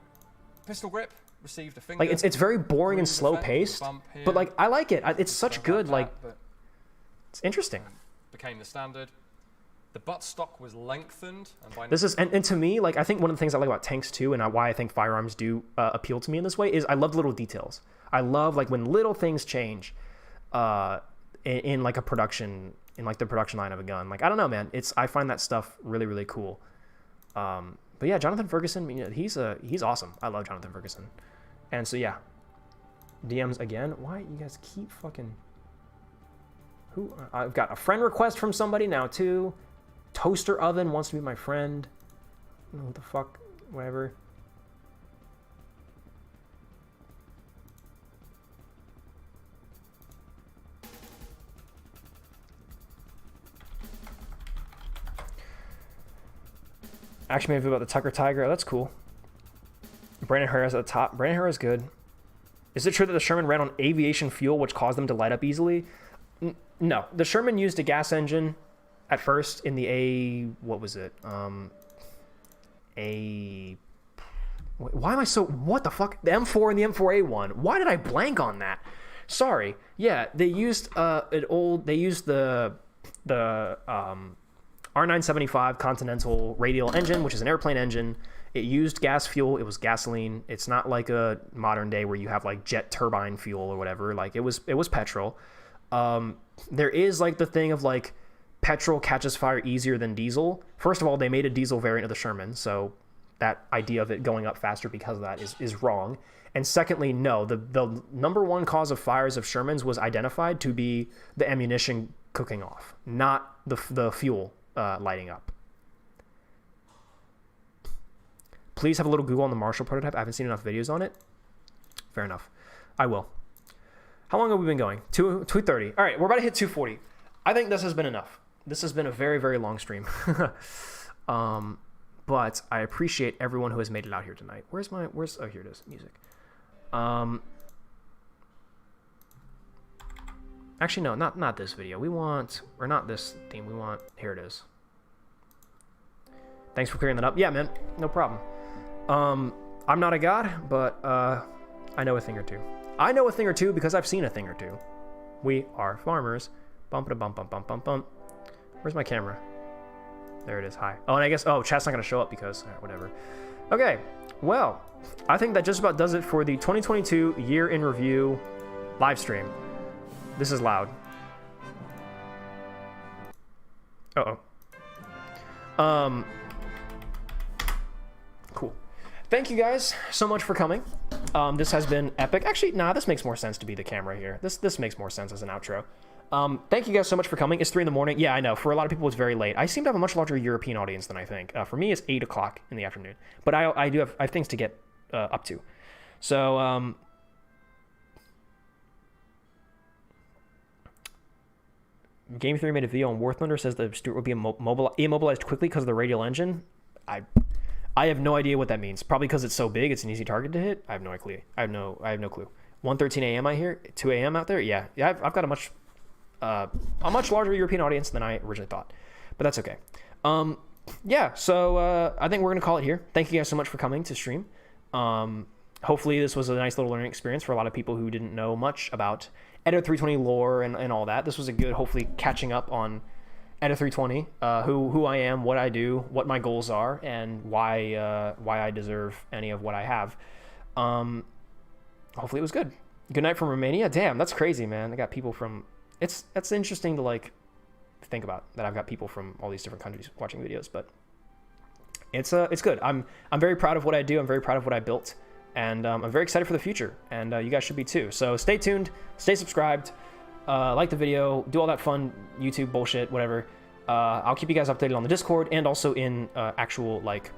pistol grip received a finger. Like it's very boring and slow paced, but like I like it. It's such good like it's interesting. Became the standard. The buttstock was lengthened. And by this is and to me, like I think one of the things I like about tanks too, and why I think firearms do appeal to me in this way is I love little details. I love like when little things change in like a production, in like the production line of a gun. Like I don't know, man. I find that stuff really really cool. But yeah, Jonathan Ferguson, you know, he's awesome. I love Jonathan Ferguson. And so yeah, DMs again. Why you guys keep fucking... Who? I've got a friend request from somebody now too. Toaster Oven wants to be my friend. I don't know what the fuck, whatever. Actually made a video about the Tucker Tiger. Oh, that's cool. Brandon Herrera's at the top. Brandon Herrera's good. Is it true that the Sherman ran on aviation fuel, which caused them to light up easily? No. The Sherman used a gas engine at first in the what was it? Why am I so... What the fuck? The M4 and the M4A1. Why did I blank on that? Sorry. Yeah, they used They used the R975 Continental radial engine, which is an airplane engine. It used gas fuel. It was gasoline. It's not like a modern day where you have like jet turbine fuel or whatever. Like it was petrol. There is like the thing of like petrol catches fire easier than diesel. First of all, they made a diesel variant of the Sherman, so that idea of it going up faster because of that is wrong. And secondly, no, the number one cause of fires of Shermans was identified to be the ammunition cooking off, not the fuel lighting up. Please have a little Google on the Marshall prototype. I haven't seen enough videos on it. Fair enough. I will. How long have we been going? 2:30. All right, we're about to hit 2:40. I think this has been enough. This has been a very, very long stream. But I appreciate everyone who has made it out here tonight. Oh, here it is. Music. Actually, no, not this video. Or not this theme. Here it is. Thanks for clearing that up. Yeah, man, no problem. I'm not a god, but I know a thing or two. I know a thing or two because I've seen a thing or two. We are farmers. Bump da bump bump bump bump bump. Where's my camera? There it is. Hi. Oh, and I guess chat's not gonna show up because whatever. Okay. Well, I think that just about does it for the 2022 year in review live stream. This is loud. Cool. Thank you guys so much for coming. This has been epic. Actually, nah, this makes more sense to be the camera here. This makes more sense as an outro. Thank you guys so much for coming. It's 3 in the morning. Yeah, I know. For a lot of people, it's very late. I seem to have a much larger European audience than I think. For me, it's 8 o'clock in the afternoon. But I have things to get up to. So, Game Theory made a video on War Thunder, says that Stuart will be immobilized quickly because of the radial engine. I have no idea what that means. Probably because it's so big, it's an easy target to hit. I have no clue. I have no clue. 1:13 a.m. I hear 2 a.m. out there. Yeah. I've got a much larger European audience than I originally thought, but that's okay. Yeah. So I think we're gonna call it here. Thank you guys so much for coming to stream. Hopefully this was a nice little learning experience for a lot of people who didn't know much about Edit 320 lore and all that. This was a good, hopefully catching up on Edit 320, who I am, what I do, what my goals are, and why I deserve any of what I have. Hopefully it was good. Good night from Romania. Damn, that's crazy, man. I got people from. That's interesting to like think about that. I've got people from all these different countries watching videos, but it's good. I'm very proud of what I do. I'm very proud of what I built, and I'm very excited for the future. And you guys should be too. So stay tuned, stay subscribed. Like the video, do all that fun YouTube bullshit, whatever. I'll keep you guys updated on the Discord and also in actual like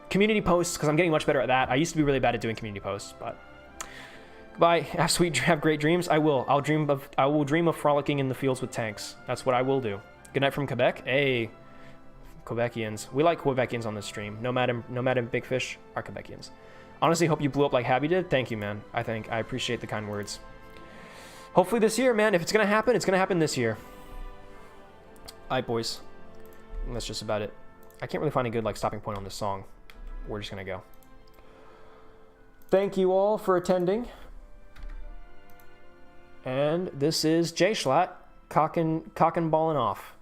community posts, because I'm getting much better at that. I used to be really bad at doing community posts, but goodbye. Have great dreams. I will. I will dream of frolicking in the fields with tanks. That's what I will do. Good night from Quebec. Hey, Quebecians. We like Quebecians on this stream. Nomad and Big Fish are Quebecians. Honestly, hope you blew up like Habby did. Thank you, man. I appreciate the kind words. Hopefully this year, man. If it's gonna happen, it's gonna happen this year. Alright, boys. And that's just about it. I can't really find a good like stopping point on this song. We're just gonna go. Thank you all for attending. And this is Jay Schlatt cocking ballin' off.